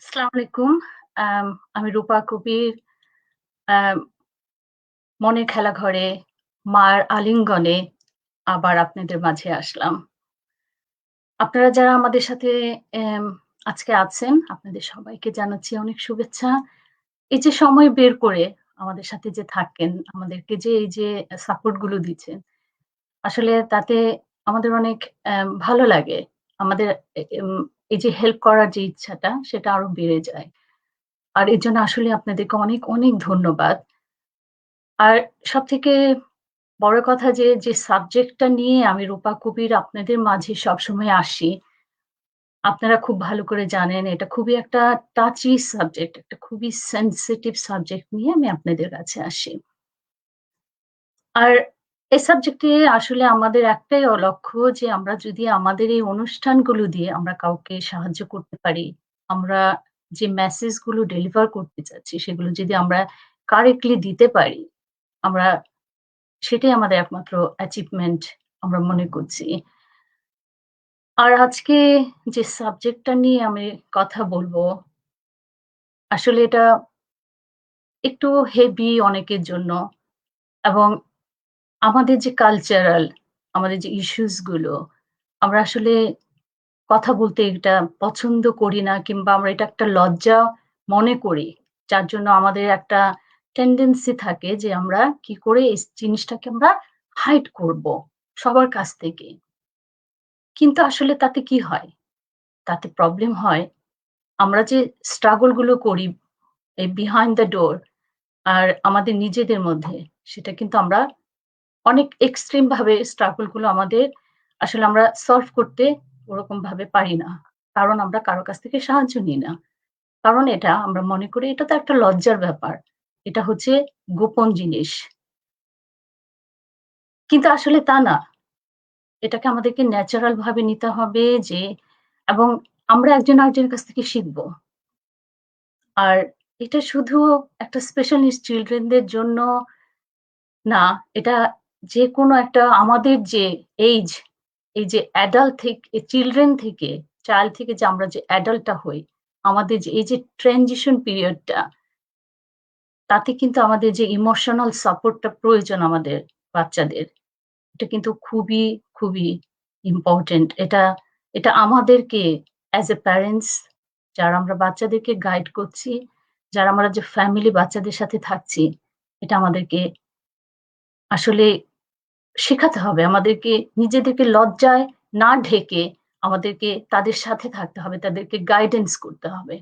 আসসালামু আলাইকুম। আম আমি রূপা কবির আম মনের খেলাঘরে মার আলিঙ্গনে আবার আপনাদের মাঝে আসলাম। আপনারা যারা আমাদের সাথে এম আজকে আছেন, আপনাদের সবাইকে জানাচ্ছি অনেক শুভেচ্ছা। এই যে সময় বের করে আমাদের সাথে যে থাকেন, আমাদেরকে যে এই যে সাপোর্ট গুলো দিচ্ছেন, আসলে তাতে আমাদের অনেক ভালো লাগে। আমাদের এই যে হেল্প করার যে ইচ্ছাটা সেটা আরো বেড়ে যায়। আর এজন্য আসলে আপনাদেরকে অনেক, অনেক ধন্যবাদ। আর সবথেকে বড় কথা যে সাবজেক্টটা নিয়ে আমি রূপা কবির আপনাদের মাঝে সবসময় আসি, আপনারা খুব ভালো করে জানেন এটা খুবই একটা টাচি সাবজেক্ট, একটা খুবই সেনসিটিভ সাবজেক্ট নিয়ে আমি আপনাদের কাছে আসি। আর এই সাবজেক্টে আসলে আমাদের একটাই লক্ষ্য যে আমরা যদি আমাদের এই অনুষ্ঠানগুলো দিয়ে আমরা কাউকে সাহায্য করতে পারি, আমরা যে মেসেজ গুলো ডেলিভার করতে চাচ্ছি সেগুলো যদি আমরা কারেক্টলি দিতে পারি, আমরা সেটাই আমাদের একমাত্র অ্যাচিভমেন্ট আমরা মনে করছি। আর আজকে যে সাবজেক্টটা নিয়ে আমি কথা বলবো, আসলে এটা একটু হেভি অনেকের জন্য এবং আমাদের যে কালচারাল, আমাদের যে ইস্যুস গুলো, আমরা আসলে কথা বলতে এটা পছন্দ করি না কিংবা আমরা এটা একটা লজ্জা মনে করি। যার জন্য আমাদের একটা টেনডেন্সি থাকে যে আমরা কি করে এই জিনিসটাকে আমরা হাইড করব সবার কাছ থেকে। কিন্তু আসলে তাতে কি হয়? তাতে প্রবলেম হয় আমরা যে স্ট্রাগল গুলো করি এই বিহাইন্ড দ্য ডোর আর আমাদের নিজেদের মধ্যে সেটা কিন্তু আমরা অনেক এক্সট্রিম ভাবে স্ট্রাগল গুলো আমাদের আসলে আমরা সলভ করতে ওরকম ভাবে পারি না। কারণ আমরা কারো কাছ থেকে সাহায্য নিই না। কারণ এটা আমরা মনে করি এটা তো একটা লজ্জার ব্যাপার। এটা হচ্ছে গোপন জিনিস। কিন্তু আসলে তা না। এটাকে আমাদেরকে ন্যাচারাল ভাবে নিতে হবে যে এবং আমরা একজন আরেকজনের কাছ থেকে শিখব। আর এটা শুধু একটা স্পেশাল নিডস চিলড্রেনদের জন্য না, এটা যেকোনো একটা আমাদের যে এইজ, এই যে অ্যাডাল্ট চিলড্রেন থেকে, চাইল্ড থেকে যে আমরা যে অ্যাডাল্টটা হই, আমাদের যে এই যে ট্রানজিশন পিরিয়ডটা, তাতে কিন্তু আমাদের যে ইমোশনাল সাপোর্টটা প্রয়োজন আমাদের বাচ্চাদের, এটা কিন্তু খুবই, খুবই ইম্পোর্টেন্ট। এটা আমাদেরকে অ্যাজ এ প্যারেন্টস যারা আমরা বাচ্চাদেরকে গাইড করছি, যারা আমরা যে ফ্যামিলি বাচ্চাদের সাথে থাকছি, এটা আমাদেরকে আসলে শেখাতে হবে। আমাদেরকে নিজেদেরকে লজ্জায় না ঢেকে আমাদেরকে তাদের সাথে থাকতে হবে। তাদেরকে গাইডেন্স করতে হবে।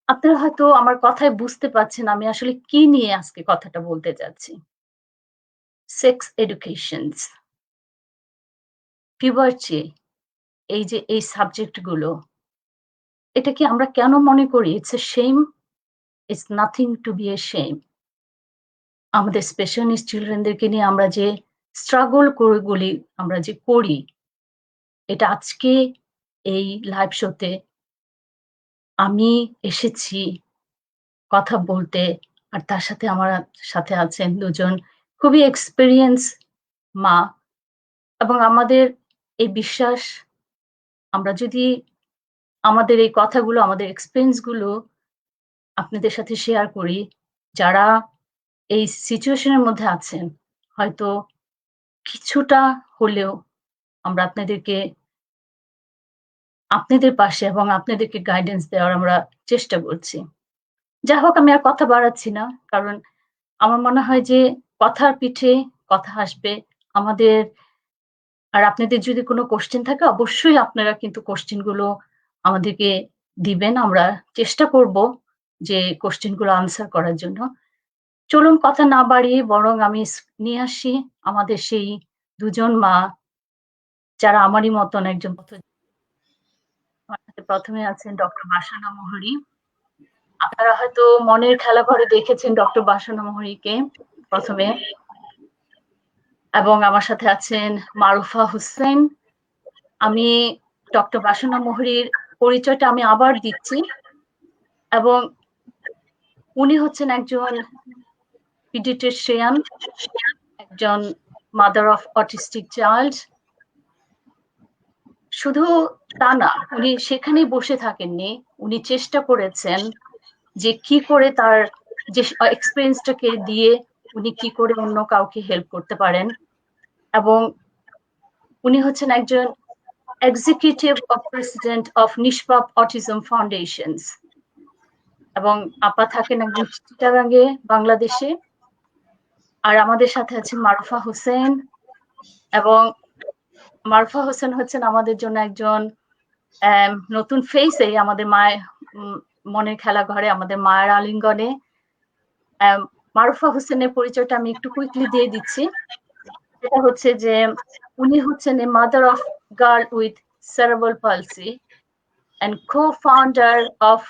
আপনারা হয়তো আমার কথায় বুঝতে পারছেন আমি আসলে কি নিয়ে আজকে কথাটা বলতে চাচ্ছি। সেক্স এডুকেশনস, পিউবার্টি এই যে এই সাবজেক্ট গুলো, এটা কি আমরা কেন মনে করি it's a shame? It's nothing to be ashamed. আমাদের স্পেশাল নিডস চিলড্রেনদেরকে নিয়ে আমরা যে স্ট্রাগল করে গুলি আমরা যে করি, এটা আজকে এই লাইভ শোতে আমি এসেছি কথা বলতে। আর তার সাথে আমার সাথে আছেন ২ জন খুবই এক্সপেরিয়েন্স মা এবং আমাদের এই বিশ্বাস আমরা যদি আমাদের এই কথাগুলো, আমাদের এক্সপেরিয়েন্স গুলো আপনাদের সাথে শেয়ার করি, যারা এই সিচুয়েশন এর মধ্যে আছেন, হয়তো কিছুটা হলেও আমরা আপনাদের পাশে এবং আপনাদেরকে গাইডেন্স দেওয়ার আমরা চেষ্টা করছি। যাই হোক আমি আর কথা বাড়াচ্ছি না। কারণ আমার মনে হয় যে কথার পিঠে কথা আসবে। আমাদের আর আপনাদের যদি কোনো কোয়েশ্চেন থাকে অবশ্যই আপনারা কিন্তু কোয়েশ্চেন গুলো আমাদেরকে দিবেন। আমরা চেষ্টা করব যে কোয়েশ্চেন গুলো আনসার করার জন্য। চলুন কথা না বাড়িয়ে বরং আমি নিয়ে আসি আমাদের সেই ২ জন মা যারা আমারই মতন একজন আমার সাথে ১ম এ আছেন ডক্টর বাসনা মোহরী। আপনারা হয়তো মনের খেলাঘরে দেখেছেন ডক্টর বাসনা মোহরীকে ১ম এ এবং আমার সাথে আছেন মারুফা হোসেন। আমি ডক্টর বাসনা মোহরীর পরিচয়টা আমি আবার দিচ্ছি এবং উনি হচ্ছেন একজন পিডিয়াট্রিশিয়ান, একজন মাদার অফ অটিস্টিক চাইল্ড শুধু তা না, উনি সেখানেই বসে থাকেননি, উনি চেষ্টা করেছেন যে কি করে তার যে এক্সপিরিয়েন্সটাকে দিয়ে উনি কি করে অন্য কাউকে হেল্প করতে পারেন। এবং উনি হচ্ছেন একজন এক্সিকিউটিভ অফ প্রেসিডেন্ট অফ নিষ্পাপ অটিজম ফাউন্ডেশনস, এবং আপা থাকেন একজন চিটাগাঙ্গে, বাংলাদেশে। আর আমাদের সাথে আছেন মারুফা হোসেন, এবং মারুফা হোসেন হচ্ছেন আমাদের জন্য একজন নতুন ফেস এই আমাদের মায়ের মনের খেলা ঘরে, আমাদের মায়ের আলিঙ্গনে। মারুফা হোসেনের পরিচয়টা আমি একটু কুইকলি দিয়ে দিচ্ছি। সেটা হচ্ছে যে উনি হচ্ছেন a mother of girl with cerebral palsy and co-founder of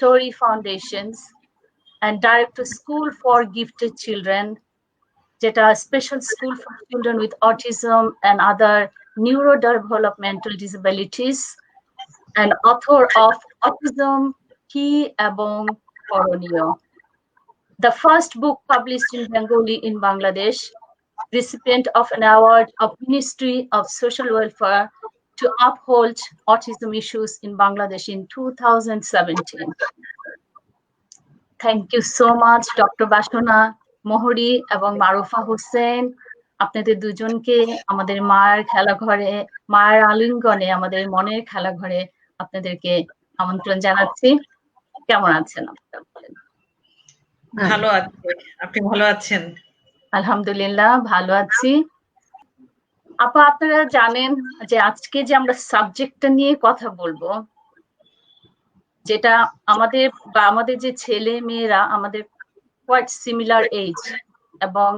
Tori Foundations and director School for Gifted Children, যেটা special school for children with autism and other neurodevelopmental disabilities, and author of Autism কি এবং করণীয়, the first book published in Bengali in Bangladesh, recipient of an award of Ministry of Social Welfare to uphold autism issues in Bangladesh in 2017. Thank you so much, Dr. Bashona Mohori এবং মারুফা হোসেন, আপনাদের দুজনকে আমাদের মায়ের খেলা ঘরে, মায়ের আলিঙ্গনে, আমাদের মনের খেলা ঘরে আপনাদেরকে আমন্ত্রণ জানাচ্ছি। কেমন আছেন আপনারা? ভালো আছি, আপনি ভালো আছেন? আলহামদুলিল্লাহ ভালো আছি। আপা, আপনারা জানেন যে আজকে যে আমরা সাবজেক্টটা নিয়ে কথা বলবো, যেটা আমাদের বা আমাদের যে ছেলে মেয়েরা আমাদের কোয়াইট সিমিলার এজ, এবং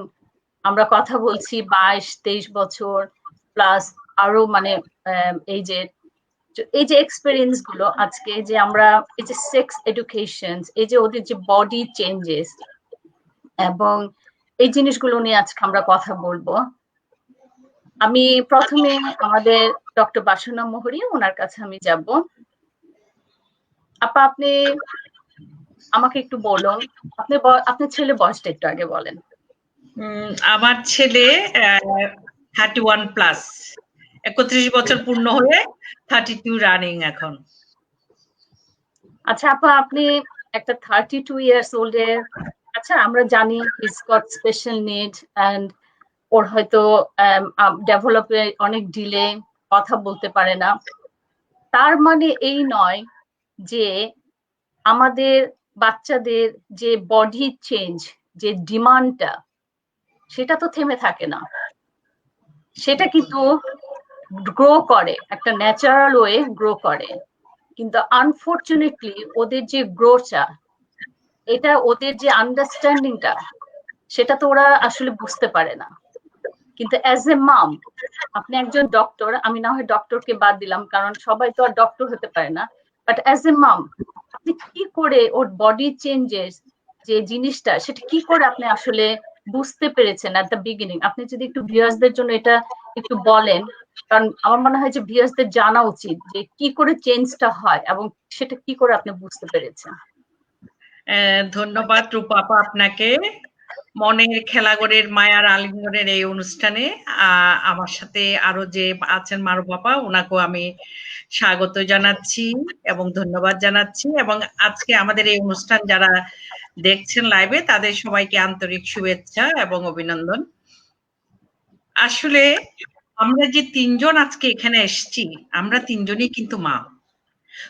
আমরা কথা বলছি 22-23 বছর প্লাস আরো, মানে এই যে এক্সপেরিয়েন্স গুলো, আজকে যে আমরা এই যে সেক্স এডুকেশন, এই যে ওদের যে বডি চেঞ্জেস এবং এই জিনিসগুলো নিয়ে আজকে আমরা কথা বলবো। আমি প্রথমে আমাদের ডক্টর বাসনা মোহরি, ওনার কাছে আমি যাব। আপা, আপনি আমাকে একটু বলুন, আপনার ছেলে বয়সটা একটু আগে বলেন। আমার ছেলে 31 প্লাস, 31 বছর পূর্ণ হয়ে 32 রানিং এখন। আচ্ছা আপা, আপনি একটা 32 ইয়ার্স ওল্ড এর, আচ্ছা আমরা জানি is got special need and or হয়তো ডেভেলপে অনেক ডিলে, কথা বলতে পারে না। তার মানে এই নয় যে আমাদের বাচ্চাদের যে বডি চেঞ্জ, যে ডিমান্ডটা, সেটা তো থেমে থাকে না, সেটা কিন্তু গ্রো করে, একটা ন্যাচারাল ওয়ে গ্রো করে। কিন্তু আনফর্চুনেটলি ওদের যে গ্রোথটা, এটা ওদের যে আন্ডারস্ট্যান্ডিংটা, সেটা তো ওরা আসলে বুঝতে পারে না। কিন্তু অ্যাজ এ মাম, আপনি একজন ডক্টর, আমি না হয় ডক্টরকে বাদ দিলাম কারণ সবাই তো আর ডক্টর হতে পারে না, বাট অ্যাজ এ মাম আপনি কি করে ওর বডি চেঞ্জেস যে জিনিসটা, সেটা কি করে আপনি আসলে বুঝতে পেরেছেন এট দ্য বিগিনিং? আপনি যদি একটু ভিউয়ার্সদের জন্য এটা একটু বলেন, কারণ আমার মনে হয় যে ভিউয়ার্সদের জানা উচিত যে কি করে চেঞ্জটা হয় এবং সেটা কি করে আপনি বুঝতে পেরেছেন। ধন্যবাদ রূপাপা আপনাকে। মনের খেলাঘরের মায়ার আলিঙ্গনের এই অনুষ্ঠানে আমার সাথে আরো যে আছেন মারুপাপা, ওনাকেও আমি স্বাগত জানাচ্ছি এবং ধন্যবাদ জানাচ্ছি। এবং আজকে আমাদের এই অনুষ্ঠান যারা দেখছেন লাইভে, তাদের সবাইকে আন্তরিক শুভেচ্ছা এবং অভিনন্দন। আসলে আমরা যে তিনজন আজকে এখানে এসেছি, আমরা তিনজনই কিন্তু মা।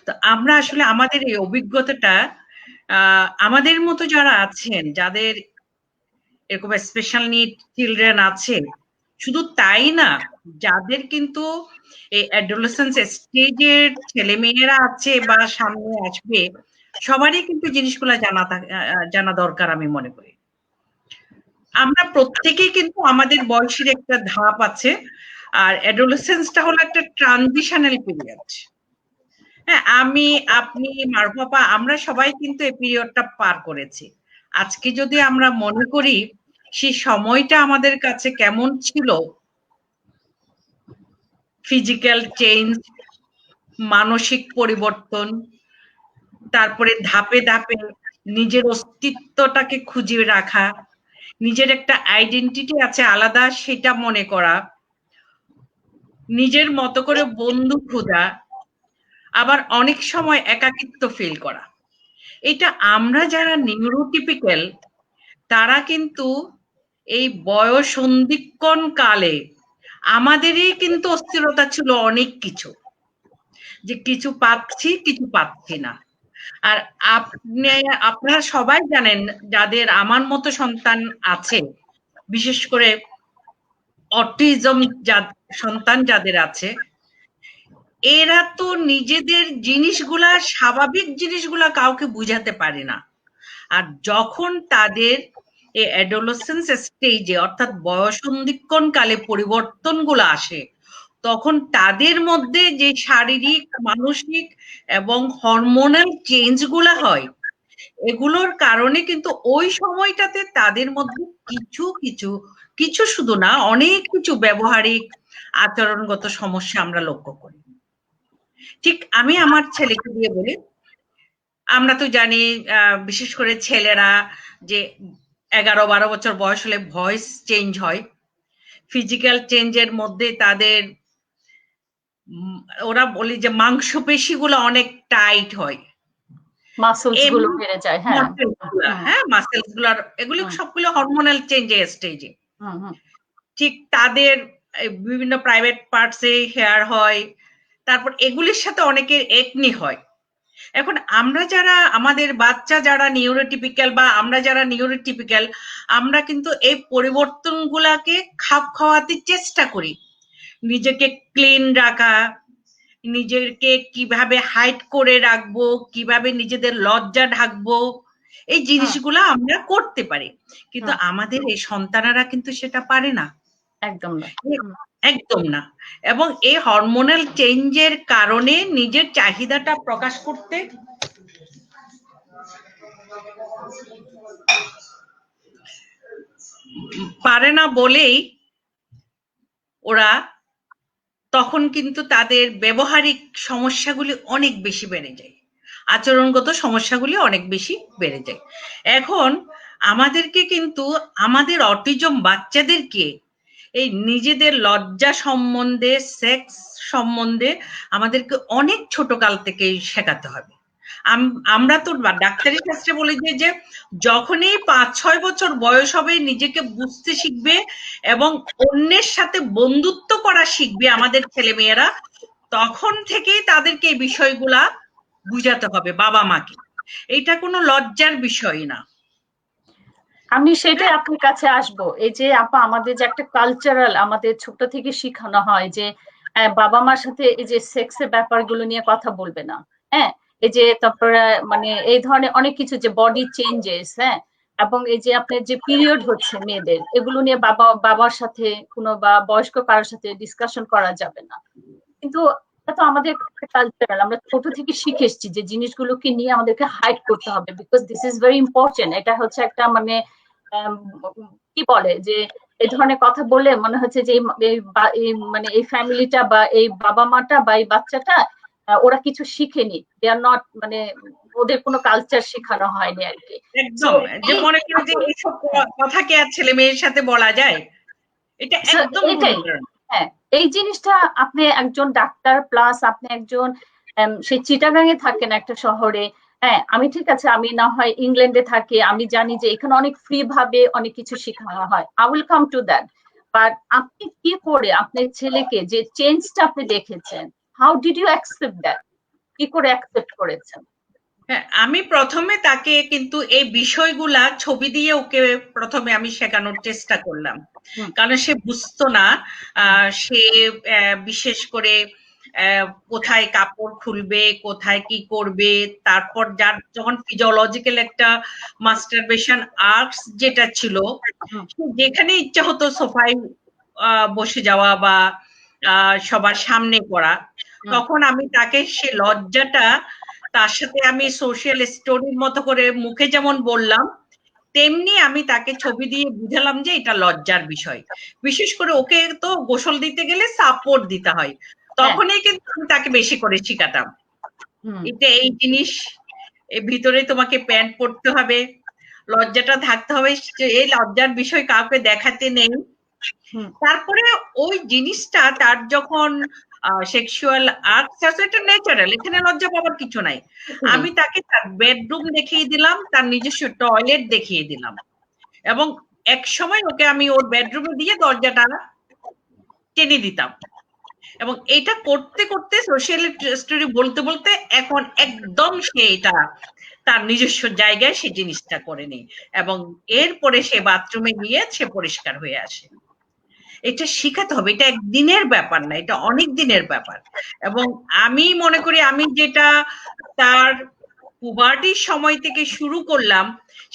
তো আমরা আসলে আমাদের এই অভিজ্ঞতাটা আমাদের মতো যারা আছেন, যাদের এরকম স্পেশাল নিড চিলড্রেন আছে, শুধু তাই না, যাদের কিন্তু এই অ্যাডোলেসেন্স স্টেজের ছেলে মেয়েরা আছে বা সামনে আসবে, সবারই কিন্তু জিনিসগুলো জানা দরকার আমি মনে করি। আমরা প্রত্যেকেই কিন্তু আমাদের বয়সের একটা ধাপ আছে, আর অ্যাডোলেসেন্সটা হলো একটা ট্রানজিশনাল পিরিয়ড। হ্যাঁ, আমি, আপনি, মারুপাপা, আমরা সবাই কিন্তু এই পিরিয়ডটা পার করেছি। আজকে যদি আমরা মনে করি সেই সময়টা আমাদের কাছে কেমন ছিল, ফিজিক্যাল চেঞ্জ, মানসিক পরিবর্তন, তারপরে ধাপে ধাপে নিজের অস্তিত্বটাকে খুঁজে রাখা, নিজের একটা আইডেন্টিটি আছে আলাদা, সেটা মনে করা, নিজের মতো করে বন্ধু খোঁজা, আবার অনেক সময় একাকিত্ব ফিল করা। এটা আমরা যারা নিউরোটিপিক্যাল তারা কিন্তু এই বয়ঃসন্ধিক্ষণ কালে আমাদেরই কিন্তু অস্থিরতা ছিল অনেক কিছু, যে কিছু পাচ্ছি কিছু পাচ্ছি না। আর আপনারা সবাই জানেন, যাদের আমার মতো সন্তান আছে, বিশেষ করে অটিজম সন্তান যাদের আছে, এরা তো নিজেদের জিনিসগুলা, স্বাভাবিক জিনিসগুলা কাউকে বুঝাতে পারে না। আর যখন তাদের এই অ্যাডোলেসেন্স স্টেজে অর্থাৎ বয়ঃসন্ধিক্ষণ কালে পরিবর্তনগুলো আসে, তখন তাদের মধ্যে যে শারীরিক, মানসিক এবং হরমোনাল চেঞ্জ গুলা হয়, এগুলোর কারণে কিন্তু ওই সময়টাতে তাদের মধ্যে কিছু কিছু কিছু শুধু না, অনেক কিছু ব্যবহারিক আচরণগত সমস্যা আমরা লক্ষ্য করি। ঠিক আমি আমার ছেলেকে দিয়ে বলি, আমরা তো জানি বিশেষ করে ছেলেরা যে 11-12 বছর বয়স হলে ভয়েস চেঞ্জ হয়, ফিজিক্যাল চেঞ্জের মধ্যে তাদের ওরা বলি যে মাংসপেশিগুলো অনেক টাইট হয়, মাসলস গুলো বেড়ে যায়। হ্যাঁ, হ্যাঁ, মাসেলস গুলার, এগুলো সবগুলো হরমোনাল চেঞ্জের স্টেজে। ঠিক তাদের বিভিন্ন প্রাইভেট পার্টসে হেয়ার হয়, তারপর এগুলির সাথে অনেকের একনি হয়। এখন আমরা যারা, আমাদের বাচ্চা যারা নিউরোটিপিক্যাল বা আমরা যারা নিউরোটিপিক্যাল, আমরা কিন্তু এই পরিবর্তনগুলাকে খাপ খাওয়াতে চেষ্টা করি। নিজেকে ক্লিন রাখা, নিজেকে কিভাবে হাইড করে রাখবো, কিভাবে নিজেদের লজ্জা ঢাকবো, এই জিনিসগুলো আমরা করতে পারি। কিন্তু আমাদের এই সন্তানেরা কিন্তু সেটা পারে না, একদম না, একদম না। এবং এই হরমোনাল চেঞ্জের কারণে নিজের চাহিদাটা প্রকাশ করতে পারে না বলেই ওরা তখন কিন্তু তাদের ব্যবহারিক সমস্যাগুলি অনেক বেশি বেড়ে যায়, আচরণগত সমস্যাগুলি অনেক বেশি বেড়ে যায়। এখন আমাদেরকে কিন্তু আমাদের অটিজম বাচ্চাদেরকে এই নিজেদের লজ্জা সম্বন্ধে, সেক্স সম্বন্ধে আমাদেরকে অনেক ছোট কাল থেকেই শেখাতে হবে। আমরা তো ডাক্তারি শাস্ত্রে বলি যে যখনই 5-6 বছর বয়স হবে নিজেকে বুঝতে শিখবে এবং অন্যের সাথে বন্ধুত্ব করা শিখবে আমাদের ছেলেমেয়েরা, তখন থেকেই তাদেরকে এই বিষয়গুলা বুঝাতে হবে বাবা মাকে। এটা কোনো লজ্জার বিষয় না। আমি সেটাই আপনার কাছে আসবো। এই যে আপা, আমাদের যে একটা কালচারাল, আমাদের ছোট থেকে শিখানো হয় যে বাবা মার সাথে এই যে সেক্সের ব্যাপারগুলো নিয়ে কথা বলবে না। হ্যাঁ, এই যে তারপরে মানে এই ধরনের অনেক কিছু, যে বডি চেঞ্জেস, হ্যাঁ, এবং এই যে আপনার যে পিরিয়ড হচ্ছে মেয়েদের, এগুলো নিয়ে বাবার সাথে কোনো বা বয়স্ক কারোর সাথে ডিসকাশন করা যাবে না। কিন্তু এটা তো আমাদের কালচারাল, আমরা ছোট থেকে শিখে এসেছি যে জিনিসগুলোকে নিয়ে আমাদেরকে হাইড করতে হবে, because this is very important. এটা হচ্ছে একটা মানে কি বলে যে এই ধরনের কথা বলে মনে হচ্ছে যে মানে এই ফ্যামিলিটা বা এই বাবা মাটা বা এই বাচ্চাটা ওরা কিছু শিখেনি, দে আর নট, মানে ওদের কোনো কালচার শেখানো হয়নি আর কি। একদম, যে মনে করে যে এইসব কথা কি আর ছেলে মেয়ের সাথে বলা যায়, এটা একদম ভুল। হ্যাঁ, এই জিনিসটা, আপনি একজন ডাক্তার প্লাস আপনি একজন সেই চিটাগাঙে থাকেন একটা শহরে। হ্যাঁ, আমি ঠিক আছে, আমি না হয় ইংল্যান্ডে থাকি, আমি জানি যে এখানে অনেক ফ্রি ভাবে অনেক কিছু শেখানো হয়, I will come to that. But আপনি কি করে আপনার ছেলেকে যে চেঞ্জটা আপনি দেখেছেন, how did you accept that, কি করে অ্যাকসেপ্ট করেছেন? হ্যাঁ, আমি প্রথমে তাকে কিন্তু এই বিষয়গুলা ছবি দিয়ে ওকে প্রথমে আমি শেখানোর চেষ্টা করলাম, কারণ সে বুঝতো না। সে বিশেষ করে কোথায় কাপড় খুলবে, কোথায় কি করবে, তারপর যার যখন ফিজিওলজিক্যাল একটা মাস্টারবেশন আর্টস যেটা ছিল, যেখানে ইচ্ছা হতো সোফায় বসে যাওয়া বা সবার সামনে করা, তখন আমি তাকে সে লজ্জাটা, তার সাথে আমি সোশ্যাল স্টোরির মতো করে মুখে যেমন বললাম, তেমনি আমি তাকে ছবি দিয়ে বুঝালাম যে এটা লজ্জার বিষয়। বিশেষ করে ওকে তো গোসল দিতে গেলে সাপোর্ট দিতে হয়, তখনই কিন্তু আমি তাকে বেশি করে শিখাতাম, এটা এই জিনিস, এর ভিতরে তোমাকে প্যান্ট পরতে হবে, লজ্জাটা থাকতে হবে, এই লজ্জার বিষয় কাউকে দেখাতে নেই। তারপরে ওই জিনিসটা তার যখন সেক্সুয়াল আর্টস আছে, এটা ন্যাচারাল, এখানে লজ্জা পাওয়ার কিছু নাই। আমি তাকে তার বেডরুম দেখিয়ে দিলাম, তার নিজস্ব টয়লেট দেখিয়ে দিলাম, এবং এক সময় ওকে আমি ওর বেডরুমে দিয়ে দরজাটা টেনে দিতাম, এবং এটা করতে করতে সোশ্যাল স্টোরি বলতে বলতে এখন একদম সে এটা তার নিজস্ব জায়গায় সে জিনিসটা করে নেই, এবং এরপরে সে বাথরুমে গিয়ে সে পরিষ্কার হয়ে আসে। এটা শিখাতে হবে, এটা একদিনের ব্যাপার না, এটা অনেক দিনের ব্যাপার। এবং আমি মনে করি আমি যেটা তার পুবার্টির সময় থেকে শুরু করলাম,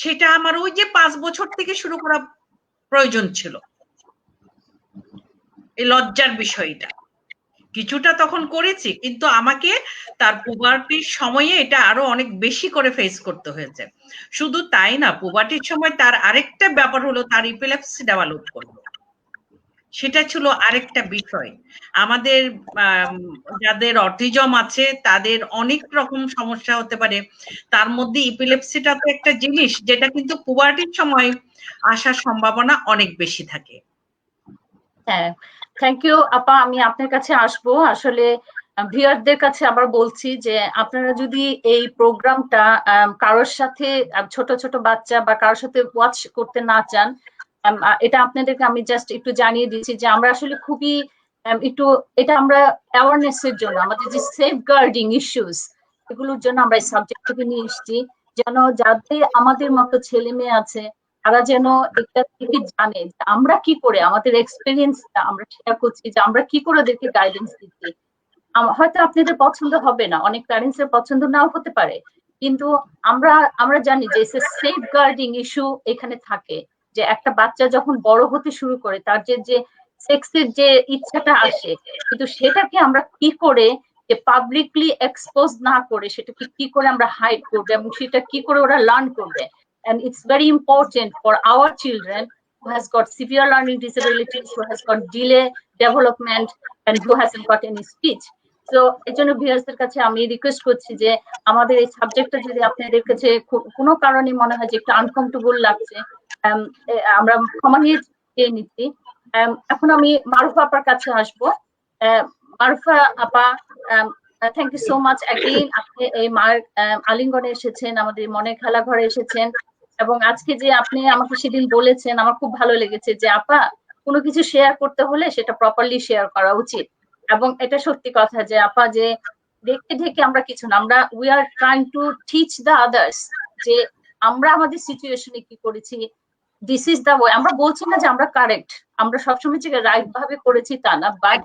সেটা আমার ওই যে 5 বছর থেকে শুরু করা প্রয়োজন ছিল। এই লজ্জার বিষয়টা কিছুটা তখন করেছি, কিন্তু আমাকে তার পুবার্টির সময়ে এটা আরো অনেক বেশি করে ফেস করতে হয়েছে। শুধু তাই না, পুবার্টির সময় তার আরেকটা ব্যাপার হলো তার ইপিলেপসি ডেভেলপ করলো, সেটা ছিল আরেকটা বিষয়। আমাদের যাদের অটিজম আছে তাদের অনেক রকম সমস্যা হতে পারে, তার মধ্যে ইপিলেপসিটা তো একটা জিনিস যেটা কিন্তু পুবার্টির সময় আসার সম্ভাবনা অনেক বেশি থাকে। হ্যাঁ, থ্যাংক ইউ আপা। আমি আপনার কাছে আসবো। আসলে ভিউয়ারদের কাছে আবার বলছি যে আপনারা যদি এই প্রোগ্রামটা কারোর সাথে, ছোট ছোট বাচ্চা বা কারোর সাথে ওয়াচ করতে না চান, এটা আপনাদেরকে আমি জাস্ট একটু জানিয়ে দিচ্ছি যে আমরা আসলে খুবই একটু, এটা আমরা অ্যাওয়ারনেস এর জন্য, আমাদের যে সেফ গার্ডিং ইস্যুস, এগুলোর জন্য আমরা এই সাবজেক্টটাকে নিয়ে এসেছি, যেন যাদের আমাদের মতো ছেলে মেয়ে আছে তারা যেন এটা থেকে জানে যে আমরা কি করে আমাদের এক্সপিরিয়েন্সটা আমরা শেয়ার করছি, যে আমরা কি করে ওদেরকে গাইডেন্স দিচ্ছি। হয়তো আপনাদের পছন্দ হবে না, অনেক প্যারেন্টস এর পছন্দ নাও হতে পারে, কিন্তু আমরা আমরা জানি যে সেফ গার্ডিং ইস্যু এখানে থাকে। যে একটা বাচ্চা যখন বড় হতে শুরু করে তার যে যে সেক্সের যে ইচ্ছাটা আসে, কিন্তু সেটাকে আমরা কি করে যে পাবলিকলি এক্সপোজ না করে সেটাকে কি করে আমরা হাইড করবো, এবং সেটা কি করে ওরা লার্ন করবে। And it's very important for our children who has got severe learning disabilities, who has got delay development, and who hasn't got any speech. তো এই জন্য ভিউয়ার্সদের কাছে আমি রিকোয়েস্ট করছি যে আমাদের এই সাবজেক্টটা যদি আপনাদের কাছে কোনো কারণে মনে হয় যে একটু আনকমফোর্টেবল লাগছে, আমরা ক্ষমা নিয়ে চেয়ে নিচ্ছি। এখন আমি মারুফা আপার কাছে আসবো। মারুফা আপা, thank you so much again. আপনি এই মার আলিঙ্গনে এসেছেন, আমাদের মনের খেলা ঘরে এসেছেন, এবং আজকে যে আপনি আমাকে সেদিন বলেছেন আমার খুব ভালো লেগেছে যে আপা কোনো কিছু শেয়ার করতে হলে সেটা প্রপারলি শেয়ার করা উচিত। এবং এটা সত্যি কথা যে আপা, যে ঢেকে ঢেকে আমরা কিছু না, আমরা we are trying to teach the others যে আমরা আমাদের সিচুয়েশনে কি করেছি, দিস ইজ দ্য ওয়ে। আমরা বলছি না যে আমরা কারেক্ট, আমরা সবসময় যে রাইট ভাবে করেছি তা না, but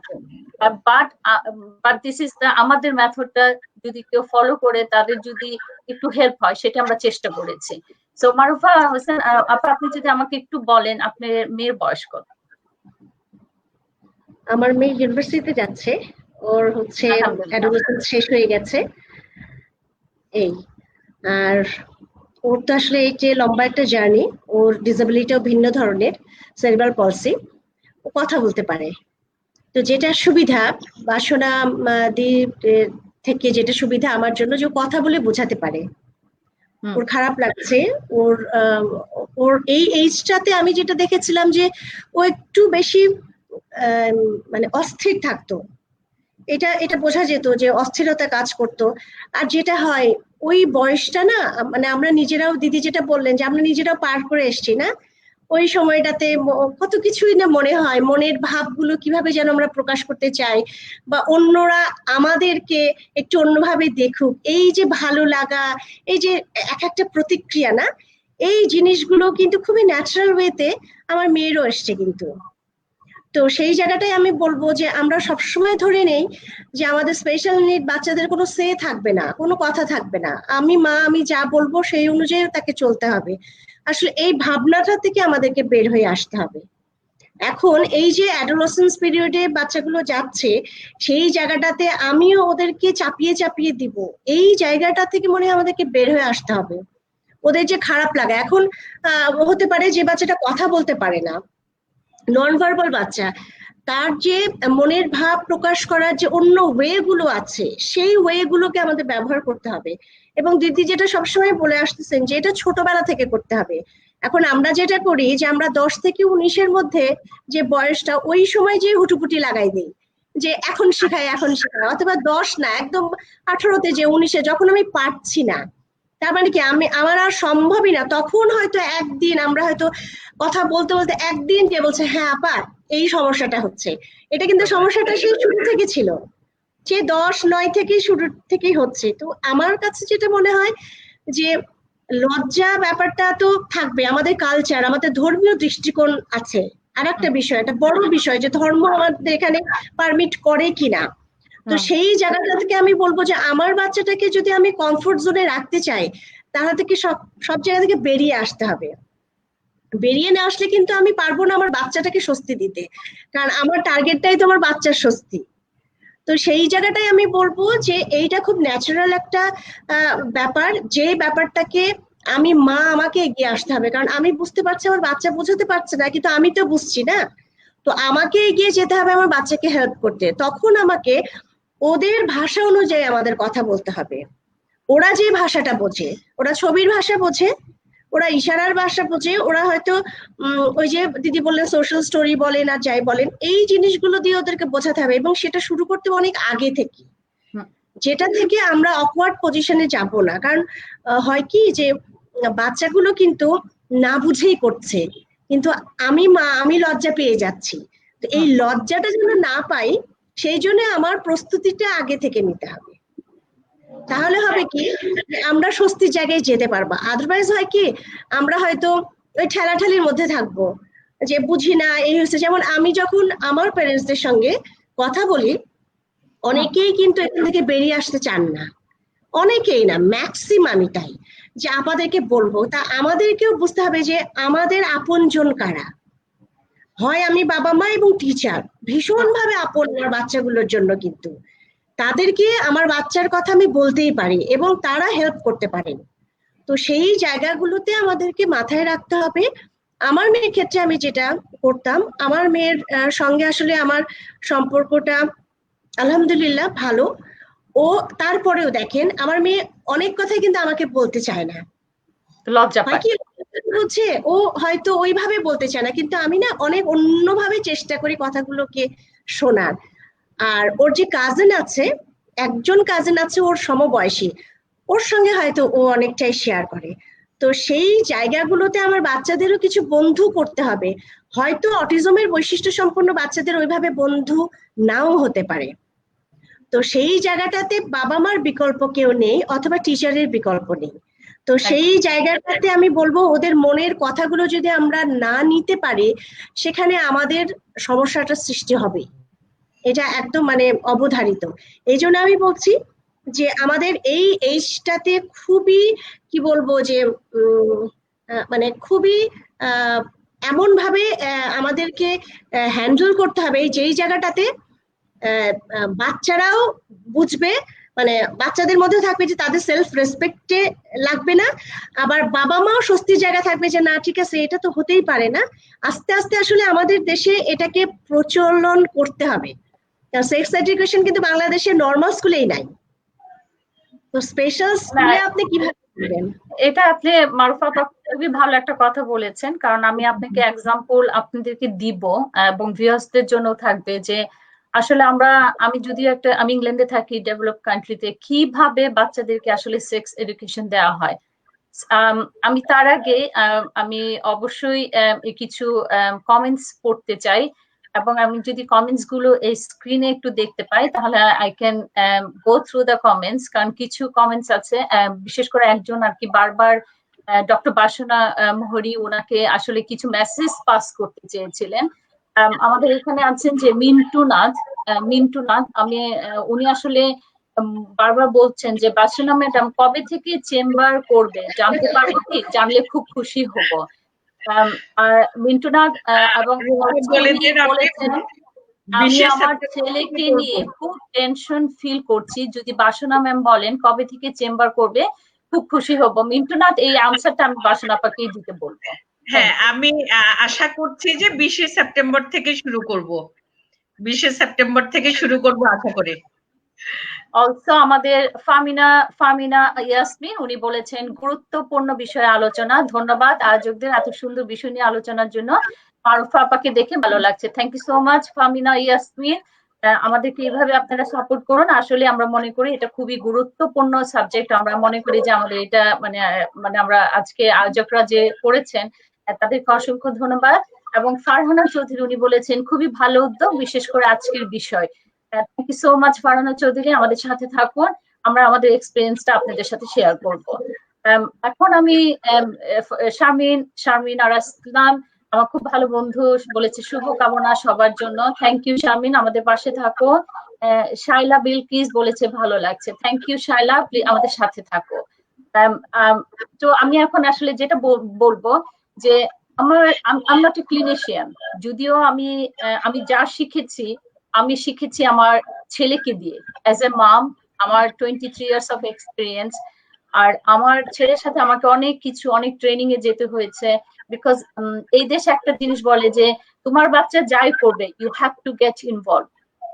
but but this is the, আমাদের মেথডটা যদি কেউ ফলো করে তাদের যদি একটু হেল্প হয় সেটা আমরা চেষ্টা করেছি। সো মারুফা হোসেন আপা, আপনি যদি আমাকে একটু বলেন আপনার মেয়ের বয়স কত? আমার মেয়ে ইউনিভার্সিটিতে যাচ্ছে, ওর হচ্ছে অ্যাডোলেসেন্স শেষ হয়ে গেছে এই। আর ওর তো আসলে এই যে লম্বা একটা জার্নি, ওর ডিসেবিলিটিও ভিন্ন ধরনের, সেরিব্রাল পলসি, ও কথা বলতে পারে। তো যেটা সুবিধা বাসনা থেকে যেটা সুবিধা আমার জন্য, যে কথা বলে বোঝাতে পারে ওর খারাপ লাগছে। ওর এই এইজটাতে আমি যেটা দেখেছিলাম যে ও একটু বেশি মানে অস্থির থাকতো, এটা বোঝা যেত যে অস্থিরতা কাজ করতো। আর যেটা হয় ওই বয়সটা না, মানে আমরা নিজেরাও, দিদি যেটা বললেন যে আমরা নিজেরাও পার করে এসছি না, ওই সময়টাতে কত কিছুই না মনে হয়, মনের ভাবগুলো কিভাবে যেন আমরা প্রকাশ করতে চাই, বা অন্যরা আমাদেরকে একটু অন্যভাবে দেখুক, এই যে ভালো লাগা, এই যে এক একটা প্রতিক্রিয়া না, এই জিনিসগুলো কিন্তু খুবই ন্যাচারাল ওয়েতে আমার মেয়েরও এসছে কিন্তু। তো সেই জায়গাটাই আমি বলবো যে আমরা সবসময় ধরে নেই যে আমাদের স্পেশাল নিড বাচ্চাদের কোনো সে থাকবে না, কোনো কথা থাকবে না, আমি মা আমি যা বলবো সেই অনুযায়ী তাকে চলতে হবে। আসলে এই ভাবনাটা থেকে আমাদেরকে বের হয়ে আসতে হবে। এখন এই যে অ্যাডোলেসেন্স পিরিয়ডে বাচ্চাগুলো যাচ্ছে, সেই জায়গাটাতে আমিও ওদেরকে চাপিয়ে চাপিয়ে দিব, এই জায়গাটা থেকে মনে হয় আমাদেরকে বের হয়ে আসতে হবে। ওদের যে খারাপ লাগা, এখন হতে পারে যে বাচ্চাটা কথা বলতে পারে না, নন ভার্বাল বাচ্চা, তার যে মনের ভাব প্রকাশ করার যে অন্য ওয়ে গুলো আছে সেই ওয়ে গুলোকে আমাদের ব্যবহার করতে হবে। এবং দিদি যেটা সবসময় বলে আসতেছেন যে এটা ছোটবেলা থেকে করতে হবে। এখন আমরা যেটা করি যে আমরা 10 থেকে 19-এর মধ্যে যে বয়সটা ওই সময় যে হুটুপুটি লাগাই দিই যে এখন শেখায় অথবা 10 না একদম 18-তে যে 19-এ যখন আমি পারছি না, তার মানে কি আমার আর সম্ভবই না, তখন হয়তো একদিন আমরা হয়তো কথা বলতে বলতে একদিন যে বলছে হ্যাঁ আপা এই সমস্যাটা হচ্ছে, এটা কিন্তু সমস্যাটা সেই শুরু থেকে ছিল, সে 10-9 থেকেই শুরু থেকেই হচ্ছে। তো আমার কাছে যেটা মনে হয় যে লজ্জা ব্যাপারটা তো থাকবে, আমাদের কালচার আমাদের ধর্মীয় দৃষ্টিকোণ আছে, আর একটা বিষয়, একটা বড় বিষয় যে ধর্ম আমাদের এখানে পারমিট করে কিনা। তো সেই জায়গাটা থেকে আমি বলবো যে আমার বাচ্চাটাকে যদি আমি কমফোর্ট জোনে রাখতে চাই তাহলে থেকে সব জায়গা থেকে বেরিয়ে আসতে হবে। বেরিয়ে না আসলে কিন্তু আমি পারবো না আমার বাচ্চাটাকে স্বস্তি দিতে, কারণ আমার টার্গেটটাই তো আমার বাচ্চার স্বস্তি। তো সেই জায়গাটাই আমি বলবো যে এইটা খুব ন্যাচারাল একটা ব্যাপার, যে ব্যাপারটাকে আমাকে এগিয়ে আসতে হবে, কারণ আমি বুঝতে পারছি আমার বাচ্চা বোঝাতে পারছে না, কিন্তু আমি তো বুঝছি না। তো আমাকে এগিয়ে যেতে হবে আমার বাচ্চাকে হেল্প করতে, তখন আমাকে ওদের ভাষা অনুযায়ী আমাদের কথা বলতে হবে। ওরা যে ভাষাটা বোঝে, ওরা ছবির ভাষা বোঝে, ওরা ইশারার ভাষা বোঝে, ওরা হয়তো ওই যে দিদি বললেন সোশ্যাল স্টোরি বলেন আর যাই বলেন, এই জিনিসগুলো দিয়ে ওদেরকে বোঝাতে হবে, এবং সেটা শুরু করতে অনেক আগে থেকে, যেটা থেকে আমরা অকওয়ার্ড পজিশনে যাব না। কারণ হয় কি যে বাচ্চাগুলো কিন্তু না বুঝেই করছে, কিন্তু আমি লজ্জা পেয়ে যাচ্ছি। তো এই লজ্জাটা যেন না পাই সেই জন্য আমার প্রস্তুতিটা আগে থেকে নিতে হবে, তাহলে হবে কি আমরা স্বস্তির জায়গায় যেতে পারবো। আদারওয়াইজ হয় কি আমরা হয়তো ওই ঠেলাঠেলির মধ্যে থাকবো যে বুঝি না এই হচ্ছে। যেমন আমি যখন আমার প্যারেন্টসদের সঙ্গে কথা বলি, অনেকেই কিন্তু এখান থেকে বেরিয়ে আসতে চান না, অনেকেই না, ম্যাক্সিমামই তাই, যে আমাদেরকে বলবো। তা আমাদেরকেও বুঝতে হবে যে আমাদের আপনজন কারা। হয় আমি বাবা মা এবং টিচার ভীষণ ভাবে আপন আমার বাচ্চাগুলোর জন্য, কিন্তু তাদেরকে আমার বাচ্চার কথা আমি বলতেই পারি এবং তারা হেল্প করতে পারেন। তো সেই জায়গাগুলোতে আমাদেরকে মাথায় রাখতে হবে। আমার মেয়ের ক্ষেত্রে আমি যেটা করতাম, আমার মেয়ের সঙ্গে আসলে আমার সম্পর্কটা আলহামদুলিল্লাহ ভালো। ও তারপরেও দেখেন আমার মেয়ে অনেক কথাই কিন্তু আমাকে বলতে চায় না, লজ্জা পায়, কি হচ্ছে ও হয়তো ওইভাবে বলতে চায় না, কিন্তু আমি না অনেক অন্যভাবে চেষ্টা করি কথাগুলোকে শোনার। আর ওর যে কাজিন আছে, একজন কাজিন আছে ওর সমবয়সী, ওর সঙ্গে হয়তো ও অনেকটাই শেয়ার করে। তো সেই জায়গাগুলোতে আমার বাচ্চাদেরও কিছু বন্ধু করতে হবে। হয়তো অটিজমের বৈশিষ্ট্য সম্পন্ন বাচ্চাদের ওইভাবে বন্ধু নাও হতে পারে। তো সেই জায়গাটাতে বাবা মার বিকল্প কেউ নেই অথবা টিচারের বিকল্প নেই। তো সেই জায়গাটাতে আমি বলবো ওদের মনের কথাগুলো যদি আমরা না নিতে পারি সেখানে আমাদের সমস্যাটা সৃষ্টি হবে, এটা একদম মানে অবধারিত। এই জন্য আমি বলছি যে আমাদের এই এইজটাতে খুবই কি বলবো যে মানে খুবই এমন ভাবে আমাদেরকে হ্যান্ডেল করতে হবে যেই জায়গাটাতে বাচ্চারাও বুঝবে, মানে বাচ্চাদের মধ্যে থাকবে যে তাদের সেলফ রেসপেক্টে লাগবে না, আবার বাবা মাও স্বস্তির জায়গা থাকবে যে না ঠিক আছে এটা তো হতেই পারে না। আস্তে আস্তে আসলে আমাদের দেশে এটাকে প্রচলন করতে হবে। সেক্স এডুকেশন কিন্তু বাংলাদেশে নর্মাল স্কুলেই নাই, তো স্পেশাল স্কুলে আপনি কিভাবে করবেন? এটা আপনি মারুফা আপা খুবই ভালো একটা কথা বলেছেন, কারণ আমি আপনাকে এক্সাম্পল আপনাদেরকে দিব এবং ভিউয়ার্সদের জন্য থাকবে যে আসলে আমি যদিও আমি ইংল্যান্ডে থাকি, ডেভেলপ কান্ট্রিতে, কিভাবে বাচ্চাদেরকে আসলে সেক্স এডুকেশন দেওয়া হয়। আমি তার আগে আমি অবশ্যই কিছু কমেন্টস পড়তে চাই, এবং আমি যদি কমেন্টস গুলো এই স্ক্রিনে একটু দেখতে পাই তাহলে I can go through the comments. কারণ কিছু কমেন্টস আছে, বিশেষ করে একজন আর কি বারবার ডক্টর বাসনা মোহরি ওনাকে আসলে কিছু মেসেজ পাস করতে চেয়েছিলেন। আমাদের এখানে আছেন যে মিন্টু নাথ, উনি আসলে বারবার বলছেন যে বাসনা ম্যাডাম কবে থেকে চেম্বার করবে, জানতে পারবো কি? জানলে খুব খুশি হব। আর মিন্টু নাথ এবং বলেছেন আমি আমার ছেলেকে নিয়ে খুব টেনশন ফিল করছি, যদি বাসনা ম্যাম বলেন কবে থেকে চেম্বার করবে খুব খুশি হব। মিন্টু নাথ এই আনসারটা আমি বাসনা আপাকেই দিতে বলবো। হ্যাঁ, আমি আশা করছি যে 20 সেপ্টেম্বর থেকে শুরু করব। 20 সেপ্টেম্বর থেকে শুরু করব আশা করি। অলসো আমাদের ফামিনা ইয়াসমিন উনি বলেছেন গুরুত্বপূর্ণ বিষয়ে আলোচনা। ধন্যবাদ আয়োজকদের এত সুন্দর বিষয় নিয়ে আলোচনার জন্য। মারুফা আপাকে দেখে ভালো লাগছে। Thank you so much Famina Yasmin. আমাদেরকে এইভাবে আপনারা সাপোর্ট করুন। আসলে আমরা মনে করি এটা খুবই গুরুত্বপূর্ণ সাবজেক্ট। আমরা মনে করি যে আমাদের এটা মানে আমরা আজকে আয়োজকরা যে করেছেন তাদেরকে অসংখ্য ধন্যবাদ। এবং ফারহানা চৌধুরী উনি বলেছেন খুবই ভালো উদ্যোগ, বিশেষ করে আজকের বিষয়। Thank you so much Farhana Chowdhury, আমাদের সাথে থাকুন, আমরা আমাদের এক্সপিরিয়েন্সটা আপনাদের সাথে শেয়ার করব। এখন আমি শারমিন আর আসলাম, আমার খুব ভালো বন্ধু, বলেছে শুভকামনা সবার জন্য। থ্যাংক ইউ শারমিন, আমাদের পাশে থাকো। শাইলা বিলকিস বলেছে ভালো লাগছে। থ্যাংক ইউ শাইলা, আমাদের সাথে থাকো। তো আমি এখন আসলে যেটা বলবো যে I'm not a clinician, যদিও আমি যা শিখেছি আমি শিখেছি আমার ছেলেকে দিয়ে। অ্যাজ এ মাম, আমার 23 ইয়ার্স অফ এক্সপিরিয়েন্স, আর আমার ছেলের সাথে আমাকে অনেক ট্রেনিং এ যেতে হয়েছে। বিকজ এই দেশে একটা জিনিস বলে যে তোমার বাচ্চা যাই করবে, you have to get involve.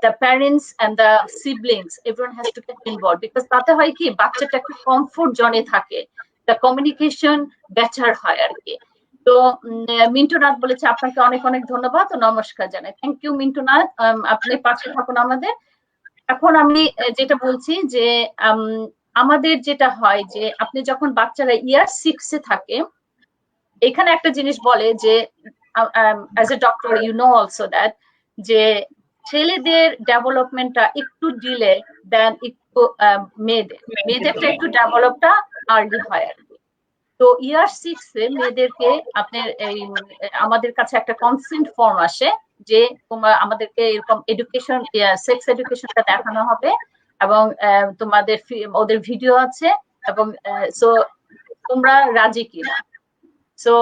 The parents and the siblings, everyone has to get involved, because তাতে হয় কি বাচ্চাটা একটা কমফোর্ট জোনে থাকে, the communication better হয় আর কি। তো মিন্টু নাথ বলেছে আপনাকে অনেক অনেক ধন্যবাদ ও নমস্কার জানাই। থ্যাংক ইউ মিন্টু নাথ, আপনি পাশে থাকুন আমাদের। এখন আমি যেটা বলছি যে আমাদের যেটা হয় যে আপনি যখন বাচ্চারা ইয়ার 6 এ থাকে, এখানে একটা জিনিস বলে যে as a doctor you know also that যে ছেলেদের ডেভেলপমেন্টটা একটু ডিলে দেন একটু মেয়েদেরটা একটু ডেভেলপটা আর্লি হয় আর কি। তো ইয়ার 6 এ মেয়েদেরকে আপনার আমাদের কাছে একটা কনসেন্ট ফর্ম আসে যে আমাদেরকে এরকম এডুকেশন, সেক্স এডুকেশনটা দেখানো হবে, এবং তোমাদের ওদের ভিডিও আছে, এবং সো তোমরা রাজি কিনা। So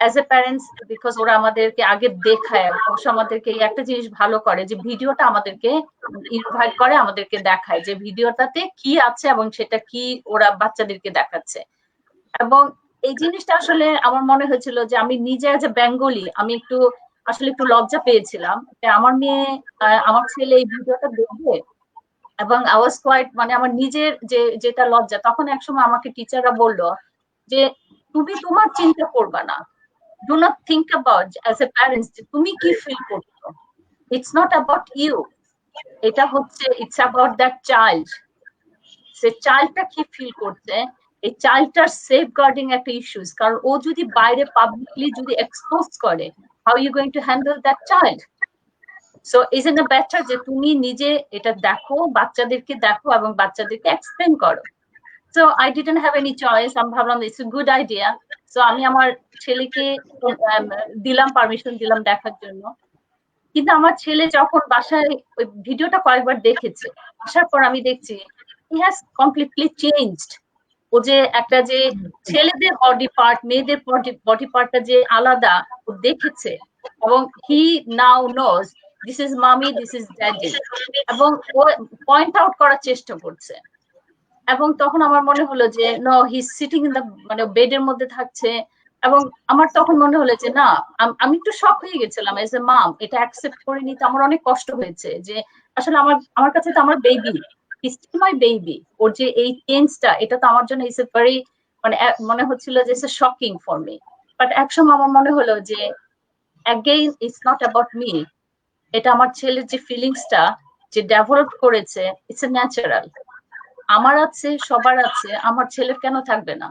as a parents, because ওরা আমাদেরকে আগে দেখায়, অবশ্য আমাদেরকে একটা জিনিস ভালো করে যে ভিডিওটা আমাদেরকে ইনভাইট করে, আমাদেরকে দেখায় যে ভিডিওটাতে কি আছে এবং সেটা কি ওরা বাচ্চাদেরকে দেখাচ্ছে। এবং এই জিনিসটা আসলে আমার মনে হয়েছিল যে আমি নিজে অ্যাজ এ বেঙ্গলি আমি একটু লজ্জা পেয়েছিলাম যে আমার মেয়ে, আমার ছেলে এই ভিডিওটা দেখবে, এবং আই ওয়াজ কোয়াইট, মানে আমার নিজের যেটা লজ্জা। তখন একসময় আমাকে টিচাররা বললো যে তুমি তোমার চিন্তা করবা না, do not think about as a parents যে তুমি কি ফিল করছো, ইটস নট অ্যাবাউট ইউ, এটা হচ্ছে ইটস অ্যাবাউট দ্যাট চাইল্ড। সে চাইল্ডটা কি ফিল করছে, এই চাইল্ডটার সেফ গার্ডিং একটা ইস্যুস, কারণ ও যদি বাইরে পাবলিকলি যদি এক্সপোজ করে, how you going to handle that child. So is it better যে তুমি নিজে এটা দেখো, বাচ্চাদেরকে দেখো এবং বাচ্চাদেরকে এক্সপ্লেন করো। So I didn't have any choice, আমি ভাবলাম it's a good idea. So আমি আমার ছেলেকে দিলাম, পারমিশন দিলাম দেখার জন্য। কিন্তু আমার ছেলে যখন বাসায় ওই ভিডিওটা কয়েকবার দেখেছে, আসার পর আমি দেখছি হি হ্যাজ কমপ্লিটলি চেঞ্জড। ও যে একটা যে ছেলেদের বডি পার্ট, মেয়েদের বডি পার্টটা যে আলাদা ও দেখেছে, এবং হি নাও নোজ দিস ইজ মামি, দিস ইজ ড্যাডি, এবং ও পয়েন্ট আউট করার চেষ্টা করছে। এবং তখন আমার মনে হলো যে no, he sitting in the, মানে বেডের মধ্যে থাকছে, এবং আমার তখন মনে হলো যে না, আমি একটু শক হয়ে গেছিলাম এজ এ মাম, এটা অ্যাকসেপ্ট করে নিতে আমার অনেক কষ্ট হয়েছে যে আসলে আমার কাছে তো আমার বেবি, স্টিল মাই বেবি, ওর যে এই চেঞ্জটা, এটা তো আমার জন্য ইটস এ ভেরি, মানে মনে হচ্ছিল যে it's a shocking for me. But একসময় আমার মনে হলো যে again it's not about me, এটা আমার ছেলের যে ফিলিংসটা যে ডেভেলপ করেছে, ইটস এ ন্যাচারাল। আমার আছে, সবার আছে, আমার ছেলের কেন থাকবে না?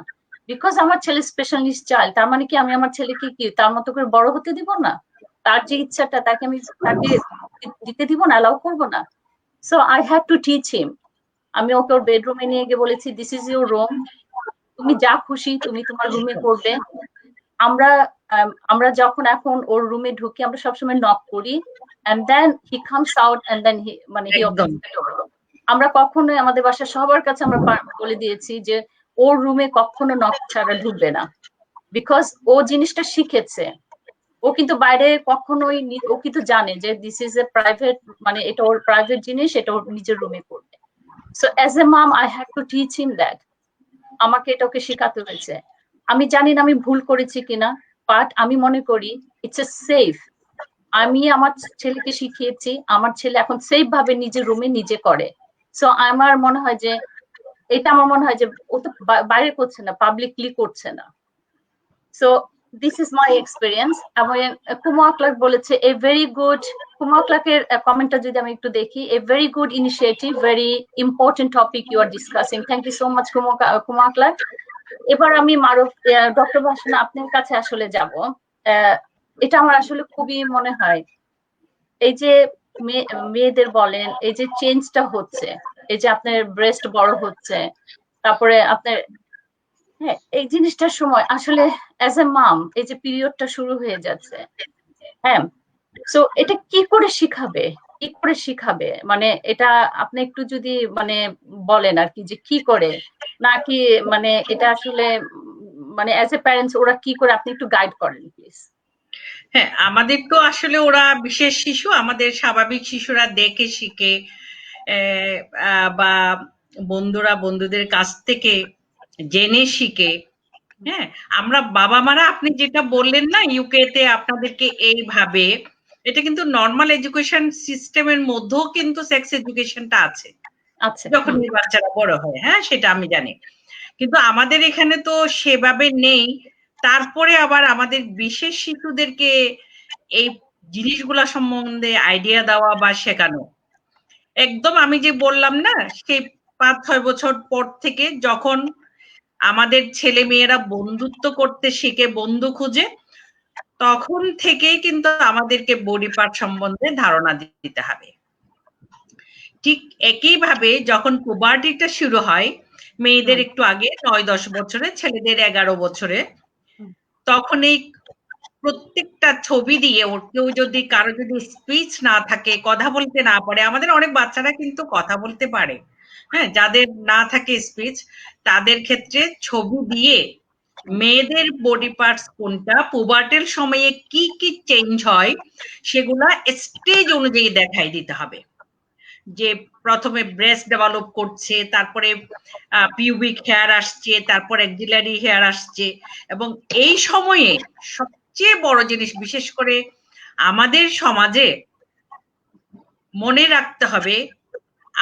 বিকজ আমার ছেলে স্পেশালিস্ট চাইল্ড, তার মানে কি আমি আমার ছেলেকে কি তার মতো করে বড় হতে দিব না? তার যে ইচ্ছাটা তাকে আমি তাকে দিতে দিব না, অ্যালাউ করবো না? So I have to teach হিম। আমি ওকে ওর বেডরুমে নিয়ে গিয়ে বলেছি দিস ইজ ইউর রুম, তুমি যা খুশি তুমি তোমার রুমে করবে। আমরা যখন এখন ওর রুমে ঢুকি আমরা সবসময় নক করি, and then he comes out and then he opens the door. আমরা কখনোই আমাদের বাসার সবার কাছে আমরা বলে দিয়েছি যে ওর রুমে কখনো নক ছাড়া ঢুকবে না, বিকজ ও জিনিসটা শিখেছে। ও কিন্তু বাইরে কখনোই, ও কিন্তু জানে যে দিস ইজ এ প্রাইভেট, মানে এটা ওর প্রাইভেট জিনিস, এটা ওর নিজের রুমে করবে। So as a mom I have to teach him that. আমাকে এটা ওকে শেখাতে হয়েছে। আমি জানি না আমি ভুল করেছি কিনা, বাট আমি মনে করি ইটস এ সেফ, আমি আমার ছেলেকে শিখিয়েছি, আমার ছেলে এখন সেফ ভাবে নিজের রুমে নিজে করে। সো আমার মনে হয় যে এটা আমার মনে হয় যে ও তো বাইরে করছে না, পাবলিকলি করছে না। So this is my experience. এবং কুমুয়া ক্লার্ক বলেছে এ ভেরি গুড, কুমুয়া ক্লার্কের কমেন্টটা যদি আমি একটু দেখি, a very good initiative, very important topic you are discussing. Thank you so much Kumuya Clark. এবার আমি মারুফ, ডক্টর ভাসনা আপনার কাছে আসলে যাব। এটা আমার আসলে খুবই মনে হয় এই যে মেয়েদের বলেন এই যে চেঞ্জটা হচ্ছে, এই যে আপনার ব্রেস্ট বড় হচ্ছে, তারপরে আপনার, হ্যাঁ এই জিনিসটার সময় আসলে অ্যাজ এ মাম এই যে পিরিয়ডটা শুরু হয়ে যাচ্ছে, হ্যাঁ, সো এটা কি করে শিখাবে, কি করে শিখাবে, মানে এটা আপনি একটু যদি মানে বলেন আর কি যে কি করে, নাকি মানে এটা আসলে মানে অ্যাজ এ প্যারেন্টস ওরা কি করে, আপনি একটু গাইড করেন প্লিজ। হ্যাঁ, আমাদের তো আসলে ওরা বিশেষ শিশু, আমাদের স্বাভাবিক শিশুরা দেখে শিখে, বা বন্ধুরা বন্ধুদের কাছ থেকে জেনে শিখে। হ্যাঁ, আমরা বাবা মারা, আপনি যেটা বললেন না ইউকে তে আপনাদেরকে এইভাবে, এটা কিন্তু নর্মাল এডুকেশন সিস্টেমের মধ্যেও কিন্তু সেক্স এডুকেশনটা আছে আচ্ছা, যখন বাচ্চারা বড় হয়। হ্যাঁ, সেটা আমি জানি, কিন্তু আমাদের এখানে তো সেভাবে নেই। তারপরে আবার আমাদের বিশেষ শিশুদেরকে এই জিনিসগুলা সম্বন্ধে আইডিয়া দেওয়া বা শেখানো, একদম আমি যে বললাম না সেই 5-6 বছর পর থেকে যখন আমাদের ছেলে মেয়েরা বন্ধুত্ব করতে শিখে, বন্ধু খুঁজে, তখন থেকেই কিন্তু আমাদেরকে বডি পার্ট সম্বন্ধে ধারণা দিতে হবে। ঠিক একইভাবে যখন পুবার্টিটা শুরু হয় মেয়েদের একটু আগে 9-10 বছরে, ছেলেদের 11 বছরে, তখন এই প্রত্যেকটা ছবি দিয়ে ওর কেউ যদি কারো যদি স্পিচ না থাকে, কথা বলতে না পারে, আমাদের অনেক বাচ্চারা কিন্তু কথা বলতে পারে, হ্যাঁ, যাদের না থাকে স্পিচ, তাদের ক্ষেত্রে ছবি দিয়ে মেয়েদের বডি পার্টস কোনটা, পুবার্টের সময়ে কি কি চেঞ্জ হয় সেগুলা স্টেজ অনুযায়ী দেখাই দিতে হবে। যে প্রথমে ব্রেস্ট ডেভেলপ করছে, তারপরে পিউবিক হেয়ার আসছে, তারপর এক্সিলারি হেয়ার আসছে, এবং এই সময়ে সবচেয়ে বড় জিনিস, বিশেষ করে আমাদের সমাজে মনে রাখতে হবে,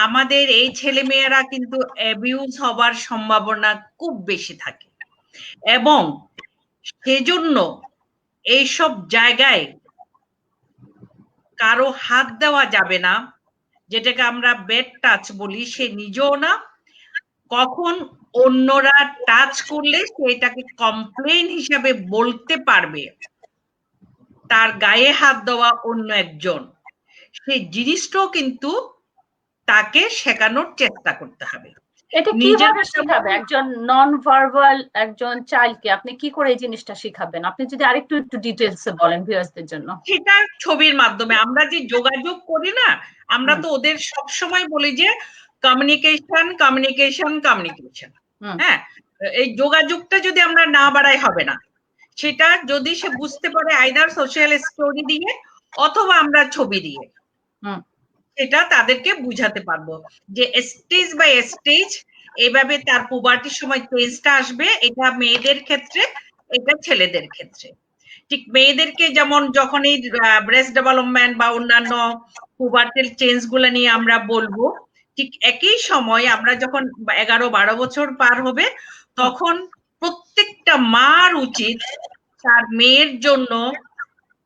আমাদের এই ছেলে মেয়েরা কিন্তু অ্যাবিউজ হবার সম্ভাবনা খুব বেশি থাকে, এবং সেজন্য এইসব জায়গায় কারো হাত দেওয়া যাবে না, যেটাকে আমরা বেড টাচ বলি, সে নিজেও না, কখন অন্যরা টাচ করলে সেটাকে কমপ্লেন হিসাবে বলতে পারবে তার গায়ে হাত দেওয়া অন্য একজন, সেই জিনিসটাও কিন্তু তাকে শেখানোর চেষ্টা করতে হবে। এটা কিভাবে শেখাবে একজন নন ভার্বাল একজন চাইল্ডকে, আপনি কি করে এই জিনিসটা শিখাবেন, আপনি যদি আরেকটু একটু ডিটেইলসে বলেন ভিউয়ার্সদের জন্য। সেটা ছবির মাধ্যমে আমরা যে যোগাযোগ করি না, আমরা তো ওদের সব সময় বলি যে কমিউনিকেশন কমিউনিকেশন কমিউনিকেশন। হ্যাঁ, এই যোগাযোগটা যদি আমরা না বাড়াই হবে না, সেটা যদি সে বুঝতে পারে আইদার সোশ্যাল স্টোরি দিয়ে অথবা আমরা ছবি দিয়ে, সেটা তাদেরকে বুঝাতে পারবো যে স্টেজ বাই স্টেজ এইভাবে তার পুবার্টির সময় চেঞ্জটা আসবে, এটা মেয়েদের ক্ষেত্রে, এটা ছেলেদের ক্ষেত্রে। ঠিক মেয়েদেরকে যেমন যখন এই ব্রেস্ট ডেভেলপমেন্ট বা অন্যান্য পুবার্টাল চেঞ্জ গুলা নিয়ে আমরা বলবো, ঠিক একই সময় আমরা যখন 11-12 বছর পার হবে, তখন প্রত্যেকটা মার উচিত তার মেয়ের জন্য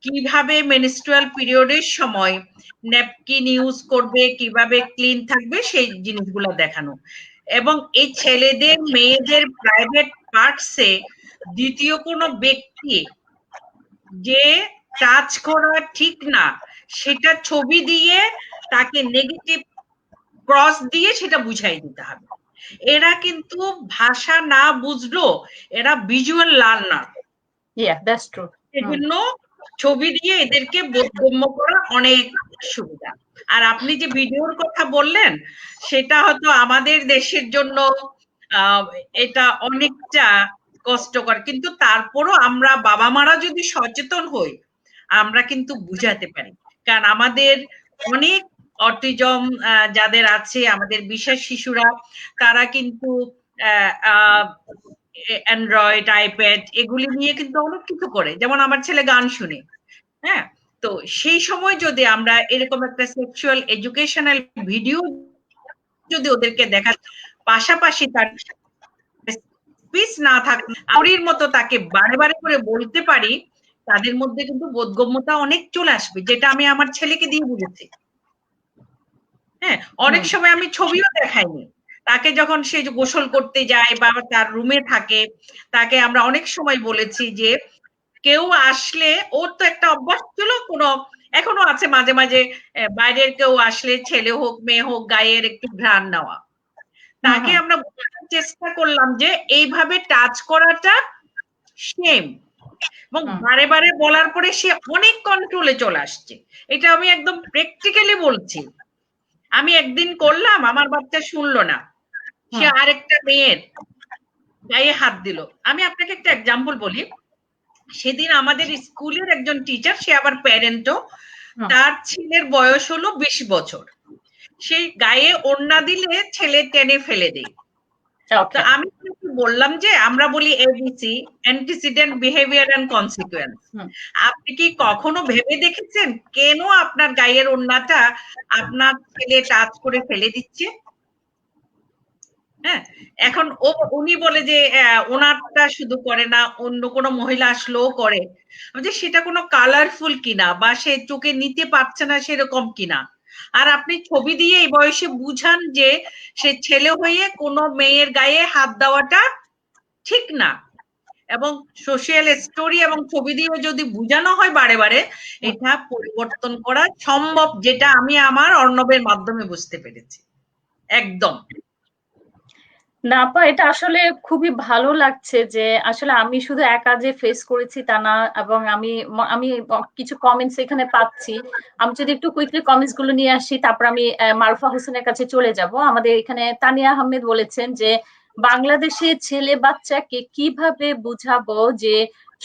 কিভাবে মেনস্ট্রুয়াল পিরিয়ডের সময় ন্যাপকিন ইউজ করবে, কিভাবে ক্লিন থাকবে, সেই জিনিসগুলো দেখানো। এবং এই ছেলেদের মেয়েদের প্রাইভেট পার্টসে দ্বিতীয় কোনো ব্যক্তি যে টাচ করা ঠিক না, সেটা ছবি দিয়ে তাকে নেগেটিভ ক্রস দিয়ে সেটা বুঝাই দিতে হবে। এরা কিন্তু ভাষা না বুঝলো, এরা ভিজুয়াল লার্নার। সেজন্য ছবি দিয়ে এদেরকে বোধগম্য করা অনেক সুবিধা। আর আপনি যে ভিডিওর কথা বললেন, সেটা হয়তো আমাদের দেশের জন্য এটা অনেকটা কষ্টকর, কিন্তু তারপরও আমরা বাবা মারা যদি সচেতন হই, আমরা কিন্তু বুঝাতে পারি। কারণ আমাদের অনেক অটিজম যাদের আছে, আমাদের বিশেষ শিশুরা, তারা কিন্তু অ্যান্ড্রয়েড, আইপ্যাড এগুলি নিয়ে কিন্তু অনেক কিছু করে। যেমন আমার ছেলে গান শুনে, হ্যাঁ, তো সেই সময় যদি আমরা এরকম একটা সেক্সুয়াল এডুকেশনাল ভিডিও যদি ওদেরকে দেখার পাশাপাশি তার স্পিচ না থাকলে আউরির মতো তাকে বারে বারে করে বলতে পারি, তাদের মধ্যে কিন্তু বোধগম্যতা অনেক চলে আসবে, যেটা আমি আমার ছেলেকে দিয়ে বুঝেছি। হ্যাঁ, অনেক সময় আমি ছবিও দেখাইনি তাকে, যখন সে গোসল করতে যায় বা তার রুমে থাকে, তাকে আমরা অনেক সময় বলেছি যে কেউ আসলে, ওর তো একটা অভ্যাস ছিল, কোনো এখনো আছে মাঝে মাঝে বাইরের কেউ আসলে, ছেলে হোক মেয়ে হোক, গায়ের একটু ঘ্রাণ নেওয়া। তাকে আমরা বোঝানোর চেষ্টা করলাম যে এইভাবে টাচ করাটা সেম, এবং বারে বারে বলার পরে সে অনেক কন্ট্রোলে চলে আসছে। এটা আমি একদম প্র্যাকটিক্যালি বলছি। আমি একদিন করলাম, আমার বাচ্চা শুনলো না, সে আরেকটা মেয়ের গায়ে হাত দিল। আমি আপনাকে একটা এক্সাম্পল বলি। সেদিন আমাদের স্কুলের একজন টিচার, সে আবার প্যারেন্টও, তার ছেলের বয়স হলো 20 বছর, সেই গায়ে ওড়না দিলে ছেলে টেনে ফেলে দেয়। তো আমি বললাম যে আমরা বলি ABC, antecedent behaviour and consequence. আপনি কি কখনো ভেবে দেখেছেন কেন আপনার গায়ের ওড়নাটা আপনার ছেলে টাচ করে ফেলে দিচ্ছে? হ্যাঁ, এখন উনি বলে যে ওনারটা শুধু করে না, অন্য কোনো মহিলা আসলেও করে, যে সেটা কোনো কালারফুল কিনা বা সে চোখে নিতে পারছে না সেরকম কিনা। আর আপনি ছবি দিয়ে এই বয়সে বুঝান যে সে ছেলে হয়ে কোনো মেয়ের গায়ে হাত দেওয়াটা ঠিক না, এবং সোশ্যাল স্টোরি এবং ছবি দিয়ে যদি বুঝানো হয় বারে বারে, এটা পরিবর্তন করা সম্ভব, যেটা আমি আমার অর্ণবের মাধ্যমে বুঝতে পেরেছি। একদম না আপা, এটা আসলে খুবই ভালো লাগছে যে আসলে আমি শুধু একা যে ফেস করেছি তা না, এবং আমি কিছু কমেন্টস এখানে পাচ্ছি। আমি যদি একটু কুইকলি কমেন্টস গুলো নিয়ে আসি, তারপর আমি মারুফা হোসেনের কাছে চলে যাব। আমাদের এখানে তানিয়া আহমেদ বলেছেন যে বাংলাদেশে ছেলে বাচ্চাকে কিভাবে বুঝাবো যে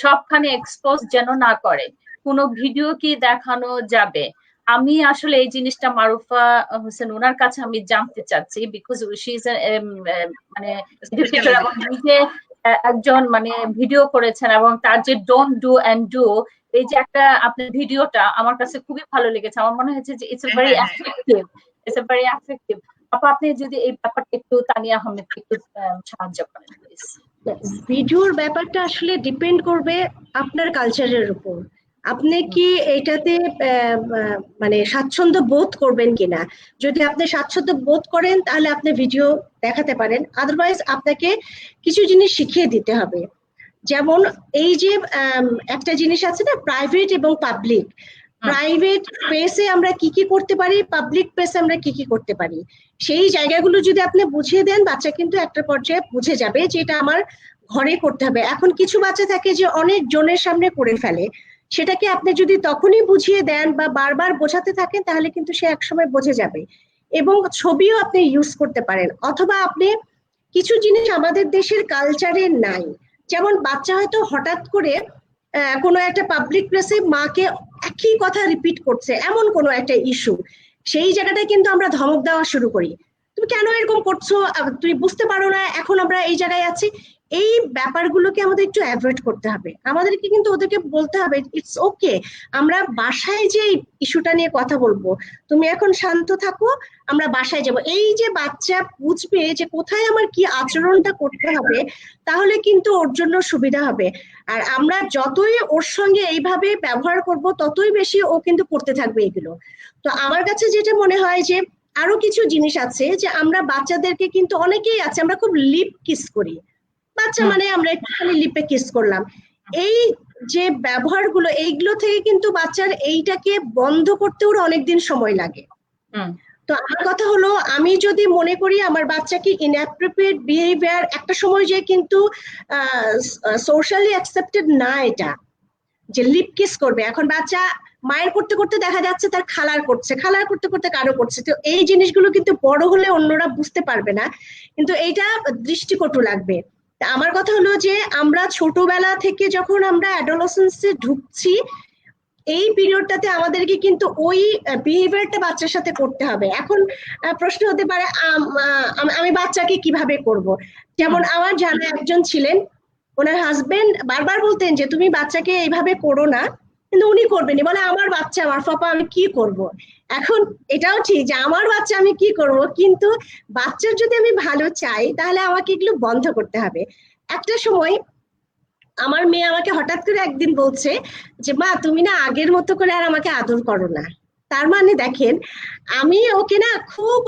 সবখানে এক্সপোজ যেন না করে, কোনো ভিডিও কি দেখানো যাবে? আমি আসলে এই জিনিসটা মারুফা হোসেন ওনার কাছে আমি জানতে চাচ্ছি, বিকজ শি ইজ মানে এডুকেটর এবং নিজে একজন মানে ভিডিও করেছেন, এবং তার যে ডোন্ট ডু এন্ড ডু, এই যে একটা আপনার ভিডিওটা আমার কাছে খুবই ভালো লেগেছে। আমার মনে হয়েছে যে it's very effective, it's very effective. আপনি যদি এই ব্যাপারটা একটু তানিয়া আহমেদ একটু সাহায্য করেন প্লিজ। ভিডিওর ব্যাপারটা আসলে ডিপেন্ড করবে আপনার কালচারের উপর। আপনি কি এটাতে মানে স্বাচ্ছন্দ্য বোধ করবেন কিনা। যদি আপনি স্বাচ্ছন্দ্য বোধ করেন তাহলে আপনি ভিডিও দেখাতে পারেন, আদারওয়াইজ আপনাকে কিছু জিনিস শিখিয়ে দিতে হবে। যেমন এই যে একটা জিনিস আছে না, প্রাইভেট এবং পাবলিক। প্রাইভেট স্পেসে আমরা কি কি করতে পারি, পাবলিক স্পেসে আমরা কি কি করতে পারি, সেই জায়গাগুলো যদি আপনি বুঝিয়ে দেন, বাচ্চা কিন্তু একটা পর্যায়ে বুঝে যাবে যে এটা আমার ঘরে করতে হবে। এখন কিছু বাচ্চা থাকে যে অনেক জনের সামনে করে ফেলে, সেটাকে আপনি যদি তখনই বুঝিয়ে দেন বা বারবার বোঝাতে থাকেন তাহলে কিন্তু সে একসময় বুঝে যাবে। এবং ছবিও আপনি ইউজ করতে পারেন, অথবা আপনি কিছু জিনিস আমাদের দেশের কালচারে নাই, যেমন বাচ্চা হয়তো হঠাৎ করে কোনো একটা পাবলিক প্লেসে মাকে একই কথা রিপিট করছে, এমন কোনো একটা ইস্যু, সেই জায়গাটায় কিন্তু আমরা ধমক দেওয়া শুরু করি, তুমি কেন এরকম করছো, তুমি বুঝতে পারো না এখন আমরা এই জায়গায় আছি। এই ব্যাপারগুলোকে আমাদের একটু অ্যাভয়েড করতে হবে। আমাদেরকে কিন্তু ওদেরকে বলতে হবে ইটস ওকে, আমরা বাসায় যে ইস্যুটা নিয়ে কথা বলবো, তুমি এখন শান্ত থাকো, আমরা বাসায় যাব। এই যে বাচ্চা বুঝবে যে কোথায় আমার কি আচরণটা করতে হবে, তাহলে কিন্তু ওর জন্য সুবিধা হবে। আর আমরা যতই ওর সঙ্গে এইভাবে ব্যবহার করব ততই বেশি ও কিন্তু করতে থাকবে এগুলো। তো আমার কাছে যেটা মনে হয় যে আরো কিছু জিনিস আছে, যে আমরা বাচ্চাদেরকে কিন্তু অনেকেই আছে আমরা খুব লিপ কিস করি, বাচ্চা মানে আমরা একটুখানি লিপে কিস করলাম, এই যে ব্যবহারগুলো, এইগুলো থেকে কিন্তু বাচ্চার এইটাকে বন্ধ করতে ওর অনেকদিন সময় লাগে। তো আমার কথা হলো, আমি যদি মনে করি আমার বাচ্চাকে ইনঅ্যাপ্রোপ্রিয়েট বিহেভিয়ার, একটা সময় যে কিন্তু সোশ্যালি অ্যাকসেপ্টেড না এটা, যে লিপ কিস করবে। এখন বাচ্চা মায়ের করতে করতে দেখা যাচ্ছে তার খালার করছে, খালার করতে করতে কারো করছে। তো এই জিনিসগুলো কিন্তু বড় হলে অন্যরা বুঝতে পারবে না, কিন্তু এইটা দৃষ্টিকটু লাগবে। আমার কথা হলো যে আমরা ছোটবেলা থেকে যখন আমরা অ্যাডোলেসেন্সে ঢুকছি, এই পিরিয়ডটাতে আমাদেরকে কিন্তু ওই বিহেভিয়ারটা বাচ্চার সাথে করতে হবে। এখন প্রশ্ন হতে পারে আমি বাচ্চাকে কিভাবে করব। যেমন আমার জানা একজন ছিলেন, ওনার হাজবেন্ড বারবার বলতেন যে তুমি বাচ্চাকে এইভাবে করো না, কিন্তু উনি করবেনি, বলে আমার বাচ্চা আমার পাপা, আমি কি করব। এখন এটাও ঠিক যে আমার বাচ্চা আমি কি করব, কিন্তু বাচ্চার যদি আমি ভালো চাই তাহলে আমাকে এগুলো বন্ধ করতে হবে। একটা সময় আমার মেয়ে আমাকে হঠাৎ করে একদিন বলছে যে মা তুমি না আগের মতো করে আর আমাকে আদর করো না। তার মানে দেখেন, আমি ওকে না খুব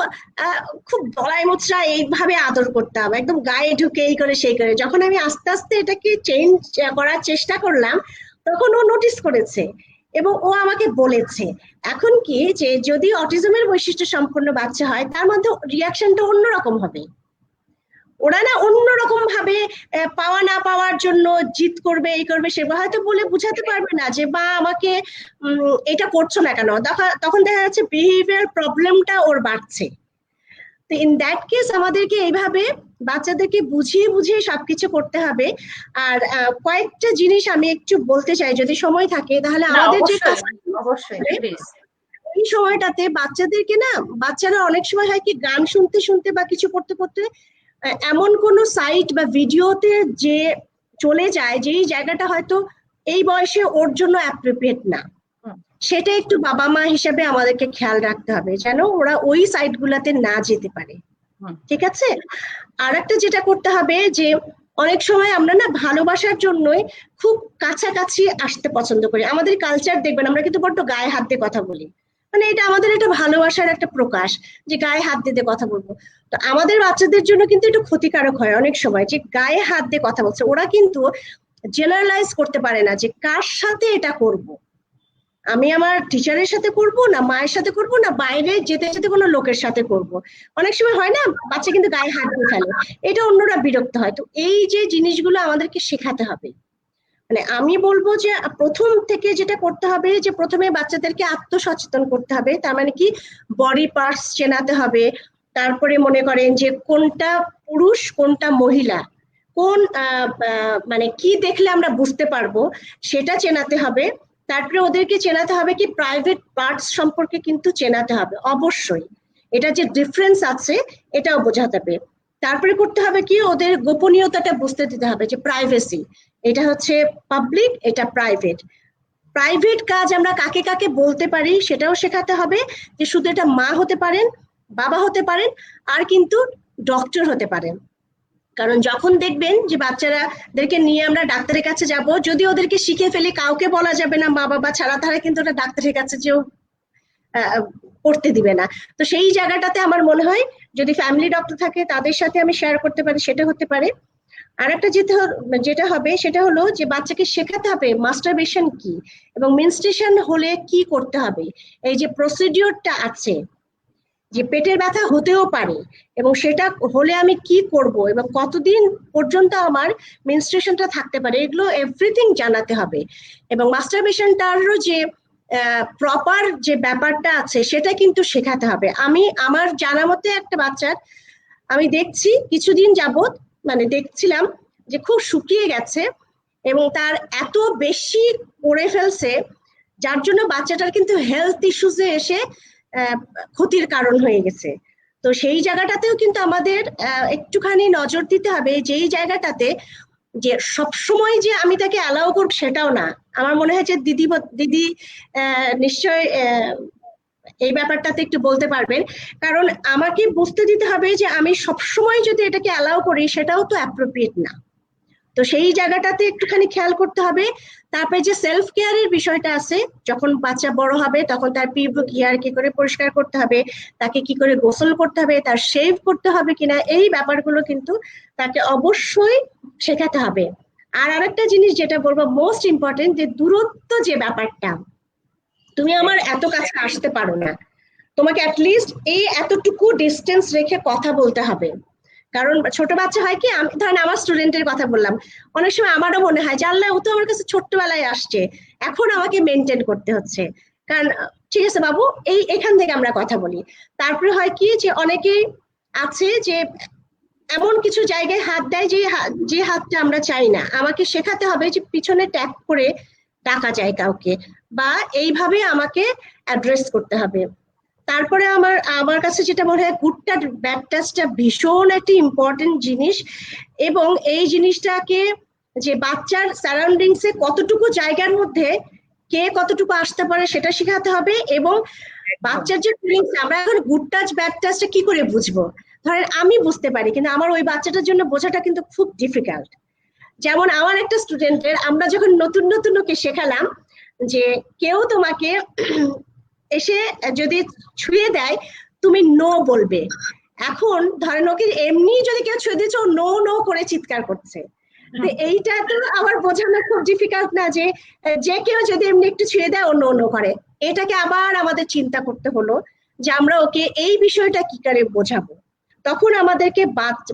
খুব দড়াই মোচড়া এইভাবে আদর করতাম, একদম গায়ে ঢুকে এই করে সেই করে। যখন আমি আস্তে আস্তে এটাকে চেঞ্জ করার চেষ্টা করলাম, তখন ও নোটিস করেছে এবং ও আমাকে বলেছে এখন কি যে যদি অটিজমের বৈশিষ্ট্য সম্পন্ন বাচ্চা হয় তার মধ্যে রিয়াকশনটা অন্যরকম হবে। ওরা না অন্যরকম ভাবে পাওয়া না পাওয়ার জন্য জিদ করবে, এই করবে, সেগুলো হয়তো বলে বুঝাতে পারবে না যে বা আমাকে এটা করছো না কেন। তখন দেখা যাচ্ছে বিহেভিয়ার প্রবলেমটা ওর বাড়ছে। তো ইন দ্যাট কেস আমাদেরকে এইভাবে বাচ্চাদেরকে বুঝিয়ে বুঝিয়ে সবকিছু করতে হবে। আর কয়েকটা জিনিস আমি একটু বলতে চাই যদি সময় থাকে, তাহলে আমাদের যে অবশ্যই প্লিজ। এই সময়টাতে বাচ্চাদেরকে না, বাচ্চারা অনেক সময় হয় কি গান শুনতে শুনতে বা কিছু করতে করতে এমন কোন সাইট বা ভিডিওতে যে চলে যায় যেই জায়গাটা হয়তো এই বয়সে ওর জন্য অ্যাপ্রোপ্রিয়েট না, সেটা একটু বাবা মা হিসেবে আমাদেরকে খেয়াল রাখতে হবে যেন ওরা ওই সাইট গুলাতে না যেতে পারে। ঠিক আছে। আর একটা যেটা করতে হবে যে অনেক সময় আমরা না ভালোবাসার জন্যই খুব কাছাকাছি আসতে পছন্দ করি। আমাদের কালচার দেখবেন আমরা কিন্তু বড্ড গায়ে হাত দিয়ে কথা বলি, মানে এটা আমাদের একটা ভালোবাসার একটা প্রকাশ যে গায়ে হাত দিয়ে কথা বলবো। তো আমাদের বাচ্চাদের জন্য কিন্তু একটু ক্ষতিকারক হয় অনেক সময় যে গায়ে হাত দিয়ে কথা বলছে, ওরা কিন্তু জেনারেলাইজ করতে পারে না যে কার সাথে এটা করব। আমি আমার টিচারের সাথে করব না মায়ের সাথে করব না বাইরে যেতে যেতে কোনো লোকের সাথে করব। অনেক সময় হয় না বাচ্চা কিন্তু গায়ে হাত দিয়ে ফেলে, এটা অন্যরা বিরক্ত হয়। তো এই যে জিনিসগুলো আমাদেরকে শেখাতে হবে। মানে আমি বলবো যে প্রথম থেকে যেটা করতে হবে যে প্রথমে বাচ্চাদেরকে আত্মসচেতন করতে হবে। তার মানে কি বডি পার্টস চেনাতে হবে, তারপরে মনে করেন যে কোনটা পুরুষ কোনটা মহিলা, কোন মানে কি দেখলে আমরা বুঝতে পারবো সেটা চেনাতে হবে। তারপরে ওদেরকে চেনাতে হবে কি প্রাইভেট পার্টস সম্পর্কে কিন্তু চেনাতে হবে অবশ্যই, এটা যে ডিফারেন্স আছে এটাও বোঝাতে হবে। তারপরে করতে হবে কি ওদের গোপনীয়তাটা বুঝতে দিতে হবে যে প্রাইভেসি, এটা হচ্ছে পাবলিক, এটা প্রাইভেট। প্রাইভেট কাজ আমরা কাকে কাকে বলতে পারি সেটাও শেখাতে হবে, যে শুধু এটা মা হতে পারেন, বাবা হতে পারেন, আর কিন্তু ডক্টর হতে পারেন। কারণ যখন দেখবেন যে বাচ্চারাদেরকে নিয়ে আমরা ডাক্তারের কাছে যাব, যদি ওদেরকে শিখে ফেলি কাউকে বলা যাবে না মা বাবা ছাড়া, তারা কিন্তু ওটা ডাক্তারের কাছে যেও করতে দিবে না। তো সেই জায়গাটাতে আমার মনে হয় যদি ফ্যামিলি ডক্টর থাকে তাদের সাথে আমি শেয়ার করতে পারি, সেটা হতে পারে। আর একটা যেটা হবে সেটা হলো যে বাচ্চাকে শেখাতে হবে মাস্টারবেশন কি এবং মেনস্ট্রুয়েশন হলে কি করতে হবে। এই যে প্রসিডিওরটা আছে যে পেটের ব্যথা হতেও পারে এবং সেটা হলে আমি কি করব এবং কতদিন পর্যন্ত আমার মেনস্ট্রুয়েশনটা থাকতে পারে, এগুলো এভরিথিং জানাতে হবে। এবং মাস্টারবেশনটারও যে প্রপার যে ব্যাপারটা আছে সেটা কিন্তু শেখাতে হবে। আমি আমার জানা মতে একটা বাচ্চার আমি দেখছি কিছুদিন যাবত, মানে দেখছিলাম যে খুব শুকিয়ে গেছে এবং তার এত বেশি করে ফেলছে যার জন্য বাচ্চাটার কিন্তু হেলথ ইস্যুসে এসে ক্ষতির কারণ হয়ে গেছে। তো সেই জায়গাটাতেও কিন্তু আমাদের একটুখানি নজর দিতে হবে, যেই জায়গাটাতে যে সবসময় যে আমি তাকে অ্যালাউ করব সেটাও না। আমার মনে হয় যে দিদি নিশ্চয় এই ব্যাপারটাতে একটু বলতে পারবেন, কারণ আমাকে বুঝতে দিতে হবে যে আমি সবসময় যদি এটাকে অ্যালাউ করি সেটাও তো অ্যাপ্রোপ্রিয়েট না। তো সেই জায়গাটাতে একটুখানি খেয়াল করতে হবে। তারপরে যে সেলফ কেয়ারের বিষয়টা আছে, যখন বাচ্চা বড় হবে তখন তার পিউবিক হেয়ার কি করে পরিষ্কার করতে হবে, তাকে কি করে গোসল করতে হবে, তার শেভ করতে হবে কিনা, এই ব্যাপারগুলো কিন্তু তাকে অবশ্যই শেখাতে হবে। আর আরেকটা জিনিস যেটা বলবো মোস্ট ইম্পর্টেন্ট, যে দূরত্ব যে ব্যাপারটা, তুমি আমার এত কাছে আসতে পারো না, তোমাকে অ্যাটলিস্ট এই এতটুকু ডিস্টেন্স রেখে কথা বলতে হবে। কারণ ছোট বাচ্চা হয় কি, আমি ধরেন আমার স্টুডেন্টের কথা বললাম, অনেক সময় আমারও মনে হয় যে আল্লাহ ও তো আমার কাছে ছোট্টবেলায় আসছে, এখন আমাকে মেনটেন করতে হচ্ছে। কারণ ঠিক আছে বাবু এখান থেকে আমরা কথা বলি। তারপরে হয় কি যে অনেকেই আছে যে এমন কিছু জায়গায় হাত দেয় যে হাতটা আমরা চাই না। আমাকে শেখাতে হবে যে পিছনে ট্যাপ করে ডাকা যায় কাউকে, বা এইভাবে আমাকে অ্যাড্রেস করতে হবে। তারপরে আমার কাছে যেটা মনে হয় গুড টাচ ব্যাড টাচটা ভীষণ একটা ইম্পর্টেন্ট জিনিস, এবং এই জিনিসটাকে যে বাচ্চার সারাউন্ডিংসে কতটুকু জায়গার মধ্যে কে কতটুকু আসতে পারে সেটা শেখাতে হবে, এবং বাচ্চার যে ফিলিংস, আমরা এখন গুড টাচ ব্যাড টাচটা কি করে বুঝবো? ধরেন আমি বুঝতে পারি, কিন্তু আমার ওই বাচ্চাটার জন্য বোঝাটা কিন্তু খুব ডিফিকাল্ট। যেমন আমার একটা স্টুডেন্টের, আমরা যখন নতুন নতুন ওকে শেখালাম যে কেউ তোমাকে এসে যদি ছুঁয়ে দেয় তুমি নো বলবে, এখন ধরেন ওকে এমনি যদি কেউ ছুঁয়ে দিচ্ছে ও নো নো করে চিৎকার করছে, তো এইটা তো আমার বোঝানো খুব ডিফিকাল্ট না যে যে কেউ যদি এমনি একটু ছুঁয়ে দেয় ও নো নো করে। এটাকে আবার আমাদের চিন্তা করতে হলো যে আমরা ওকে এই বিষয়টা কি করে বোঝাবো। তখন আমাদেরকে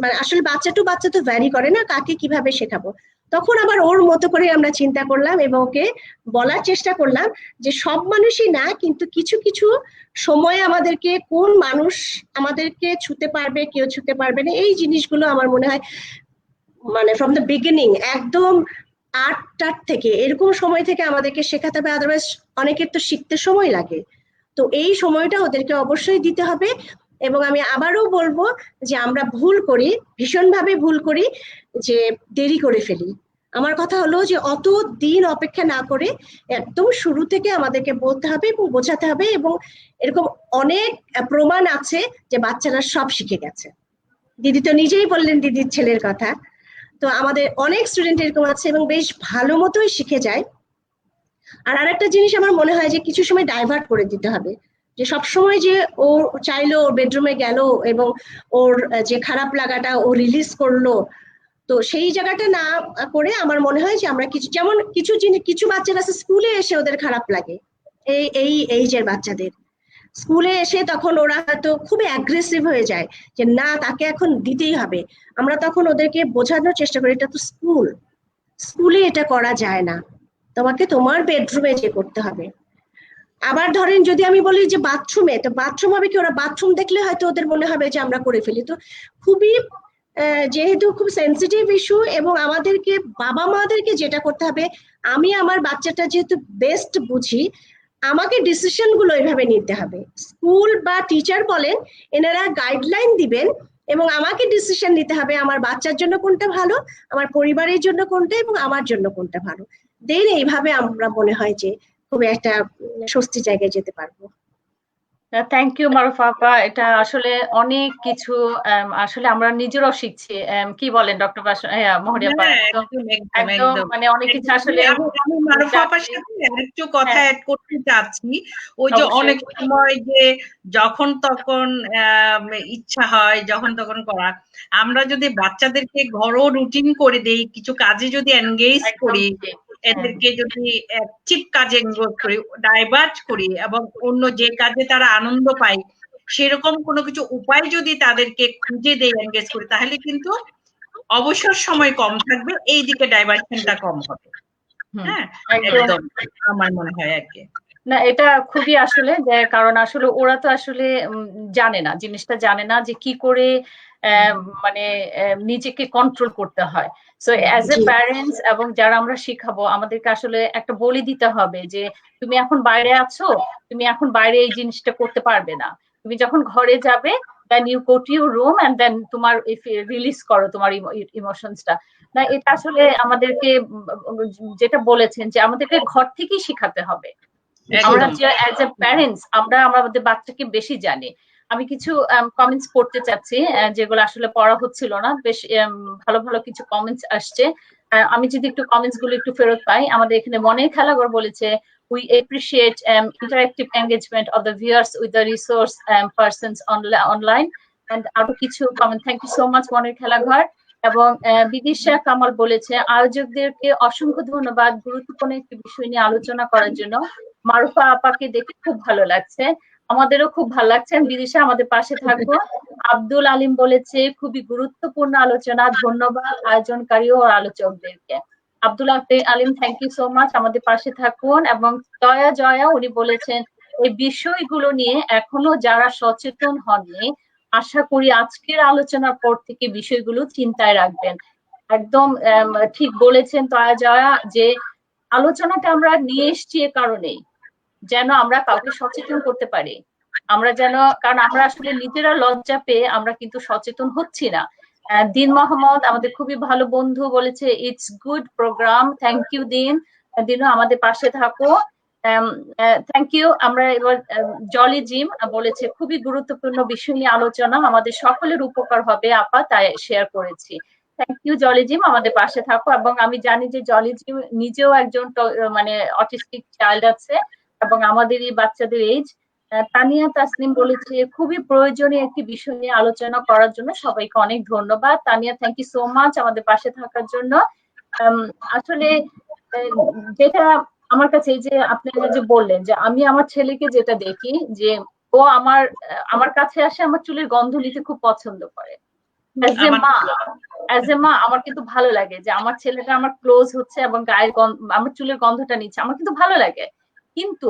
মানে আসলে বাচ্চা টু বাচ্চা তো ভ্যারি করে না কাকে কিভাবে শেখাবো, তখন আবার ওর মতো করে আমরা চিন্তা করলাম এবং ওকে বলার চেষ্টা করলাম যে সব মানুষই না, কিন্তু কিছু কিছু সময়ে আমাদেরকে কোন মানুষ আমাদেরকে ছুতে পারবে কেউ ছুতে পারবে না, এই জিনিসগুলো আমার মনে হয় মানে ফ্রম দ্য বিগিনিং একদম 8টার থেকে এরকম সময় থেকে আমাদেরকে শেখাতে হবে, আদারওয়াইজ অনেকের তো শিখতে সময় লাগে। তো এই সময়টা ওদেরকে অবশ্যই দিতে হবে। এবং আমি আবারও বলবো যে আমরা ভুল করি, ভীষণভাবে ভুল করি, যে দেরি করে ফেলি। আমার কথা হলো যে অত দিন অপেক্ষা না করে একদম শুরু থেকে আমাদেরকে বলতে হবে এবং বোঝাতে হবে, এবং এরকম অনেক প্রমাণ আছে যে বাচ্চারা সব শিখে গেছে। দিদি তো নিজেই বললেন দিদির ছেলের কথা, তো আমাদের অনেক স্টুডেন্ট এরকম আছে এবং বেশ ভালো মতোই শিখে যায়। আর আরেকটা জিনিস আমার মনে হয় যে কিছু সময় ডাইভার্ট করে দিতে হবে, যে সবসময় যে ও চাইলো ওর বেডরুমে গেল এবং ওর যে খারাপ লাগাটা ও রিলিজ করলো, তো সেই জায়গাটা না করে আমার মনে হয় যে আমরা কিছু, যেমন কিছু জিনিস কিছু বাচ্চারা আছে স্কুলে এসে ওদের খারাপ লাগে, এই এই এইজের বাচ্চাদের স্কুলে এসে তখন ওরা হয়তো খুবই অ্যাগ্রেসিভ হয়ে যায় যে না তাকে এখন দিতেই হবে। আমরা তখন ওদেরকে বোঝানোর চেষ্টা করি এটা তো স্কুল, স্কুলে এটা করা যায় না, তোমাকে তোমার বেডরুমে যে করতে হবে। আবার ধরেন যদি আমি বলি যে বাথরুমে, তো বাথরুম হবে কি, ওরা বাথরুম দেখলে হয়তো ওদের মনে হবে যে আমরা করে ফেলি। তো খুবই যেহেতু খুব সেন্সিটিভ ইস্যু, এবং আমাদেরকে বাবা মাদেরকে যেটা করতে হবে, আমি আমার বাচ্চাটা যেহেতু বেস্ট বুঝি, আমাকে ডিসিশন গুলো এইভাবে নিতে হবে। স্কুল বা টিচার বলেন, এনারা গাইডলাইন দিবেন এবং আমাকে ডিসিশন নিতে হবে আমার বাচ্চার জন্য কোনটা ভালো, আমার পরিবারের জন্য কোনটা এবং আমার জন্য কোনটা ভালো। দেন এইভাবে আমরা মনে হয় যে খুব একটা স্বস্তি জায়গায় যেতে পারবো। থ্যাংক ইউ মারুফা আপা, এটা আসলে অনেক কিছু আসলে আমরা নিজেরাও শিখছি। কি বলেন ডক্টর মহরি আপা? একদম একদম মানে অনেক কিছু আসলে আমি মারুফা আপার সাথে আরেকটু কথা অ্যাড করতে চাচ্ছি। ওই যে অনেক সময় যে যখন তখন ইচ্ছা হয় যখন তখন করা, আমরা যদি বাচ্চাদেরকে ঘরোয়া রুটিন করে দেই, কিছু কাজে যদি এনগেজ করি, এদেরকে যদি চিপ কাজে এনগেজ করি, ডাইভার্ট করি এবং অন্য যে কাজে তারা আনন্দ পায় সেরকম কোনো কিছু উপায় যদি তাদেরকে খুঁজে দেই, এনগেজ করি, তাহলে কিন্তু অবসর সময় কম থাকবে, এই দিকে ডাইভার্সনটা কম হবে। হ্যাঁ, একদম আমার মনে হয় আর কি। না, এটা খুবই আসলে যে কারণ আসলে ওরা তো আসলে জানে না, জিনিসটা জানে না যে কি করে মানে নিজেকে কন্ট্রোল করতে হয়। সো অ্যাজ এ প্যারেন্টস এবং যারা আমরা শিখাবো, আমাদেরকে আসলে একটা বলে দিতে হবে যে তুমি এখন বাইরে আছো, তুমি এখন বাইরে এই জিনিসটা করতে পারবে না, তুমি যখন ঘরে যাবে then you go to your room and then তোমার রিলিজ করো তোমার ইমোশনসটা। না, এটা আসলে আমাদেরকে যেটা বলেছেন যে আমাদেরকে ঘর থেকেই শিখাতে হবে। আমরা যে অ্যাজ এ প্যারেন্টস আমরা আমাদের বাচ্চাকে বেশি জানি। আমি কিছু কমেন্টস পড়তে চাচ্ছি যেগুলো আসলে পড়া হচ্ছিল না, বেশ ভালো ভালো কিছু কমেন্টস আসছে। আমি যদি একটু কমেন্টস গুলো একটু ফেরত পাই, আমাদের এখানে মনের খেলাঘর বলেছে we appreciate interactive engagement of the viewers with the resource persons online, and আরো কিছু comment, thank you so much মনের খেলাঘর। এবং বিদিশা কামাল বলেছে আয়োজকদেরকে অসংখ্য ধন্যবাদ গুরুত্বপূর্ণ একটি বিষয় নিয়ে আলোচনা করার জন্য, মারুফা আপাকে দেখে খুব ভালো লাগছে, আমাদেরও খুব ভালো লাগছে, বিদিশা আমাদের পাশে থাকবো। আব্দুল আলিম বলেছে খুবই গুরুত্বপূর্ণ আলোচনা, ধন্যবাদ আয়োজনকারী ও আলোচকদেরকে। Abdul Alim thank you so much, আমাদের পাশে থাকুন। এবং জয়া জয়া উনি বলেছেন এই বিষয়গুলো নিয়ে এখনো যারা সচেতন হননি, আশা করি আজকের আলোচনার পর থেকে বিষয়গুলো চিন্তায় রাখবেন। একদম ঠিক বলেছেন জয়া জয়া, যে আলোচনাটা আমরা নিয়ে এসছি এ কারণেই যেন আমরা কাউকে সচেতন করতে পারি। আমরা যেন, কারণ আমরা আসলে নিজেরা লজ্জা পেয়ে আমরা কিন্তু সচেতন হচ্ছি না। দিন মোহাম্মদ আমাদের খুবই ভালো বন্ধু বলেছে it's good program, thank you দিনও আমাদের পাশে থাকো। Thank you. আমরা এবার জলি জিম বলেছে খুবই গুরুত্বপূর্ণ বিষয় নিয়ে আলোচনা, আমাদের সকলের উপকার হবে আপা, তাই শেয়ার করেছি। থ্যাংক ইউ জলি জিম, আমাদের পাশে থাকো। এবং আমি জানি যে জলি জিম নিজেও একজন মানে অটিস্টিক চাইল্ড আছে এবং আমাদেরই বাচ্চাদের এজ। তানিয়া তাসনিম বলেছে খুবই প্রয়োজনীয় একটি বিষয় নিয়ে আলোচনা করার জন্য, সবাইকে অনেক ধন্যবাদ। Tania, thank you so much আমাদের পাশে থাকার জন্য। আসলে যেটা আমার কাছে, এই যে আপনারা যে বললেন যে আমি আমার ছেলেকে যেটা দেখি যে ও আমার কাছে আসে, আমার চুলের গন্ধ নিতে খুব পছন্দ করে। অ্যাজ এ মা আমার কিন্তু ভালো লাগে যে আমার ছেলেটা আমার ক্লোজ হচ্ছে এবং গায়ের আমার চুলের গন্ধটা নিচ্ছে, আমার কিন্তু ভালো লাগে। কিন্তু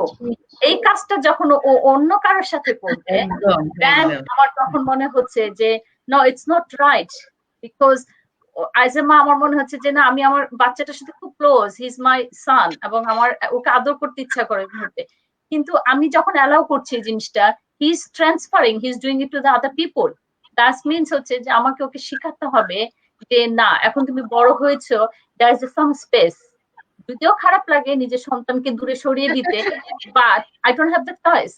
এই কাজটা যখন ও অন্য কারোর সাথে করবে, আমার তখন মনে হচ্ছে যে no, it's not right. Because as a মা আমার মনে হচ্ছে যে না, আমি আমার বাচ্চাটার সাথে খুব ক্লোজ, হি ইজ মাই সান, এবং আমার ওকে আদর করতে ইচ্ছা করে মুহূর্তে। কিন্তু আমি যখন অ্যালাউ করছি এই জিনিসটা, he is transferring, he is doing it to the other people. That means হচ্ছে যে আমাকে ওকে শিখাতে হবে যে না, এখন তুমি বড় হয়েছো, দ্যার ইজ সাম স্পেস। যদিও খারাপ লাগে নিজের সন্তানকে দূরে সরিয়ে দিতে, but I don't have the choice.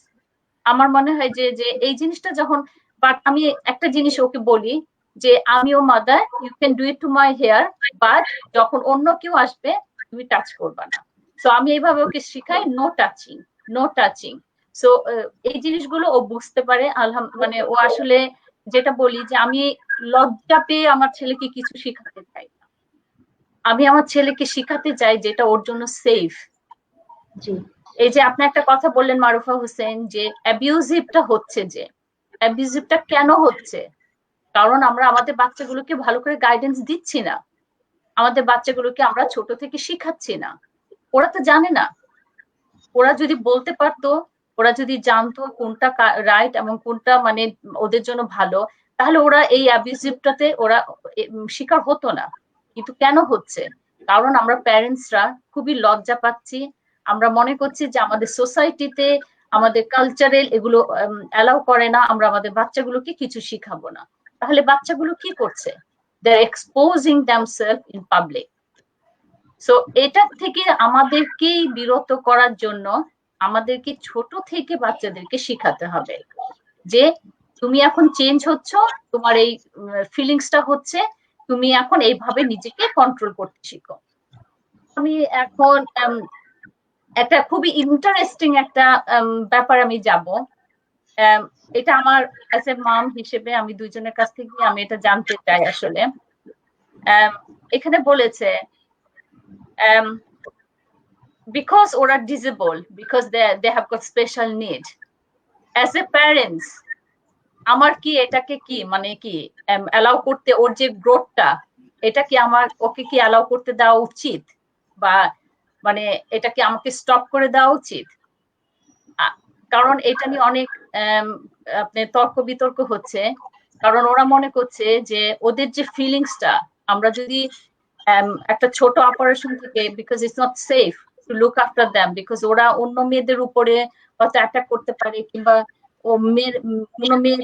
আমার মনে হয় যে যে এই জিনিসটা যখন, বাট আমি একটা জিনিস ওকে বলি যে আমিও mother, you can do it to my hair, but যখন অন্য কেউ আসবে তুমি টাচ করবা না। সো আমি এইভাবে ওকে শিখাই, no touching, no touching. So এই জিনিসগুলো ও বুঝতে পারে। মানে ও আসলে যেটা বলি যে আমি লজ্জা পেয়ে আমার ছেলেকে কিছু শিখাতে চাই না, আমি আমার ছেলেকে শিখাতে চাই যেটা ওর জন্য সেফ। এই যে আপনি একটা কথা বললেন মারুফা হোসেন, যে অ্যাবিউজিভটা হচ্ছে, যে অ্যাবিউজিভটা কেন হচ্ছে? কারণ আমরা আমাদের বাচ্চাগুলোকে ভালো করে গাইডেন্স দিচ্ছি না, আমাদের বাচ্চাগুলোকে আমরা ছোট থেকে শিখাচ্ছি না। ওরা তো জানে না। ওরা যদি বলতে পারতো, ওরা যদি জানতো কোনটা রাইট এবং কোনটা মানে ওদের জন্য ভালো, তাহলে ওরা এই অ্যাবিউজিভটাতে ওরা শিকার হতো না। কিন্তু কেন হচ্ছে? কারণ আমরা প্যারেন্টসরা খুবই লজ্জা পাচ্ছি। আমরা মনে করছি যে আমাদের সোসাইটিতে, আমাদের কালচারে এগুলো অ্যালাউ করে না, আমরা আমাদের বাচ্চাগুলোকে কিছু শিখাবো না। তাহলে বাচ্চাগুলো কি করছে? They are exposing themselves in public. So এটা থেকে আমাদেরকেই বিরত করার জন্য আমাদেরকে ছোট থেকে বাচ্চাদেরকে শিখাতে হবে যে তুমি এখন চেঞ্জ হচ্ছ, তোমার এই ফিলিংসটা হচ্ছে, তুমি এখন এইভাবে নিজেকে কন্ট্রোল করতে শিখো। আমি এখন একটা খুবই ইন্টারেস্টিং একটা ব্যাপার আমি যাব। এটা আমার অ্যাজ এ মাম হিসেবে আমি দুইজনের কাছ থেকে আমি এটা জানতে চাই। আসলে এখানে বলেছে because ওরা disabled, because they have got special need. As a parents, আমার কি এটাকে কি মানে কি অ্যালাউ করতে, ওর যে গ্রোথটা, এটা কি আমার ওকে কি অ্যালাউ করতে দেওয়া উচিত, বা মানে এটা কি আমাকে স্টপ করে দেওয়া উচিত? কারণ এটা নিয়ে অনেক আপনি তর্ক বিতর্ক হচ্ছে। কারণ ওরা মনে করছে যে ওদের যে ফিলিংসটা, আমরা যদি একটা ছোট অপারেশন থেকে, because it's not safe to look after them, because ওরা অন্য মেয়েদের উপরে হয়তো অ্যাটাক করতে পারে, কিংবা ও মেয়ের কোনো মেয়ে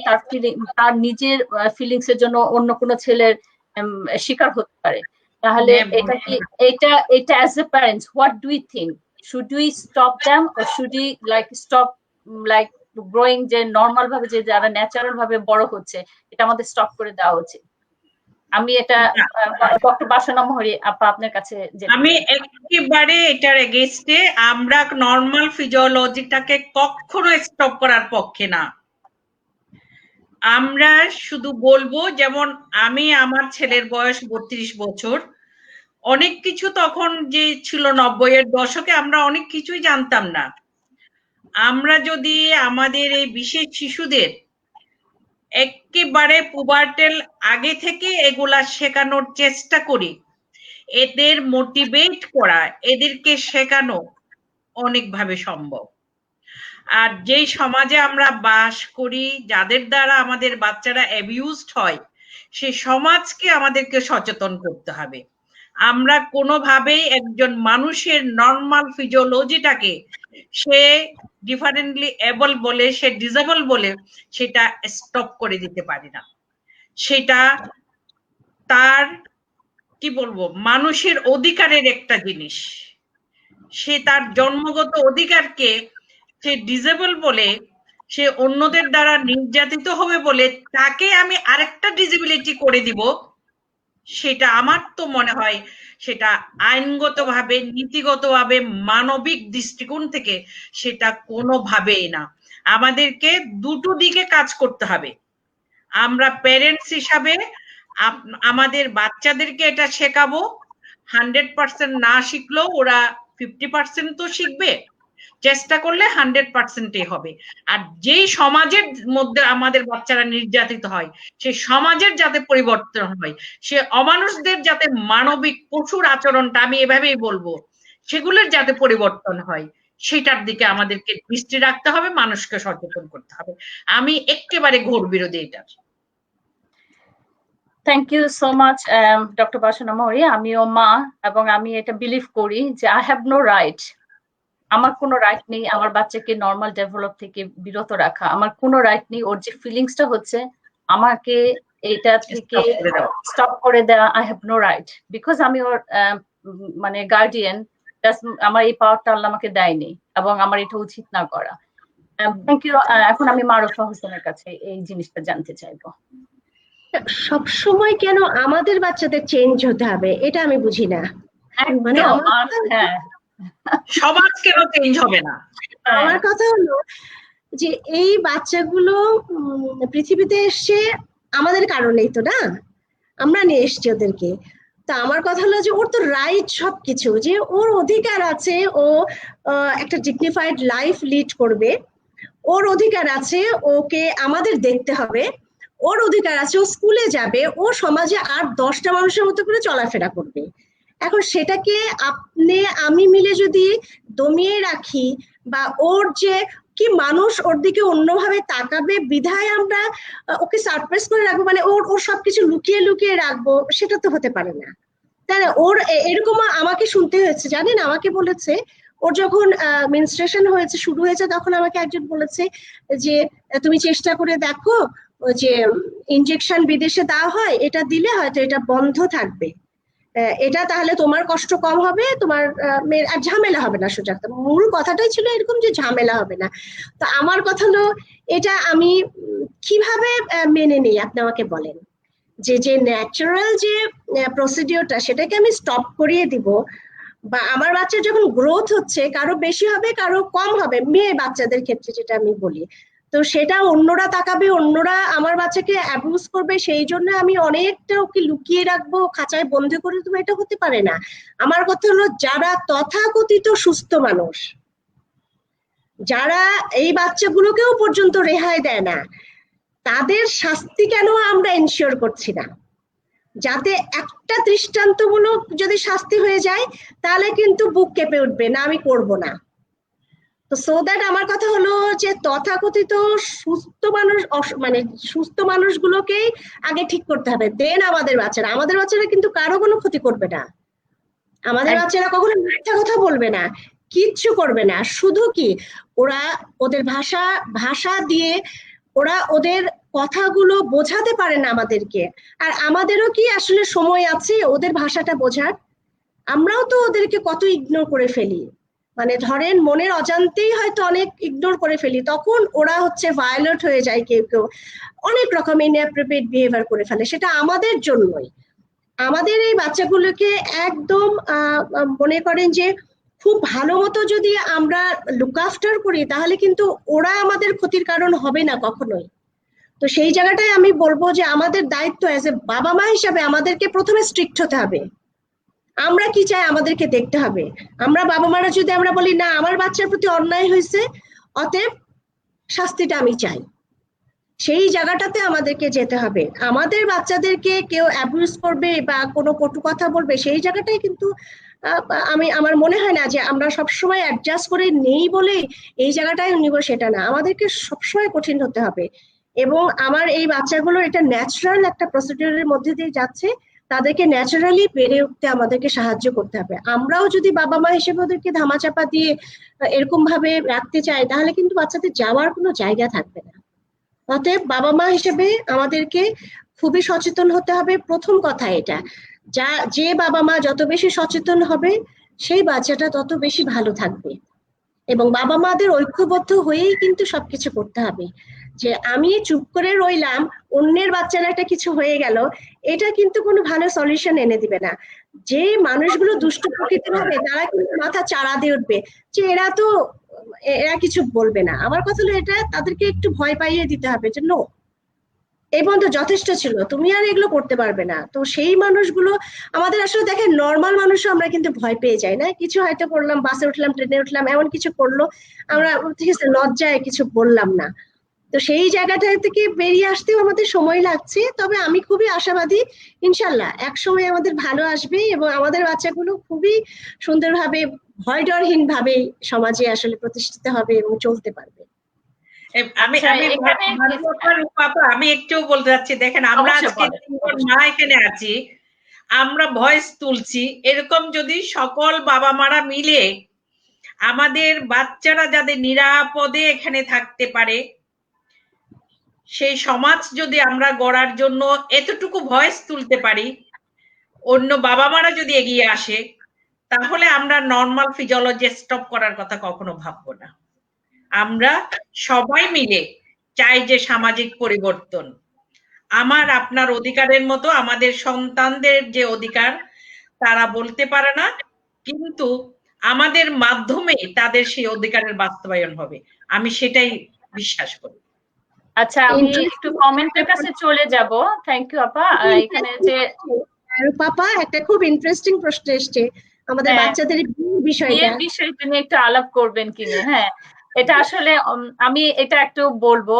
তার নিজের ফিলিংস এর জন্য অন্য কোনো ছেলের শিকার হতে পারে। তাহলে এটা কি, এটা as a parents what do you think? Should we stop them, or should we like stop like growing, যে নর্মাল ভাবে যে যারা ন্যাচারাল ভাবে বড় হচ্ছে, এটা আমাদের স্টপ করে দেওয়া উচিত? আমি এটা ডক্টর বাসনা মোহরি আপা আপনার কাছে, আমি একেবারে এটার এগেইনস্টে। আমরা নর্মাল ফিজিওলজিটাকে কখনো স্টপ করার পক্ষে না। আমরা শুধু বলবো, যেমন আমি, আমার ছেলের বয়স 32 বছর, অনেক কিছু তখন যে ছিল 90-এর দশকে, আমরা অনেক কিছুই জানতাম না। আমরা যদি আমাদের এই বিশেষ শিশুদের একেবারে পুবার্টেল আগে থেকে এগুলা শেখানোর চেষ্টা করি, এদের মোটিভেট করা, এদেরকে শেখানো অনেকভাবে সম্ভব। আর যেই সমাজে আমরা বাস করি, যাদের দ্বারা আমাদের বাচ্চারা অ্যাবিউজড হয়, সেই সমাজকে আমাদেরকে সচেতন করতে হবে। আমরা কোনোভাবেই একজন মানুষের নর্মাল ফিজিওলজিটাকে সে ডিফারেন্টলি এবল বলে, সে ডিসেবল বলে সেটা স্টপ করে দিতে পারি না। সেটা তার কি বলবো, মানুষের অধিকারের একটা জিনিস, সে তার জন্মগত অধিকারকে সে ডিসেবল বলে, সে অন্যদের দ্বারা নির্যাতিত হবে বলে তাকে আমি আরেকটা ডিসেবিলিটি করে দিব, সেটা আমার তো মনে হয় সেটা আইনগতভাবে, নীতিগতভাবে, মানবিক দৃষ্টিকোণ থেকে সেটা কোনোভাবেই না। আমাদেরকে দুটো দিকে কাজ করতে হবে। আমরা প্যারেন্টস হিসাবে আমাদের বাচ্চাদেরকে এটা শেখাবো, 100% না শিখলেও ওরা 50% তো শিখবে, চেষ্টা করলে 100%ই হবে। আর যেই সমাজের মধ্যে আমাদের বাচ্চারা নির্যাতিত হয়, সেই সমাজের যাতে পরিবর্তন হয়, সে অমানুষদের যাতে মানবিক পশুর আচরণটা, আমি এভাবেই বলবো, সেগুলোর যাতে পরিবর্তন হয়, সেটার দিকে আমাদেরকে দৃষ্টি রাখতে হবে, মানুষকে সচেতন করতে হবে। আমি একেবারে ঘোর বিরোধী এটার। Thank you so much doctor Basana Mouri. আমিও মা এবং আমি এটা বিলিভ করি যে আই হ্যাভ নো রাইট, আমার কোনো রাইট নেই আমার বাচ্চাকে নর্মাল ডেভেলপ থেকে বিরত রাখা। আমার কোনো রাইট নেই, ওর যে ফিলিংসটা হচ্ছে আমাকে এটা থেকে স্টপ করে দেওয়া। I have no right, because আমি ওর মানে গার্ডিয়ান, আমার এই পাওয়ারটা আল্লাহ আমাকে দেয়নি এবং আমার এটা উচিত না করা। Thank you. এখন আমি মারুফা হোসেনের কাছে এই জিনিসটা জানতে চাইবো। সব সময় কেন আমাদের বাচ্চাদের চেঞ্জ হতে হবে, এটা আমি বুঝি না। মানে হ্যাঁ, সমাজ কেন চেঞ্জ হবে না? আমার কথা হলো যে এই বাচ্চাগুলো পৃথিবীতে এসছে আমাদের কারণেই তো না, আমরা নিয়ে এসছি ওদেরকে। তা আমার কথা হলো যে ওর তো রাইট সবকিছু, যে ওর অধিকার আছে ও একটা ডিগনিফাইড লাইফ লিড করবে, ওর অধিকার আছে ওকে আমাদের দেখতে হবে, ওর অধিকার আছে ও স্কুলে যাবে, ও সমাজে আর 10টা মানুষের মতো করে চলাফেরা করবে। এখন সেটাকে আপনি আমি মিলে যদি দমিয়ে রাখি, বা ওর যে কি মানুষ ওর দিকে অন্যভাবে তাকাবে বিধায় আমরা ওকে সারপ্রাইজ করে রাখবো, মানে ওর সবকিছু লুকিয়ে লুকিয়ে রাখবো, সেটা তো হতে পারে না, তাই না? ওর এরকম আমাকে শুনতে হয়েছে, জানেন, আমাকে বলেছে ওর যখন মেনস্ট্রুয়েশন হয়েছে, শুরু হয়েছে, তখন আমাকে একজন বলেছে যে তুমি চেষ্টা করে দেখো, যে ইনজেকশন বিদেশে দেওয়া হয়, এটা দিলে হয়তো এটা বন্ধ থাকবে, এটা তাহলে তোমার কষ্ট কম হবে, তোমার মেয়ের আর ঝামেলা হবে না। সোজা মূল কথাটাই ছিল এরকম যে ঝামেলা হবে না। তো আমার কথা হলো এটা আমি কিভাবে মেনে নেই, আপনি আমাকে বলেন। যে ন্যাচারাল যে প্রসিডিওরটা, সেটাকে আমি স্টপ করিয়ে দিব, বা আমার বাচ্চার যখন গ্রোথ হচ্ছে, কারো বেশি হবে কারো কম হবে, মেয়ে বাচ্চাদের ক্ষেত্রে যেটা আমি বলি, তো সেটা অন্যরা তাকাবে, অন্যরা আমার বাচ্চাকে অ্যাবিউজ করবে, সেই জন্য আমি অনেকটা ওকে লুকিয়ে রাখবো, খাঁচায় বন্ধ করে দেবো, এটা হতে পারে না। আমার কথা হলো যারা তথাকথিত সুস্থ মানুষ, যারা এই বাচ্চাগুলোকেও পর্যন্ত রেহাই দেয় না, তাদের শাস্তি কেন আমরা এনশিওর করছি না? যাতে একটা দৃষ্টান্তমূলক যদি শাস্তি হয়ে যায়, তাহলে কিন্তু বুক কেঁপে উঠবে, না আমি করব না। তো সো দ্যাট আমার কথা হলো যে তথাকথিত সুস্থ মানুষ, মানে সুস্থ মানুষগুলোকেই আগে ঠিক করতে হবে, দেন আমাদের বাচ্চারা কিন্তু কারো কোনো ক্ষতি করবে না, আমাদের বাচ্চারা কখনো মিথ্যা কথা বলবে না, কিচ্ছু করবে না। শুধু কি ওরা ওদের ভাষা দিয়ে ওরা ওদের কথাগুলো বোঝাতে পারে না আমাদেরকে, আর আমাদেরও কি আসলে সময় আছে ওদের ভাষাটা বোঝার? আমরাও তো ওদেরকে কত ইগনোর করে ফেলি, মানে ধরেন মনের অজান্তেই হয়তো অনেক ইগনোর করে ফেলি, তখন ওরা হচ্ছে ভায়োলেট হয়ে যায়, কেউ কেউ অনেক রকম ইনঅ্যাপ্রোপ্রিয়েট বিহেভিয়ার করে ফেলে, সেটা আমাদের জন্যই। আমাদের এই বাচ্চাগুলোকে একদম মনে করেন যে খুব ভালো মতো যদি আমরা লুক আফটার করি, তাহলে কিন্তু ওরা আমাদের ক্ষতির কারণ হবে না কখনোই। তো সেই জায়গাটায় আমি বলবো যে আমাদের দায়িত্ব অ্যাজ এ বাবা মা হিসাবে আমাদেরকে প্রথমে স্ট্রিক্ট হতে হবে, আমরা কি চাই আমাদেরকে দেখতে হবে। আমরা বাবা মারা যদি আমরা বলি না আমার বাচ্চার প্রতি অন্যায় হয়েছে, অতএব শাস্তিটা আমি চাই, সেই জায়গাটাতে আমাদেরকে যেতে হবে। আমাদের বাচ্চাদেরকে কেউ অ্যাবিউজ করবে বা কোনো কটু কথা বলবে, সেই জায়গাটাই কিন্তু আমার মনে হয় না যে আমরা সবসময় অ্যাডজাস্ট করে নেই বলে এই জায়গাটায় নিব, সেটা না, আমাদেরকে সবসময় কঠিন হতে হবে। এবং আমার এই বাচ্চাগুলো এটা ন্যাচারাল একটা প্রসিডিউরের মধ্যে দিয়ে যাচ্ছে, তাদেরকে ন্যাচারালি বেড়ে উঠতে আমাদেরকে সাহায্য করতে হবে। আমরাও যদি বাবা মা হিসেবে ওদেরকে ধামাচাপা দিয়ে এরকম ভাবে রাখতে চাই, তাহলে কিন্তু বাচ্চাদের যাওয়ার কোনো জায়গা থাকবে না। অতএব বাবা মা হিসেবে আমাদেরকে খুবই সচেতন হতে হবে। প্রথম কথা এটা, যে বাবা মা যত বেশি সচেতন হবে, সেই বাচ্চাটা তত বেশি ভালো থাকবে। এবং বাবা মাদের ঐক্যবদ্ধ হয়েই কিন্তু সবকিছু করতে হবে। যে আমি চুপ করে রইলাম, অন্যের বাচ্চার একটা কিছু হয়ে গেল, এটা কিন্তু কোনো ভালো সলিউশন এনে দিবে না। যে মানুষগুলো দুষ্ট প্রকৃতির হবে তারা কিন্তু মাথা চাড়া দিয়ে উঠবে যে এরা কিছু বলবে না। আমার কথা হলো এটা তাদেরকে একটু ভয় পাইয়ে দিতে হবে যে নো, এই পর্যন্ত যথেষ্ট ছিল, তুমি আর এগুলো করতে পারবে না। তো সেই মানুষগুলো আমাদের আসলে দেখেন, নর্মাল মানুষও আমরা কিন্তু ভয় পেয়ে যাই না, কিছু হয়তো করলাম, বাসে উঠলাম, ট্রেনে উঠলাম, এমন কিছু করলো, আমরা ঠিক আছে লজ্জায় কিছু বললাম না। তো সেই জায়গাটা থেকে বেরিয়ে আসতেও আমাদের সময় লাগছে, তবে আমি খুবই আশাবাদী ইনশাল্লাহ এক সময় আমাদের ভালো আসবে এবং আমাদের বাচ্চাগুলো খুবই সুন্দরভাবে ভয় ডরহীন ভাবে সমাজে আসলে প্রতিষ্ঠিত হবে এবং চলতে পারবে। আমি একটু বলতে চাচ্ছি, দেখেন আমরা আজকে মা এখানে আছি, আমরা ভয়েস তুলছি, এরকম যদি সকল বাবা মারা মিলে আমাদের বাচ্চারা যাদের নিরাপদে এখানে থাকতে পারে, সেই সমাজ যদি আমরা গড়ার জন্য এতটুকু ভয়েস তুলতে পারি, অন্য বাবা মারা যদি এগিয়ে আসে, তাহলে আমরা নর্মাল ফিজিওলজি স্টপ করার কথা কখনো ভাববো না। আমরা সবাই মিলে চাই যে সামাজিক পরিবর্তন, আমার আপনার অধিকারের মতো আমাদের সন্তানদের যে অধিকার তারা বলতে পারে না, কিন্তু আমাদের মাধ্যমে তাদের সেই অধিকারের বাস্তবায়ন হবে, আমি সেটাই বিশ্বাস করি। আচ্ছা, আমি একটু কমেন্টের কাছে চলে যাব। থ্যাংক ইউ আপা। এখানে যে পাপা একটা খুব ইন্টারেস্টিং প্রশ্ন এসেছে আমাদের বাচ্চাদের বিষয়টা নিয়ে একটু আলাপ করবেন কিনা। হ্যাঁ, এটা আসলে আমি এটা একটু বলবো।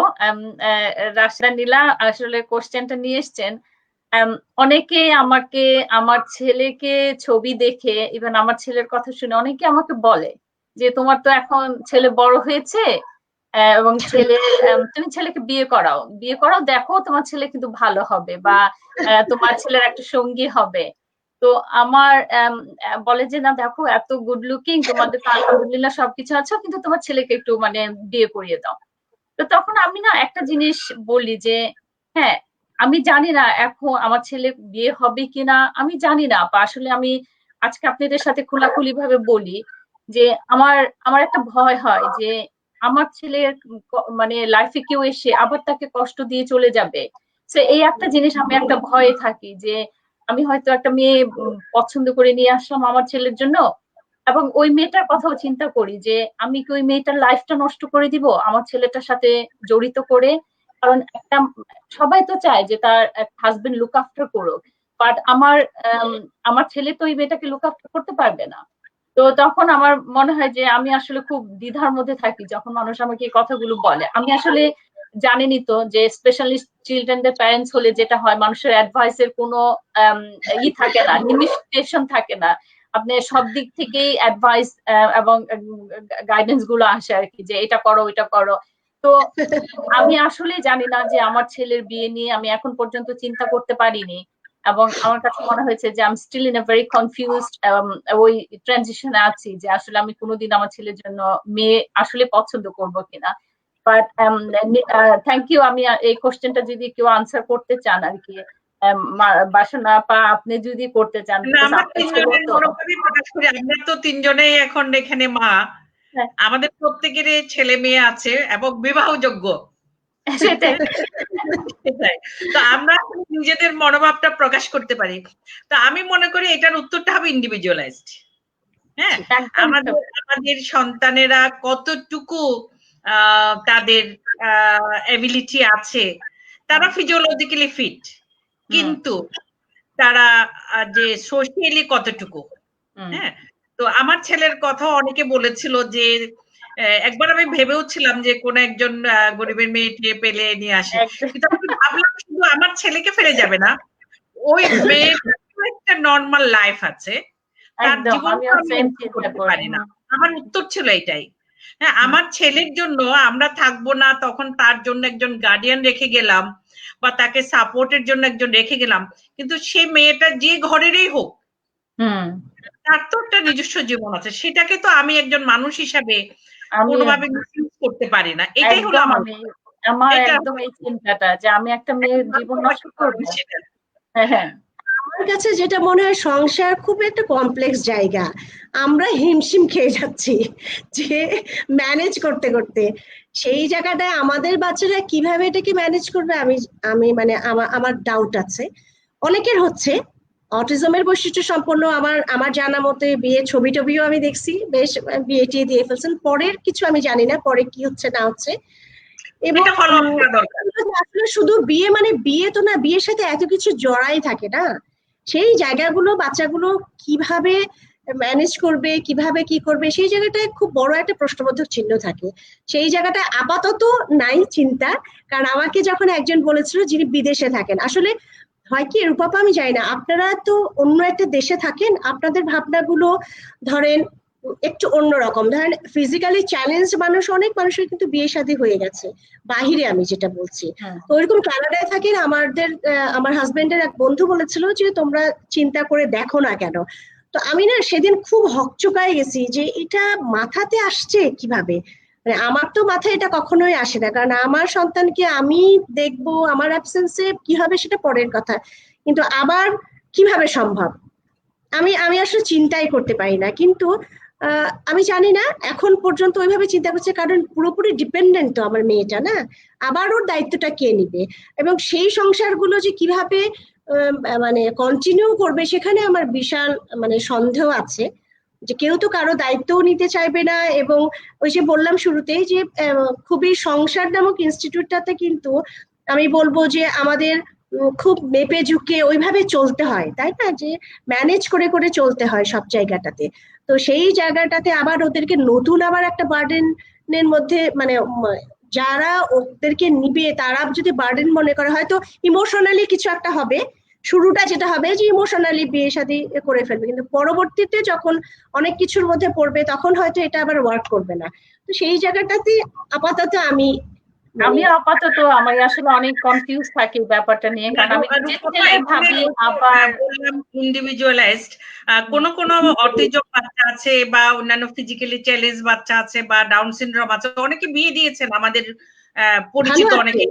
রাশিদা নীলা আসলে কোশ্চেনটা নিয়ে এসছেন। অনেকে আমাকে, আমার ছেলেকে ছবি দেখে, ইভেন আমার ছেলের কথা শুনে অনেকে আমাকে বলে যে তোমার তো এখন ছেলে বড় হয়েছে এবং তুমি ছেলেকে বিয়ে করাও, দেখো তোমার ছেলে কিন্তু ভালো হবে, বা তোমার ছেলের একটা সঙ্গী হবে। তো আমার বলে যে না দেখো এত গুড লুকিং, তোমাদের তো আলহামদুলিল্লাহ সবকিছু আছে, কিন্তু তোমার ছেলেকে একটু মানে বিয়ে করিয়ে দাও। তো তখন আমি না একটা জিনিস বলি যে হ্যাঁ, আমি জানি না এখন আমার ছেলে বিয়ে হবে কিনা, আমি জানি না, বা আসলে আমি আজকে আপনাদের সাথে খোলাখুলি ভাবে বলি যে আমার আমার একটা ভয় হয় যে আমার ছেলের মানে লাইফে কেউ এসে আবার তাকে কষ্ট দিয়ে চলে যাবে। তো এই একটা জিনিস আমি একটা ভয়ে থাকি যে আমি হয়তো একটা মেয়ে পছন্দ করে নিয়ে আসলাম আমার ছেলের জন্য, এবং ওই মেয়েটার কথাও চিন্তা করি যে আমি কি ওই মেয়েটার লাইফটা নষ্ট করে দিব আমার ছেলেটার সাথে জড়িত করে। কারণ একটা সবাই তো চায় যে তার হাজবেন্ড লুক আফটার করুক, বাট আমার ছেলে তো ওই মেয়েটাকে লুক আফটার করতে পারবে না। তো তখন আমার মনে হয় যে আমি আসলে খুব দ্বিধার মধ্যে থাকি যখন মানুষ আমাকে এই কথাগুলো বলে। আমি আসলে জানেনই তো যে স্পেশালিস্ট চিলড্রেনদের প্যারেন্টস হলে যেটা হয়, মানুষের অ্যাডভাইসের কোনো থাকে না, লিমিটেশন থাকে না, আপনি সব দিক থেকেই অ্যাডভাইস এবং গাইডেন্স গুলো আসে আর কি, যে এটা করো এটা করো। তো আমি আসলে জানি না যে আমার ছেলের বিয়ে নিয়ে আমি এখন পর্যন্ত চিন্তা করতে পারিনি, এবং আমার কাছে মনে হয়েছে যে আমি still in a very confused, ওই ট্রানজিশনে আছি যে আসলে আমি কোনোদিন আমার ছেলের জন্য মেয়ে আসলে পছন্দ করব কিনা। But thank you. আমি এই কোশ্চেনটা যদি কেউ আনসার করতে চান আর কি, বাসনা আপা আপনি যদি করতে চান। আমরা তো তিনজনেই এখন এখানে মা, আমাদের প্রত্যেকেরই ছেলে মেয়ে আছে এবং বিবাহযোগ্য, সেটাই। তো আমরা নিজেদের মনোভাবটা প্রকাশ করতে পারি। তো আমি মনে করি এটার উত্তরটা হবে ইন্ডিভিজুয়ালাইজড। হ্যাঁ, আমাদের সন্তানেরা কতটুকু তাদের এবিলিটি আছে, তারা ফিজিওলজিক্যালি ফিট, কিন্তু তারা যে সোশিয়ালি কতটুকু। হ্যাঁ, তো আমার ছেলের কথা অনেকে বলেছিল যে একবার আমি ভেবেও ছিলাম যে কোন একজন গরিবের মেয়েকে পেলে নিয়ে আসি, কিন্তু আমি ভাবলাম শুধু আমার ছেলেকে ফেলে যাবে না, ওই মেয়ের একটা নর্মাল লাইফ আছে, তার জীবন করতে পারি না। আমার উত্তর ছিল এটাই। হ্যাঁ, আমার ছেলের জন্য আমরা থাকবো না, তখন তার জন্য একজন গার্ডিয়ান রেখে গেলাম বা তাকে সাপোর্টের জন্য একজন রেখে গেলাম, কিন্তু সে মেয়েটা যে ঘরেরই হোক তার তো একটা নিজস্ব জীবন আছে, সেটাকে তো আমি একজন মানুষ হিসাবে কোনোভাবে মিসইউজ করতে পারি না। এটাই হলো আমার একদম এই চিন্তাটা যে আমি একটা মেয়ের জীবন নষ্ট করব। হ্যাঁ, আমার কাছে যেটা মনে হয় সংসার খুব একটা কমপ্লেক্স জায়গা, আমরা হিমশিম খেয়ে যাচ্ছি যে ম্যানেজ করতে করতে। সেই জায়গাটায় আমাদের বাচ্চারা কিভাবে এটাকে ম্যানেজ করবে, আমি আমি মানে আমার ডাউট আছে। অনেকের হচ্ছে অটিজমের বৈশিষ্ট্য সম্পন্ন, আমার আমার জানা মতে বিয়ে ছবি টবিও আমি দেখছি, বেশ বিয়ে টিয়ে দিয়ে ফেলছেন, পরের কিছু আমি জানি না পরে কি হচ্ছে না হচ্ছে। এবং এটা ফলো আপ করা দরকার। আসলে শুধু বিয়ে মানে বিয়ে তো না, বিয়ের সাথে এত কিছু জড়াই থাকে না, সেই জায়গাগুলো বাচ্চাগুলো কিভাবে ম্যানেজ করবে, কিভাবে কি করবে, সেই জায়গাটায় খুব বড় একটা প্রশ্নবোধক চিহ্ন থাকে। সেই জায়গাটা আপাতত নাই চিন্তা। কারণ আমাকে যখন একজন বলেছিল যিনি বিদেশে থাকেন, আসলে হয় কি রূপাপা আমি জানি না, আপনারা তো অন্য একটা দেশে থাকেন, আপনাদের ভাবনাগুলো ধরেন একটু অন্যরকম। ধরেন ফিজিক্যালি চ্যালেঞ্জ মানুষ, অনেক মানুষের কিন্তু বিয়ে শাদী হয়ে গেছে বাহিরে, আমি যেটা বলছি। তো ওইরকম কানাডায় থাকেন আমাদের, আমার হাজবেন্ডের এক বন্ধু বলেছিল যে তোমরা চিন্তা করে দেখো না কেন। তো আমি না সেদিন খুব হকচকায় গেছি যে এটা মাথাতে আসছে কিভাবে। মানে আমার তো মাথায় এটা কখনোই আসে না, কারণ আমার সন্তানকে আমি দেখবো আমার অ্যাবসেন্সে কি হবে সেটা পরের কথা, কিন্তু আবার কিভাবে সম্ভব আমি আমি আসলে চিন্তাই করতে পারি না। কিন্তু আমি জানি না এখন পর্যন্ত ওইভাবে চিন্তা করছে, কারণ পুরোপুরি ডিপেন্ডেন্ট তো আমার মেয়েটা না, আবার ওর দায়িত্বটা কে নিবে, এবং সেই সংসারগুলো যে কিভাবে মানে কন্টিনিউ করবে সেখানে আমার বিশাল মানে সন্দেহ আছে, যে কেউ তো কারো দায়িত্বও নিতে চাইবে না। এবং ওই যে বললাম শুরুতেই যে খুবই সংসার নামক ইনস্টিটিউটটাতে কিন্তু আমি বলবো যে আমাদের খুব মেপে ঝুঁকে ওইভাবে চলতে হয়, তাই না, যে ম্যানেজ করে করে চলতে হয় সব জায়গাটাতে। তো সেই জায়গাটাতে আবার ওদেরকে নতুন আবার একটা বার্ডেনের মধ্যে মানে যারা ওদেরকে নিবে তারা যদি বার্ডেন মনে করে, হয়তো ইমোশনালি কিছু একটা হবে, শুরুটা যেটা হবে যে ইমোশনালি বিয়ে শাদী করে ফেলবে, কিন্তু পরবর্তীতে যখন অনেক কিছুর মধ্যে পড়বে তখন হয়তো এটা আবার ওয়ার্ক করবে না। তো সেই জায়গাটাতে আপাতত আমি আপাতত আমি আসলে অনেক কনফিউজ থাকি ব্যাপারটা নিয়ে, কারণ আমি ভাবি আবার বললাম ইন্ডিভিজুয়ালাইজড, কোন কোন অটিজম বাচ্চা আছে বা অন্যান্য ফিজিক্যালি চ্যালেঞ্জ বাচ্চা আছে বা ডাউন সিনড্রোম আছে, অনেকে বিয়ে দিয়েছেন আমাদের পরিচিত অনেকে,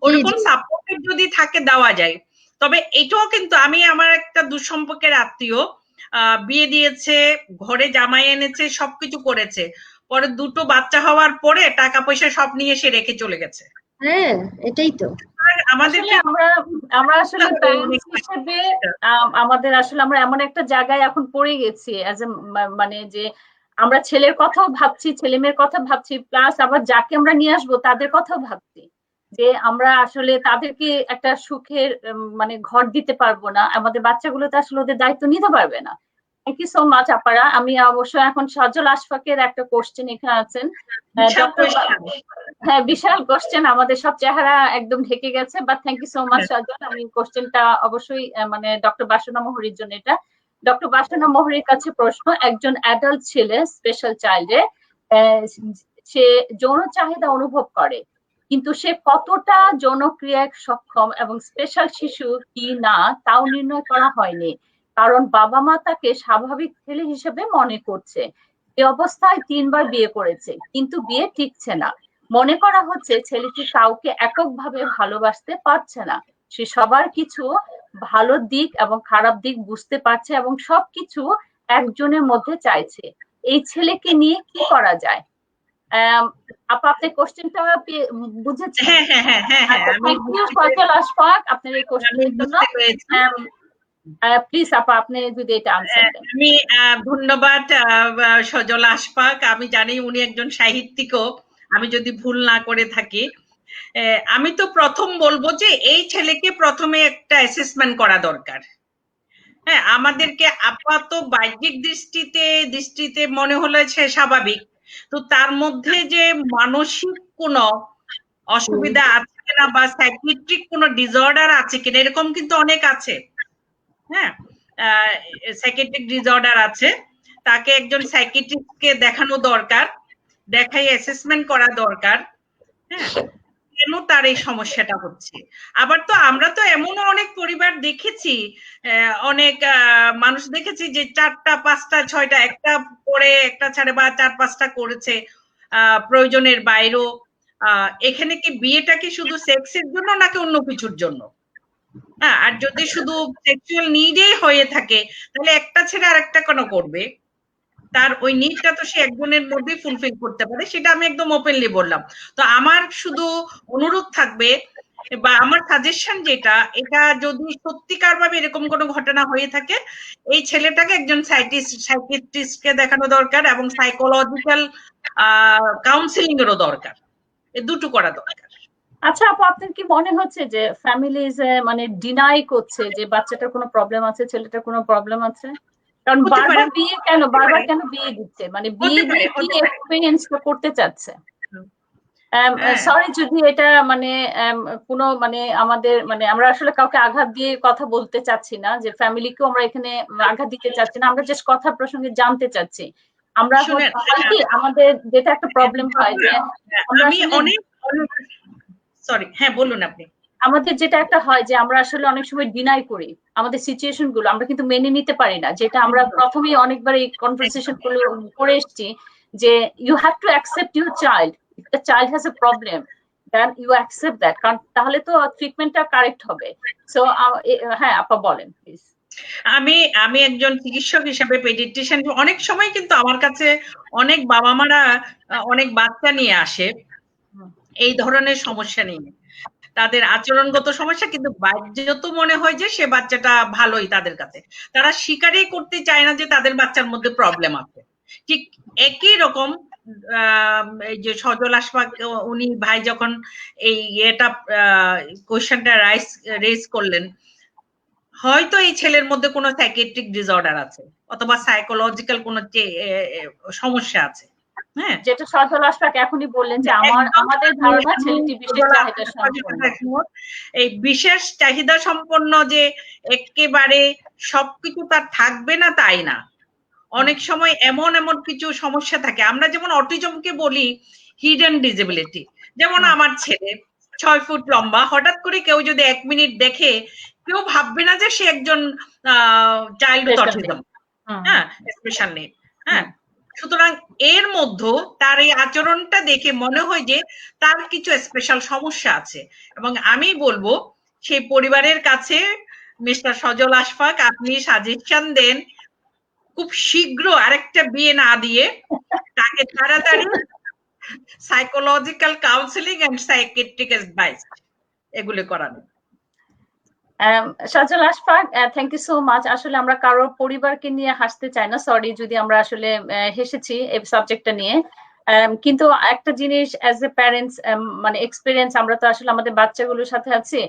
ওরকম সাপোর্টেড যদি থাকে দেওয়া যায়। তবে এটাও কিন্তু আমি আমার একটা দুঃসম্পর্কের আত্মীয় বিয়ে দিয়েছে, ঘরে জামাই এনেছে, সবকিছু করেছে, পরে দুটো বাচ্চা হওয়ার পরে টাকা পয়সা সব নিয়ে সে রেখে চলে গেছে। হ্যাঁ এটাই তো আমাদেরকে আমরা আসলে প্যারেন্টস হিসেবে আমাদের আসলে আমরা এমন একটা জায়গায় এখন পড়ে গেছি অ্যাজ এ মানে যে আমরা ছেলের কথাও ভাবছি, ছেলে মেয়ের কথা ভাবছি, প্লাস আবার যাকে আমরা নিয়ে আসবো তাদের কথাও ভাবছি, যে আমরা আসলে তাদেরকে একটা সুখের মানে ঘর দিতে পারবো না, আমাদের বাচ্চাগুলো তো আসলে ওদের দায়িত্ব নিতে পারবে না। থ্যাংক ইউ সো মাচ আপারা। আমি অবশ্য এখন সজল আশফাকের একটা কোশ্চেন এখানে আছেন, হ্যাঁ বিশাল কোশ্চেন, আমাদের সব চেহারা একদম ঢেকে গেছে, but thank you so much Sajal. আমি কোশ্চেনটা অবশ্যই মানে ডক্টর বাসনা মোহরির জন্য। এটা ডক্টর বাসনা মোহরির কাছে প্রশ্ন, একজন অ্যাডাল্ট ছেলে স্পেশাল চাইল্ডে সে যৌন চাহিদা অনুভব করে, কিন্তু সে কতটা যৌনক্রিয়ায় সক্ষম এবং স্পেশাল শিশু কি না তাও নির্ণয় করা হয়নি, কারণ বাবা মা তাকে স্বাভাবিক ছেলে হিসেবে মনে করছে। এ অবস্থায় 3 বার বিয়ে করেছে, কিন্তু বিয়ে টিকছে না। মনে করা হচ্ছে ছেলেটি কাউকে এককভাবে ভালোবাসতে পারছে না, সে সবার কিছু ভালো দিক এবং খারাপ দিক বুঝতে পারছে এবং সবকিছু একজনের মধ্যে চাইছে। এই ছেলেকে নিয়ে কি করা যায়? আপা আপনি কোশ্চেনটা বুঝেছেন? থ্যাংক ইউ ফজল আশফাক আপনার এই কোশ্চেনের জন্য। প্লিজ আপা আপনি যদি এটা আনসার দেন। আমি ধন্যবাদ সজল আশফাক, আমি জানি উনি একজন সাহিত্যিকও, আমি যদি ভুল না করে থাকি। আমি তো প্রথম বলবো যে এই ছেলেকে প্রথমে একটা অ্যাসেসমেন্ট করা দরকার। হ্যাঁ, আমাদেরকে আপাত বাহ্যিক দৃষ্টিতে মনে হলো সে স্বাভাবিক, তো তার মধ্যে যে মানসিক কোনো অসুবিধা আছে কিনা বা সাইকিয়াট্রিক কোনো ডিসঅর্ডার আছে কিনা, এরকম কিন্তু অনেক আছে। হ্যাঁ, সাইকিয়াট্রিক ডিসঅর্ডার আছে, তাকে একজন সাইকিয়াট্রিস্টকে দেখানো দরকার, দেখাই অ্যাসেসমেন্ট করা দরকার। হ্যাঁ, কেন তার এই সমস্যাটা হচ্ছে। আবার তো আমরা তো এমনও অনেক পরিবার দেখেছি, অনেক মানুষ দেখেছি যে 4টা 5টা 6টা, একটা করে একটা ছাড়ে বা 4-5টা করেছে প্রয়োজনের বাইরেও। এখানে কি বিয়েটা কি শুধু সেক্সের জন্য নাকি অন্য কিছুর জন্য? হ্যাঁ, আর যদি শুধু সেক্সুয়াল নিডেই হয়ে থাকে তাহলে একটা ছেড়ে আরেকটা কেন করবে? তার ওই নিডটা তো সে একজনের মধ্যেই ফুলফিল করতে পারে, সেটা আমি একদম ওপেনলি বললাম। তো আমার শুধু অনুরোধ থাকবে বা আমার সাজেশন যেটা, এটা যদি সত্যিকার ভাবে এরকম কোনো ঘটনা হয়ে থাকে, এই ছেলেটাকে একজন সাইকিয়াট্রিস্টকে দেখানো দরকার এবং সাইকোলজিক্যাল কাউন্সিলিং এরও দরকার, এই দুটো করা দরকার। আচ্ছা আপু, আপনার কি মনে হচ্ছে যে ফ্যামিলিজ মানে ডিনাই করছে যে বাচ্চাটার কোনো প্রবলেম আছে, ছেলেটার কোনো প্রবলেম আছে? কারণ হতে পারে, বারবার কেন বিয়ে দিচ্ছে, মানে বিয়ে দিয়ে কি এক্সপেরিয়েন্স করতে চাচ্ছে? সরি যদি এটা মানে কোনো মানে আমাদের মানে আমরা আসলে কাউকে আঘাত দিয়ে কথা বলতে চাচ্ছি না, যে ফ্যামিলিকেও আমরা এখানে আঘাত দিতে চাচ্ছি না, আমরা জাস্ট কথা প্রসঙ্গে জানতে চাচ্ছি। আমরা হয় কি আমাদের যেটা একটা প্রবলেম হয় যে আমরা সরি, হ্যাঁ বলুন আপনি। আমাদের যেটা একটা হয় যে আমরা আসলে অনেক সময় ডিনাই করি আমাদের সিচুয়েশন গুলো, আমরা কিন্তু মেনে নিতে পারি না, যেটা আমরা প্রথমেই অনেকবার এই কনভারসেশন করে এসেছি যে you have to accept your child, if the child has a problem then you accept that, কারণ তাহলে তো ট্রিটমেন্টটা কারেক্ট হবে। সো হ্যাঁ আপা বলেন প্লিজ। আমি একজন চিকিৎসক হিসেবে পেডিয়াট্রিশিয়ান, অনেক সময় কিন্তু আমার কাছে অনেক বাবা মারা অনেক বাচ্চা নিয়ে আসে এই ধরনের সমস্যা নিয়ে, তাদের আচরণগত সমস্যা, কিন্তু বাহ্যত মনে হয় যে সে বাচ্চাটা ভালোই তাদের কাছে, তারা স্বীকারই করতে চায় না যে তাদের বাচ্চার মধ্যে প্রবলেম আছে। ঠিক একই রকম এই যে সজল আশফাক উনি ভাই যখন এই এটা কোয়েশ্চেনটা রেজ করলেন, হয়তো এই ছেলের মধ্যে কোনো সাইকিয়াট্রিক ডিসঅর্ডার আছে অথবা সাইকোলজিক্যাল কোনো সমস্যা আছে। হ্যাঁ, যেটা সজল আশফাক এখনই বললেন যে আমাদের ধারণা ছেলেটি বিশেষ চাহিদা সম্পন্ন। এই বিশেষ চাহিদা সম্পন্ন যে একেবারে সবকিছু তার থাকবে না তাই না, অনেক সময় এমন এমন কিছু সমস্যা থাকে, আমরা যেমন অটিজমকে বলি হিডেন ডিসেবিলিটি, যেমন আমার ছেলে 6 ফুট লম্বা, হঠাৎ করে কেউ যদি 1 মিনিট দেখে কেউ ভাববে না যে সে একজন চাইল্ড উইথ অটিজম, হ্যাঁ স্পেশাল নিড। হ্যাঁ, সুতরাং এর মধ্যে তার এই আচরণটা দেখে মনে হয় যে তার কিছু স্পেশাল সমস্যা আছে, এবং আমি বলবো সেই পরিবারের কাছে মিস্টার সজল আশফাক আপনি সাজেশন দেন খুব শীঘ্র আরেকটা বিয়ে না দিয়ে তাকে তাড়াতাড়ি psychological counselling and psychiatric advice এগুলো করানো। Sajal Ashfaq, thank you so much. আসলে আমরা কারোর পরিবারকে নিয়ে হাসতে চাই না, সরি যদি আমরা আসলে হেসেছি এই সাবজেক্টটা নিয়ে, কিন্তু একটা জিনিস অ্যাজ এ প্যারেন্টস মানে এক্সপিরিয়েন্স, আমরা তো আসলে আমাদের বাচ্চাগুলোর সাথে আছি,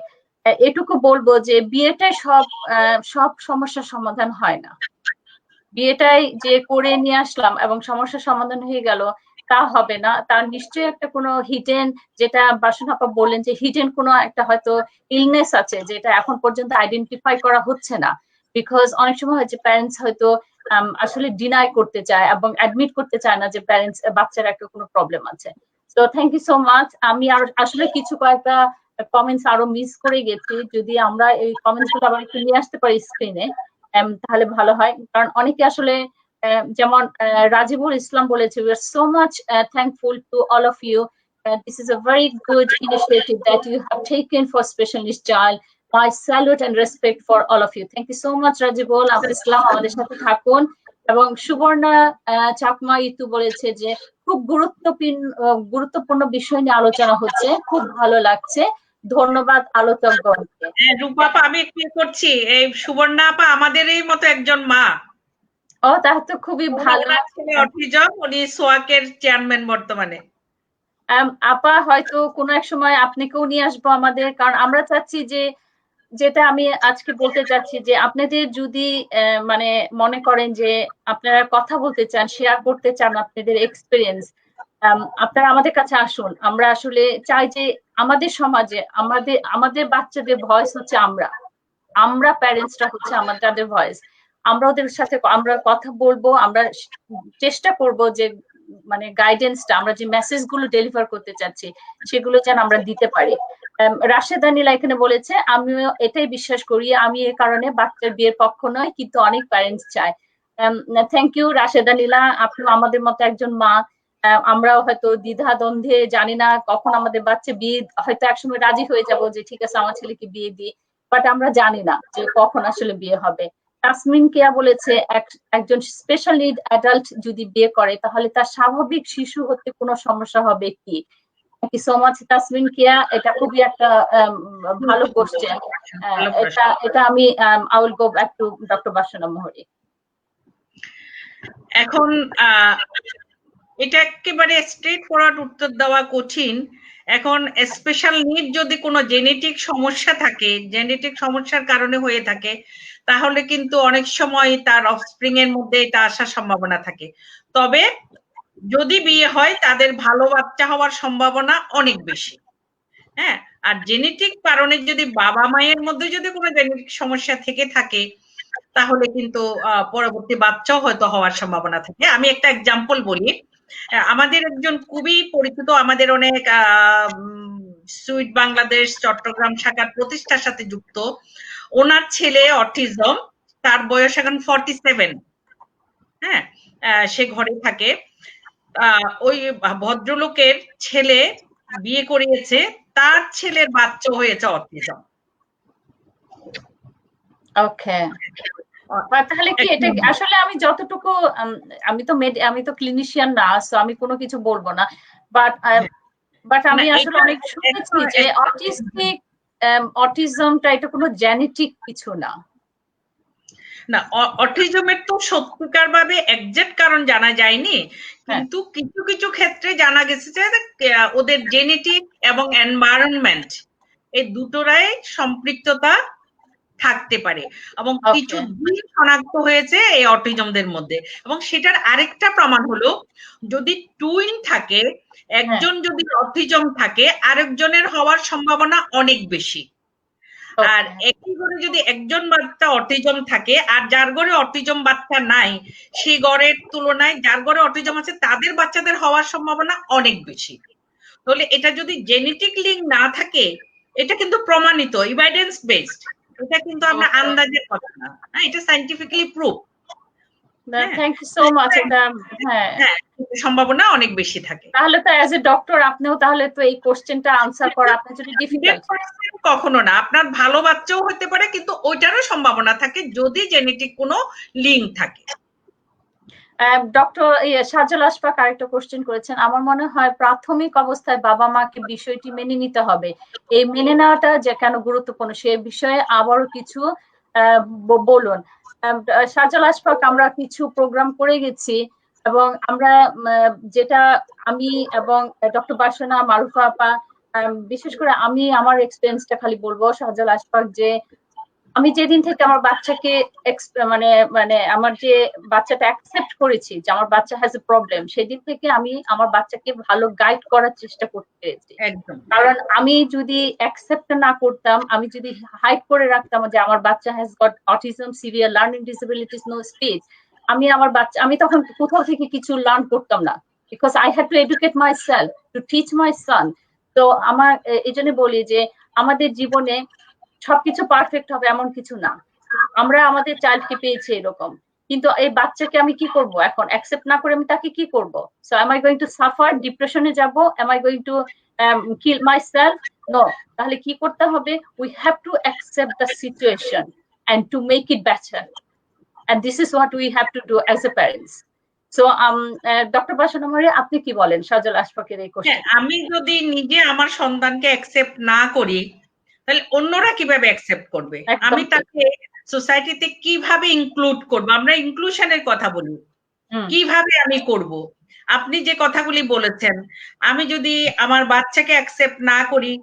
এটুকু বলবো যে বিয়েটাই সব সমস্যার সমাধান হয় না। বিয়েটাই যে করে নিয়ে আসলাম এবং সমস্যার সমাধান হয়ে গেল তা হবে না, তার নিশ্চয়ই একটা কোনো হিডেন, যেটা বাসন আপা বললেন যে হিডেন কোনো একটা হয়তো ইলনেস আছে যেটা এখন পর্যন্ত আইডেন্টিফাই করা হচ্ছে না, বিকজ অনেক সময় হচ্ছে প্যারেন্টস হয়তো আসলে ডিনাই করতে চায় এবং অ্যাডমিট করতে চায় না যে প্যারেন্টস বাচ্চার একটা কোনো প্রবলেম আছে। তো থ্যাংক ইউ সো মাচ। আমি আর আসলে কয়েকটা কমেন্টস আরো মিস করে গেছি, যদি আমরা এই কমেন্টস গুলো আবার একটু নিয়ে আসতে পারি স্ক্রিনে তাহলে ভালো হয়, কারণ অনেকে আসলে যেমন রাজিবুল ইসলাম বলেছে, we are so much thankful to all of you, this is a very good initiative that you have taken for special needs child, my salute and respect for all of you. Thank you so much Rajibul ইসলাম, আমাদের সাথে থাকুন। এবং সুবর্ণা চাকমা ইতু বলেছে যে খুব গুরুত্বপূর্ণ বিষয় নিয়ে আলোচনা হচ্ছে, খুব ভালো লাগছে, ধন্যবাদ আলোচকগণকে। রূপা আপা, আমি একটু করছি, এই সুবর্ণা আপা আমাদেরই মতো একজন মা। ও তাহলে তো খুবই ভালো। অটিজম, উনি সোয়াকের চেয়ারম্যান বর্তমানে। আপা হয়তো কোনো এক সময় আপনাকেও নিয়ে আসবো আমাদের, কারণ আমরা চাচ্ছি যে, যেটা আমি আজকে বলতে চাচ্ছি যে আপনাদের যদি মানে মনে করেন যে আপনারা কথা বলতে চান, শেয়ার করতে চান আপনাদের এক্সপিরিয়েন্স, আপনারা আমাদের কাছে আসুন। আমরা আসলে চাই যে আমাদের সমাজে আমাদের বাচ্চাদের ভয়েস হচ্ছে আমরা প্যারেন্টসরা হচ্ছে আমাদের ভয়েস, আমরা ওদের সাথে আমরা কথা বলবো, আমরা চেষ্টা করব যে মানে গাইডেন্সটা, আমরা যে মেসেজ গুলো ডেলিভার করতে চাচ্ছি সেগুলো যেন আমরা দিতে পারি। রাশেদা নীলা এখানে বলেছে, আমিও এটাই বিশ্বাস করি, আমি এর কারণে বাচ্চার বিয়ের পক্ষ নয়, কিন্তু অনেক প্যারেন্টস চায়। থ্যাংক ইউ রাশেদা নীলা, আপনিও আমাদের মতো একজন মা। আমরাও হয়তো দ্বিধা দ্বন্দ্বে জানি না কখন আমাদের বাচ্চা বিয়ে, হয়তো একসময় রাজি হয়ে যাব যে ঠিক আছে আমার ছেলেকে বিয়ে দিই, বাট আমরা জানি না যে কখন আসলে বিয়ে হবে। তাসমিন কেয়া বলেছে একজন স্পেশাল নিড অ্যাডাল্ট যদি বিয়ে করে তাহলে তার স্বাভাবিক শিশু হতে কোনো সমস্যা হবে কি? Thank you so much Tasmin Keya, এটা খুবই একটা ভালো কোশ্চেন। এটা আমি I will go back to doctor Basana Mohri. এখন এটা একেবারে স্ট্রেট ফরওয়ার্ড উত্তর দেওয়া কঠিন। এখন স্পেশাল নিড যদি কোনো জেনেটিক সমস্যা থাকে, জেনেটিক সমস্যার কারণে হয়ে থাকে, তাহলে কিন্তু অনেক সময় তার অফস্প্রিং এর মধ্যে এটা আসার সম্ভাবনা থাকে। তবে যদি বিয়ে হয় তাদের ভালো বাচ্চা হওয়ার সম্ভাবনা অনেক বেশি। হ্যাঁ, আর জেনেটিক কারণে যদি বাবা মায়ের মধ্যে যদি কোনো জেনেটিক সমস্যা থেকে থাকে তাহলে কিন্তু পরবর্তী বাচ্চাও হয়তো হওয়ার সম্ভাবনা থাকে। আমি একটা এক্সাম্পল বলি। আমাদের একজন খুবই পরিচিত, আমাদের অনেক সুইট বাংলাদেশ চট্টগ্রাম শাখার প্রতিষ্ঠার সাথে যুক্ত, ওনার ছেলে অটিজম, তার বয়স এখন 47। হ্যাঁ, সে ঘরে থাকে। ওই ভদ্রলোকের ছেলে বিয়ে করিয়েছে, তার ছেলের বাচ্চা হয়েছে অটিজম। ওকে, তাহলে কি এটা আসলে আমি যতটুকু আমি তো ক্লিনিশিয়ান না, সো আমি কোনো কিছু বলবো না, বাট আমি আসলে অনেক শুনেছি যে অটিজমটা এটা কোনো জেনেটিক কিছু না। না, অটিজমের তো সত্যিকার ভাবে এক্সাক্ট কারণ জানা যায়নি, কিন্তু কিছু কিছু ক্ষেত্রে জানা গেছে যে ওদের জেনেটিক এবং এনভায়রনমেন্ট এই দুটোরাই সম্পৃক্ততা থাকতে পারে, এবং কিছু দিক শনাক্ত হয়েছে এই অটিজমদের মধ্যে। এবং সেটার আরেকটা প্রমাণ হলো, যদি টুইন থাকে, একজন যদি অটিজম থাকে আরেকজনের হওয়ার সম্ভাবনা অনেক বেশি। আর একই ঘরে যদি একজন বাচ্চা অটিজম থাকে আর যার ঘরে অটিজম বাচ্চা নাই, সেই ঘরের তুলনায় যার ঘরে অটিজম আছে তাদের বাচ্চাদের হওয়ার সম্ভাবনা অনেক বেশি। তাহলে এটা যদি জেনেটিক লিঙ্ক না থাকে, এটা কিন্তু প্রমাণিত, এভিডেন্স বেসড, এটা কিন্তু আমরা আন্দাজের কথা না, এটা scientifically proof. Thank you so much. এটা সম্ভাবনা অনেক বেশি থাকে। তাহলে তো অ্যাজ এ ডক্টর আপনিও তাহলে তো এই কোশ্চেনটা আনসার করা আপনার জন্য ডিফিকাল্ট। কখনো না, আপনার ভালো বাচ্চাও হতে পারে, কিন্তু ওইটারও সম্ভাবনা থাকে যদি জেনেটিক কোনো লিঙ্ক থাকে। ডক্টর সাজল আশফাক আরেকটা কোশ্চেন করেছেন, আমার মনে হয় প্রাথমিক অবস্থায় বাবা মাকে বিষয়টি মেনে নিতে হবে। এই মেনে নেওয়াটা যে কেন গুরুত্বপূর্ণ সে বিষয়ে আবারও কিছু বলুন। সাজল আশফাক, আমরা কিছু প্রোগ্রাম করে গেছি এবং আমরা যেটা আমি এবং ডক্টর বাসনা, মারুফা আপা, বিশেষ করে আমি আমার এক্সপিরিয়েন্সটা খালি বলবো সাজল আশফাক, যে আমি যেদিন থেকে আমার বাচ্চাকে মানে আমার যে বাচ্চাটা অ্যাকসেপ্ট করেছি যে আমার বাচ্চা হ্যাজ এ প্রবলেম, সেদিন থেকে আমি আমার বাচ্চাকে ভালো গাইড করার চেষ্টা করতে পেরেছি। কারণ আমি যদি অ্যাকসেপ্ট না করতাম, আমি যদি হাইড করে রাখতাম যে আমার বাচ্চা has got autism, severe learning disabilities, no speech, আমি তখন কোথাও থেকে কিছু লার্ন করতাম না, because I had to educate myself, to teach my son. তো আমার এই জন্য বলি যে আমাদের জীবনে সবকিছু পারফেক্ট হবে এমন কিছু না। আমরা আমাদের চাইল্ডকে পেয়েছি এরকম, কিন্তু এই বাচ্চাকে আমি কি করব এখন অ্যাকসেপ্ট না করে আমি তাকে কি করব? So am I going to suffer, ডিপ্রেশনে যাব? Am I going to kill myself? No. তাহলে কি করতে হবে? We have to accept the situation and to make it better, and this is what we have to do as a parents. So doctor Basana Mohri, আপনি কি বলেন সাজল আশফাকের এই question? আমি যদি নিজে আমার সন্তানকে অ্যাকসেপ্ট না করি তাহলে অন্যরা কিভাবে অ্যাকসেপ্ট করবে? আমি তাকে সোসাইটিতে কিভাবে ইনক্লুড করব? আমরা ইনক্লুশনের কথা বলি, কিভাবে আমি করব? আপনি যে কথাগুলি বলেছেন, আমি যদি আমার বাচ্চাকে অ্যাকসেপ্ট না করি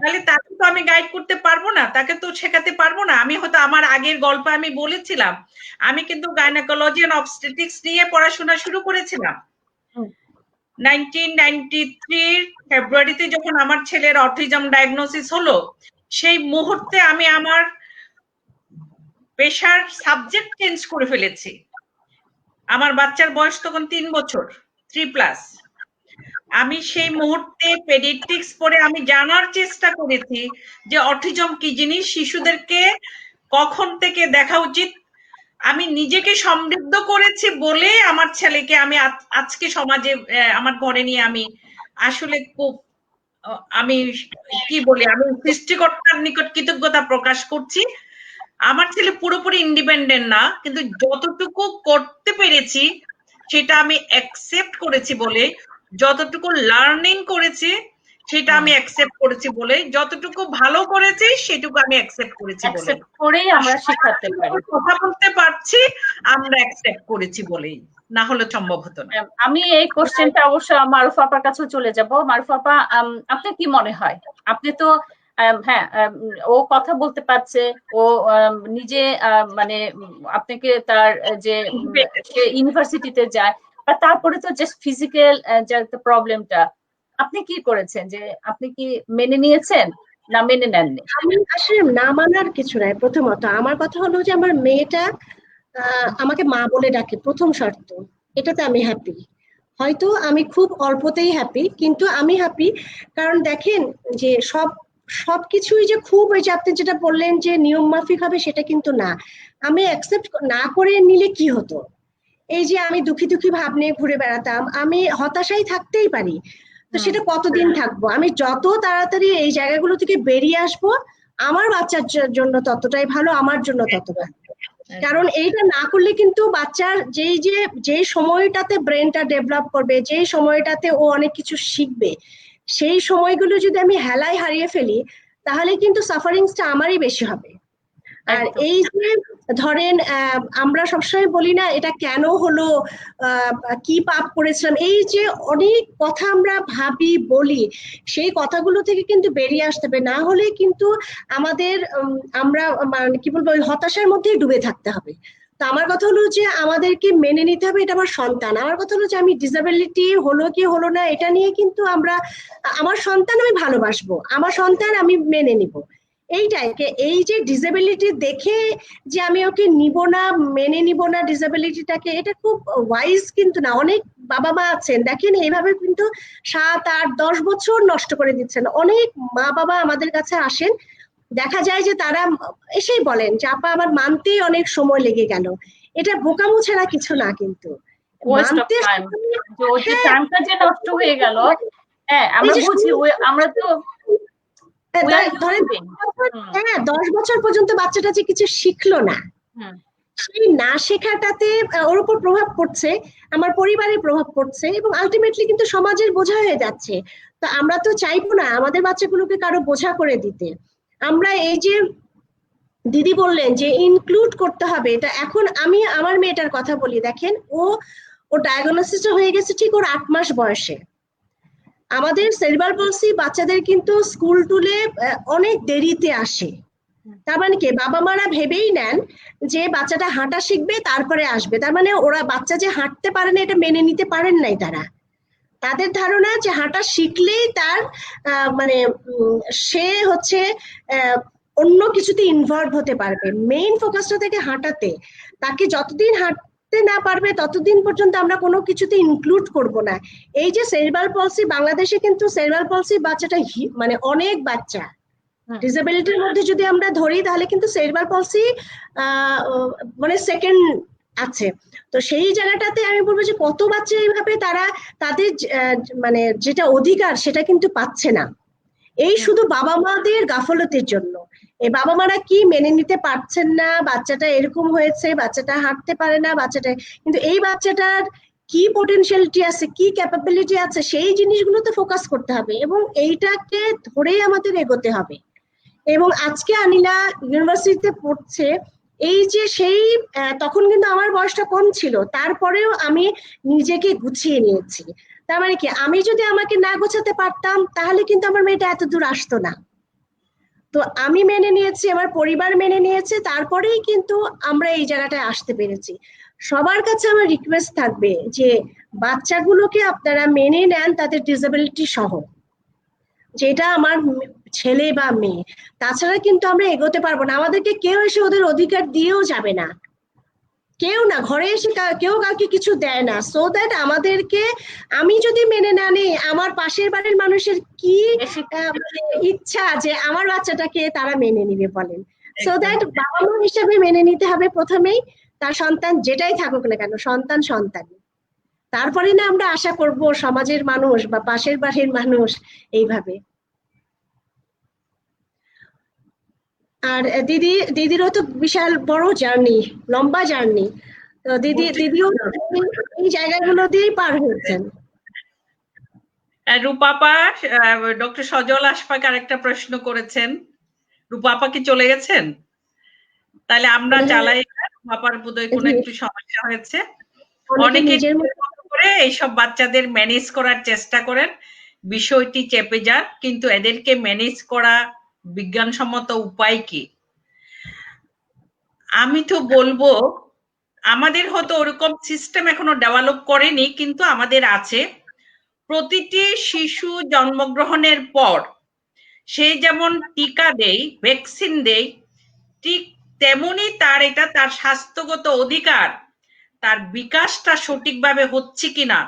তাহলে তাকে তো আমি গাইড করতে পারবো না, তাকে তো শেখাতে পারবো না। আমি হয়তো আমার আগের গল্প আমি বলেছিলাম, আমি কিন্তু গাইনোকোলজি এন্ড অবস্টেট্রিক্স নিয়ে পড়াশোনা শুরু করেছিলাম। 1993 ফেব্রুয়ারিতে যখন আমার ছেলের অটিজম ডায়াগনোসিস হলো, সেই মুহূর্তে আমি আমার পেশার সাবজেক্ট চেঞ্জ করে ফেলেছি। আমার বাচ্চার বয়স তখন 3 বছর, 3+। আমি সেই মুহূর্তে পেডিয়াট্রিক্স পড়ে আমি জানার চেষ্টা করেছি যে অটিজম কি জিনিস, শিশুদেরকে কখন থেকে দেখা উচিত। আমি নিজেকে সমৃদ্ধ করেছি বলে আমার ছেলেকে আমি আজকে সমাজে আমার ঘরে নিয়ে আমি আসলে খুব আমি কি বলি, আমি সৃষ্টিকর্তার নিকট কৃতজ্ঞতা প্রকাশ করছি। আমার ছেলে পুরোপুরি ইন্ডিপেন্ডেন্ট না, কিন্তু যতটুকু করতে পেরেছি সেটা আমি অ্যাকসেপ্ট করেছি বলে, যতটুকু লার্নিং করেছি সেটা আমি অ্যাকসেপ্ট করেছি বলে, যতটুকু ভালো করেছি সেটুকু আমি অ্যাকসেপ্ট করেছি বলে, অ্যাকসেপ্ট করেই আমরা শিখাতে পারি। কথা বলতে পারছি আমরা অ্যাকসেপ্ট করেছি বলেই, না হলে সম্ভব হতো না। আমি এই কোশ্চেনটা অবশ্য মারুফ আপার কাছে চলে যাব। মারুফ আপা, আপনার কি মনে হয়, আপনি তো হ্যাঁ ও কথা বলতে পারছে, ও নিজে মানে আপনাকে তার যে ইউনিভার্সিটিতে যায়, তারপরে তো জাস্ট ফিজিক্যাল যে প্রবলেমটা, আপনি কি করেছেন, যে আপনি কি মেনে নিয়েছেন না মেনে নেননি? আমি আসলে না মানার কিছু নাই। প্রথমত আমার কথা হলো যে আমার মেয়েটা আমাকে মা বলে ডাকে, প্রথম শর্ত, এটাতে আমি হ্যাপি। হয়তো আমি খুব অল্পতেই হ্যাপি, কিন্তু আমি হ্যাপি কারণ দেখেন যে সবকিছুই যে খুব, ওই যে আপনি যেটা বললেন যে নিয়ম মাফিক হবে, সেটা কিন্তু না। আমি অ্যাকসেপ্ট না করে নিলে কি হতো, এই যে আমি দুঃখী দুঃখী ভাব নিয়ে ঘুরে বেড়াতাম, আমি হতাশায় থাকতেই পারি। তো সেটা কতদিন থাকবো? আমি যত তাড়াতাড়ি এই জায়গাগুলো থেকে বেরিয়ে আসবো, আমার বাচ্চার জন্য ততটাই ভালো, আমার জন্য তত ভালো। কারণ এইটা না করলে কিন্তু বাচ্চার যেই সময়টাতে ব্রেনটা ডেভেলপ করবে, যেই সময়টাতে ও অনেক কিছু শিখবে, সেই সময়গুলো যদি আমি হেলায় হারিয়ে ফেলি, তাহলে কিন্তু সাফারিংসটা আমারই বেশি হবে। আর এই যে ধরেন আমরা সবসময় বলি না এটা কেন হলো, কি পাপ করেছিলাম, এই যে অনেক কথা আমরা ভাবি বলি, সেই কথাগুলো থেকে কিন্তু বেরিয়ে আসতে হবে, না হলে কিন্তু আমাদের আমরা মানে কি বলবো, ওই হতাশার মধ্যেই ডুবে থাকতে হবে। তো আমার কথা হলো যে আমাদেরকে মেনে নিতে হবে এটা আমার সন্তান। আমার কথা হলো যে আমি ডিসেবিলিটি হলো কি হলো না এটা নিয়ে কিন্তু আমার সন্তান আমি ভালোবাসবো, আমার সন্তান আমি মেনে নিব, এইটাই। এই যে ডিসেবিলিটি দেখে যে আমি ওকে নিব না, মেনে নিব না ডিসেবিলিটিটাকে, এটা খুব ওয়াইজ কিন্তু না। অনেক বাবা মা আছেন দেখেন এইভাবে কিন্তু 7, 8, 10 বছর নষ্ট করে দিচ্ছেন। অনেক মা বাবা আমাদের কাছে আসেন, দেখা যায় যে তারা এসেই বলেন যে আপা আমার মানতেই অনেক সময় লেগে গেল। এটা বোকামো ছাড়া কিছু না, কিন্তু মানতে যে টাইমটা যে নষ্ট হয়ে গেল। হ্যাঁ আমরা বুঝি, আমরা তো ধরেন 10 বছর পর্যন্ত বাচ্চাটা যে কিছু শিখলো না, সেই না শেখাটাতে ওর উপর প্রভাব পড়ছে, আমার পরিবারের প্রভাব পড়ছে, এবং আলটিমেটলি কিন্তু সমাজের বোঝা হয়ে যাচ্ছে। তো আমরা তো চাইবো না আমাদের বাচ্চাগুলোকে কারো বোঝা করে দিতে। আমরা এই যে দিদি বললেন যে ইনক্লুড করতে হবে, এটা এখন আমি আমার মেয়েটার কথা বলি, দেখেন ও ডায়াগনোসিস হয়ে গেছে ঠিক ওর 8 মাস বয়সে। আমাদের সেরিব্রাল পলসি বাচ্চাদের কিন্তু স্কুল টুলে অনেক দেরিতে আসে। তার মানে কি, বাবা মারা ভেবেই নেন যে বাচ্চাটা হাঁটা শিখবে তারপরে আসবে, তার মানে ওরা বাচ্চা যে হাঁটতে পারে না এটা মেনে নিতে পারেন নাই তারা। তাদের ধারণা যে হাঁটা শিখলেই তার মানে সে হচ্ছে অন্য কিছুতে ইনভলভ হতে পারবে। মেইন ফোকাসটা থেকে হাঁটাতে, তাকে যতদিন হাঁটতে না পারবে ততদিন পর্যন্ত আমরা কোনো কিছুতে ইনক্লুড করব না। এই যে সেরিব্রাল পলসি, বাংলাদেশে কিন্তু সেরিব্রাল পলসি বাচ্চাটা মানে অনেক বাচ্চা ডিসেবিলিটির মধ্যে যদি আমরা ধরি, তাহলে কিন্তু সেরিব্রাল পলসি মানে সেকেন্ড আছে। তো সেই জায়গাটাতে আমি বলবো যে কত বাচ্চা এইভাবে তারা তাদের মানে যেটা অধিকার সেটা কিন্তু পাচ্ছে না, এই শুধু বাবা মাদের গাফলতির জন্য। এই বাবা মারা কি মেনে নিতে পারছেন না, বাচ্চাটা এরকম হয়েছে, বাচ্চাটা হাঁটতে পারে না, বাচ্চাটা, কিন্তু এই বাচ্চাটার কি পটেনশিয়ালিটি আছে, কি ক্যাপাবিলিটি আছে, সেই জিনিসগুলোতে ফোকাস করতে হবে এবং এইটাকে ধরেই আমাদের এগোতে হবে। এবং আজকে আনিলা ইউনিভার্সিটিতে পড়ছে, এই যে সেই তখন কিন্তু আমার বয়সটা কম ছিল, তারপরেও আমি নিজেকে গুছিয়ে নিয়েছি। তার মানে কি, আমি যদি আমাকে না গোছাতে পারতাম তাহলে কিন্তু আমার মেয়েটা এত দূর আসতো না। তো আমি মেনে নিয়েছি, আমার পরিবার মেনে নিয়েছে, তারপরেই কিন্তু আমরা এই জায়গাটায় আসতে পেরেছি। সবার কাছে আমার রিকোয়েস্ট থাকবে যে বাচ্চাগুলোকে আপনারা মেনে নেন তাদের ডিসেবিলিটি সহ, যেটা আমার ছেলে বা মেয়ে। তাছাড়া কিন্তু আমরা এগোতে পারবো না, আমাদেরকে কেউ এসে ওদের অধিকার দিয়েও যাবে না, কেউ না, ঘরে এসে কেউ কাউকে কিছু দেয় না। সো দ্যাট আমাদেরকে, আমি যদি মেনে না নিই, আমার পাশের বাড়ির মানুষের কি ইচ্ছা যে আমার বাচ্চাটাকে তারা মেনে নিবে বলেন। সো দ্যাট বাবা মা হিসেবে মেনে নিতে হবে প্রথমেই, তার সন্তান যেটাই থাকুক না কেন, সন্তান সন্তান। তারপরে না আমরা আশা করব সমাজের মানুষ বা পাশের বাড়ির মানুষ এইভাবে। আর দিদিরও তো বিশাল বড় জার্নি, লম্বা জার্নি। তো দিদিও এই জায়গাগুলো দিয়েই পার হয়েছেন। রূপাপা, ডক্টর সজল আশফাক আরেকটা প্রশ্ন করেছেন। রূপাপা কি চলে গেছেন? তাহলে আমরা চালাই। রূপাপার বোধহয় কোনো একটু সমস্যা হয়েছে। অনেকে নিজের মতো করে এইসব বাচ্চাদের ম্যানেজ করার চেষ্টা করেন, বিষয়টি চেপে যান, কিন্তু এদেরকে ম্যানেজ করা বিজ্ঞানসম্মত উপায় কি? আমি তো বলবো আমাদের হয়তো ওরকম সিস্টেম এখনো ডেভেলপ করেনি, কিন্তু আমাদের আছে। প্রতিটি শিশু জন্মগ্রহণের পর সে যেমন টিকা দেয়, ভ্যাকসিন দেয়, ঠিক তেমনি তার স্বাস্থ্যগত অধিকার, তার বিকাশটা সঠিকভাবে হচ্ছে কিনা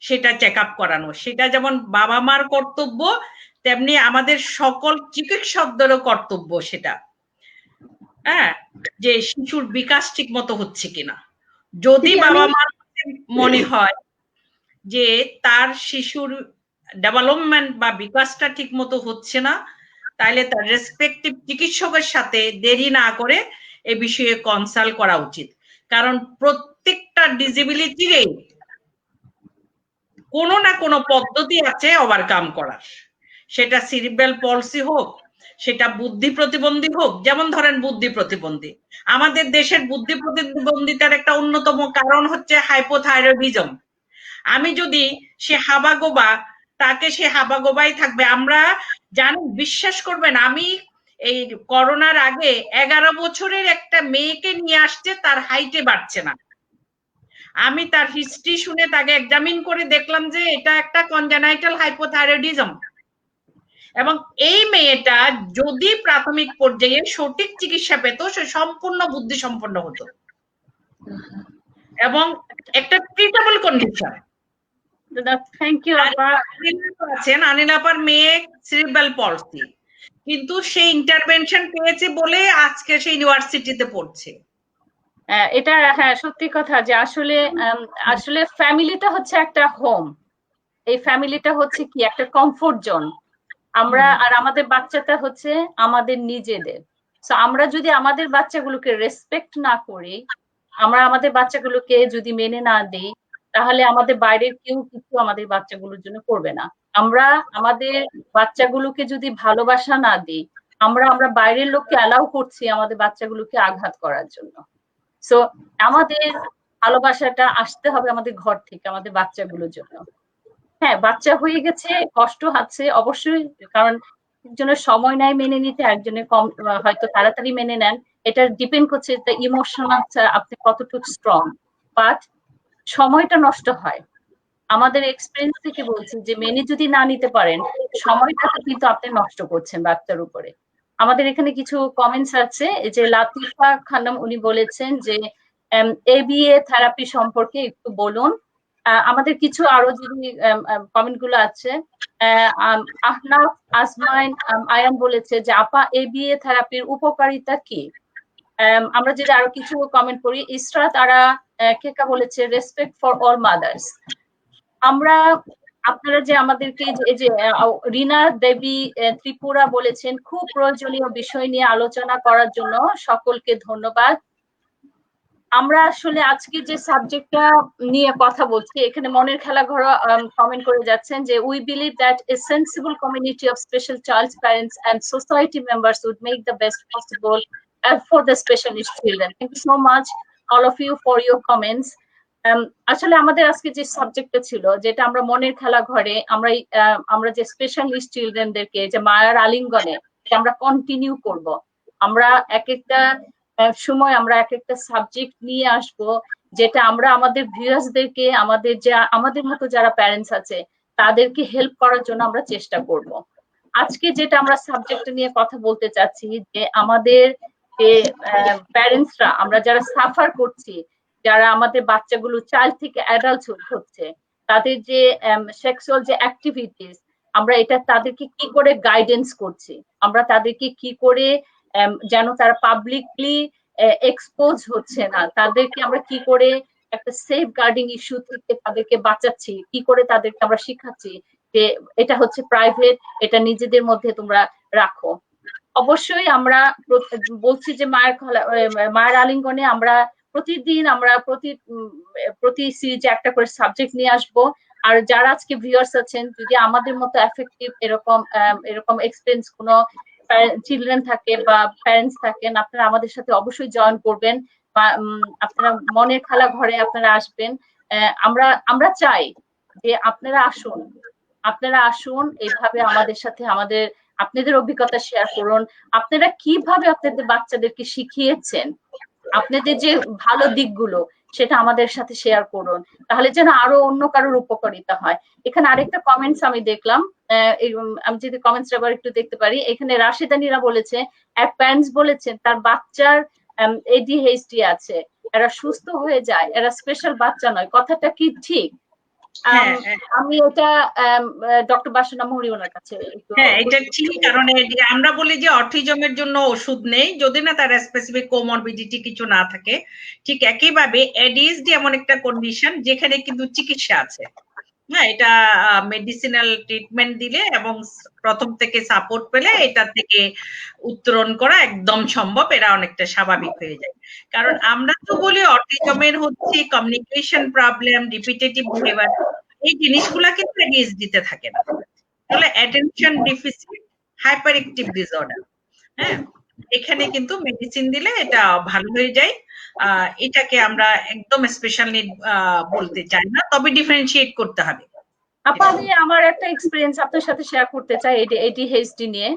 সেটা চেক আপ করানো। সেটা যেমন বাবা মার কর্তব্য, তেমনি আমাদের সকল চিকিৎসকদেরও কর্তব্য সেটা। হ্যাঁ, যে শিশুর বিকাশ ঠিক মতো হচ্ছে কিনা। যদি বাবা মার মনে হয় যে তার শিশুর ডেভেলপমেন্ট বা বিকাশটা ঠিক মতো হচ্ছে না, তাহলে তার রেসপেক্টিভ চিকিৎসকের সাথে দেরি না করে এ বিষয়ে কনসাল্ট করা উচিত। কারণ প্রত্যেকটা ডিসেবিলিটিরই কোনো না কোনো পদ্ধতি আছে ওভারকাম করার। সেটা সিরিব্রাল পলসি হোক, সেটা বুদ্ধি প্রতিবন্ধী হোক। যেমন ধরেন বুদ্ধি প্রতিবন্ধী, আমাদের দেশের বুদ্ধি প্রতিবন্ধিতার একটা অন্যতম কারণ হচ্ছে হাইপোথাইরয়েডিজম। আমি যদি সে হাবাগোবা, তাকে সে হাবাগোবাই থাকবে। আমরা জানেন, বিশ্বাস করবেন, আমি এই করোনার আগে 11 বছরের একটা মেয়েকে নিয়ে আসছে, তার হাইটে বাড়ছে না। আমি তার হিস্ট্রি শুনে তাকে এক্সামিন করে দেখলাম যে এটা একটা কনজেনাইটাল হাইপোথাইরয়েডিজম। এবং এই মেয়েটা যদি প্রাথমিক পর্যায়ে সঠিক চিকিৎসা পেত, সে সম্পূর্ণ বুদ্ধি সম্পন্ন হতো এবং একটা ট্রিটেবল কন্ডিশন। থ্যাংক ইউ আপা। আছেন অনিল আপার মেয়ে সিরিব্রাল পলসি, কিন্তু সে ইন্টারভেনশন পেয়েছে বলে আজকে সে ইউনিভার্সিটিতে পড়ছে। এটা হ্যাঁ সত্যি কথা যে আসলে ফ্যামিলিটা হচ্ছে একটা হোম। এই ফ্যামিলিটা হচ্ছে কি একটা কমফোর্ট জোন। আমরা আর আমাদের বাচ্চাটা হচ্ছে আমাদের নিজেদের। সো আমরা যদি আমাদের বাচ্চাগুলোকে রেসপেক্ট না করি, আমরা আমাদের বাচ্চাগুলোকে যদি মেনে না দিই, তাহলে আমাদের বাইরের কেউ কিছু আমাদের বাচ্চাগুলোর জন্য করবে না। আমরা আমাদের বাচ্চাগুলোকে যদি ভালোবাসা না দিই, আমরা বাইরের লোককে অ্যালাউ করছি আমাদের বাচ্চাগুলোকে আঘাত করার জন্য। সো আমাদের ভালোবাসাটা আসতে হবে আমাদের ঘর থেকে, আমাদের বাচ্চাগুলোর জন্য। হ্যাঁ, বাচ্চা হয়ে গেছে, কষ্ট হচ্ছে অবশ্যই, কারণ একজনের সময় নেয় মেনে নিতে, একজনের কম হয়তো তাড়াতাড়ি মেনে নেন। এটা ডিপেন্ড করছে ইমোশনাল আপনি কতটুকু স্ট্রং। বাট সময়টা নষ্ট হয়। আমাদের এক্সপিরিয়েন্স থেকে বলছি যে মেনে যদি না নিতে পারেন, সময়টা কিন্তু আপনি নষ্ট করছেন বাচ্চার উপরে। আমাদের এখানে কিছু কমেন্টস আছে, যে লাতিফা খানম উনি বলেছেন যে এবিএ থেরাপি সম্পর্কে একটু বলুন। আমাদের কিছু আরো যদি কমেন্ট গুলো আছে, আহনাফ আসমাইন আয়ান বলেছে যে আপা এবিএ থেরাপির উপকারিতা কি। আমরা যদি আরো কিছু কমেন্ট করি, ইসরাত আরা কেকা বলেছে রেসপেক্ট ফর অল মাদার্স। আমরা আপনারা যে আমাদেরকে এই যে রিনা দেবী ত্রিপুরা বলেছেন খুব প্রয়োজনীয় বিষয় নিয়ে আলোচনা করার জন্য সকলকে ধন্যবাদ। আমরা আসলে আজকে যে সাবজেক্টটা নিয়ে কথা বলছি, এখানে মনের খেলা ঘর কমেন্ট করে যাচ্ছেন যে we believe that a sensible community of special child parents and society members would make the best possible for the special needs children. Thank you so much all of you for your comments. আসলে আমাদের আজকে যে সাবজেক্টটা ছিল, যেটা আমরা মনের খেলা ঘরে আমরা যে স্পেশাল নিডস চিলড্রেনদেরকে যে মায়ার আলিঙ্গনে আমরা কন্টিনিউ করব। আমরা এক একটা সময় আমরা এক একটা সাবজেক্ট নিয়ে আসব, যেটা আমরা আমাদের ভিউয়ার্সদেরকে, আমাদের মতো যারা প্যারেন্টস আছে তাদেরকে হেল্প করার জন্য আমরা চেষ্টা করব। আজকে যেটা আমরা সাবজেক্ট নিয়ে কথা বলতে চাচ্ছি, যে আমাদের যে প্যারেন্টসরা, আমরা যারা সাফার করছি, যারা আমাদের বাচ্চাগুলো চাইল্ড থেকে অ্যাডাল্ট হচ্ছে, তাদের যে সেক্সুয়াল যে অ্যাক্টিভিটিস, আমরা এটা তাদেরকে কি করে গাইডেন্স করছি, আমরা তাদেরকে কি করে যেন তারা পাবলিকলি এক্সপোজ হচ্ছে না, তাদেরকে আমরা কি করে একটা সেফ গার্ডিং ইস্যু থেকে তাদেরকে বাঁচাচ্ছি, কি করে তাদেরকে আমরা শিখাচ্ছি যে এটা হচ্ছে প্রাইভেট, এটা নিজেদের মধ্যে তোমরা রাখো। অবশ্যই আমরা বলছি যে মায়ের আলিঙ্গনে আমরা প্রতিদিন আমরা প্রতি সিরিজে একটা করে সাবজেক্ট নিয়ে আসব। আর যারা আজকে ভিউয়ার্স আছেন, যদি আমাদের মতো এফেক্টিভ এরকম এক্সপেরিয়েন্স কোনো চিলড্রেন থাকে বা প্যারেন্টস থাকেন, আপনারা আমাদের সাথে অবশ্যই জয়েন করবেন বা আপনারা মনের খেলা ঘরে আপনারা আসবেন। আমরা চাই যে আপনারা আসুন এইভাবে আমাদের সাথে আপনাদের অভিজ্ঞতা শেয়ার করুন। আপনারা কিভাবে আপনাদের বাচ্চাদেরকে শিখিয়েছেন, আপনাদের যে ভালো দিকগুলো সেটা আমাদের সাথে শেয়ার করুন, তাহলে যেন আরো অন্য কারোর উপকারিতা হয়। এখানে আরেকটা কমেন্টস আমি দেখলাম, আমি যদি কমেন্টস আবার একটু দেখতে পারি। এখানে রাশেদা নীরা বলেছে, এক প্যারেন্টস বলেছেন তার বাচ্চার ADHD আছে, এরা সুস্থ হয়ে যায়, এরা স্পেশাল বাচ্চা নয়। কথাটা কি ঠিক? আমি এটা ডক্টর বাসনা মহুরি ওনার কাছে। হ্যাঁ, এটা ঠিক। কারণ আমরা বলি যে অটিজমের জন্য ওষুধ নেই যদি না তার স্পেসিফিক কোমরবিডিটি কিছু না থাকে। ঠিক একইভাবে ADHD এমন একটা কন্ডিশন যেখানে কিন্তু চিকিৎসা আছে। হ্যাঁ, এটা মেডিসিনাল ট্রিটমেন্ট দিলে এবং প্রথম থেকে সাপোর্ট পেলে এটা থেকে উত্তরণ করা একদম সম্ভব, এরা অনেকটা স্বাভাবিক হয়ে যায়। কারণ আমরা তো বলি অটিজমের হচ্ছে কমিউনিকেশন প্রবলেম, রিপিটেটিভ বিহেভিয়ার, এই জিনিসগুলা কিন্তু ADHD তে থাকে না। তাহলে attention deficit hyper active disorder, হ্যাঁ, এখানে কিন্তু মেডিসিন দিলে এটা ভালো হয়ে যায়। এটাকে আমরা একদম স্পেশাল নিড বলতে চাই না, তবে ডিফারেন্সিয়েট করতে হবে। আপা, আমি আমার একটা এক্সপেরিয়েন্স আপনার সাথে শেয়ার করতে চাই ADHD নিয়ে।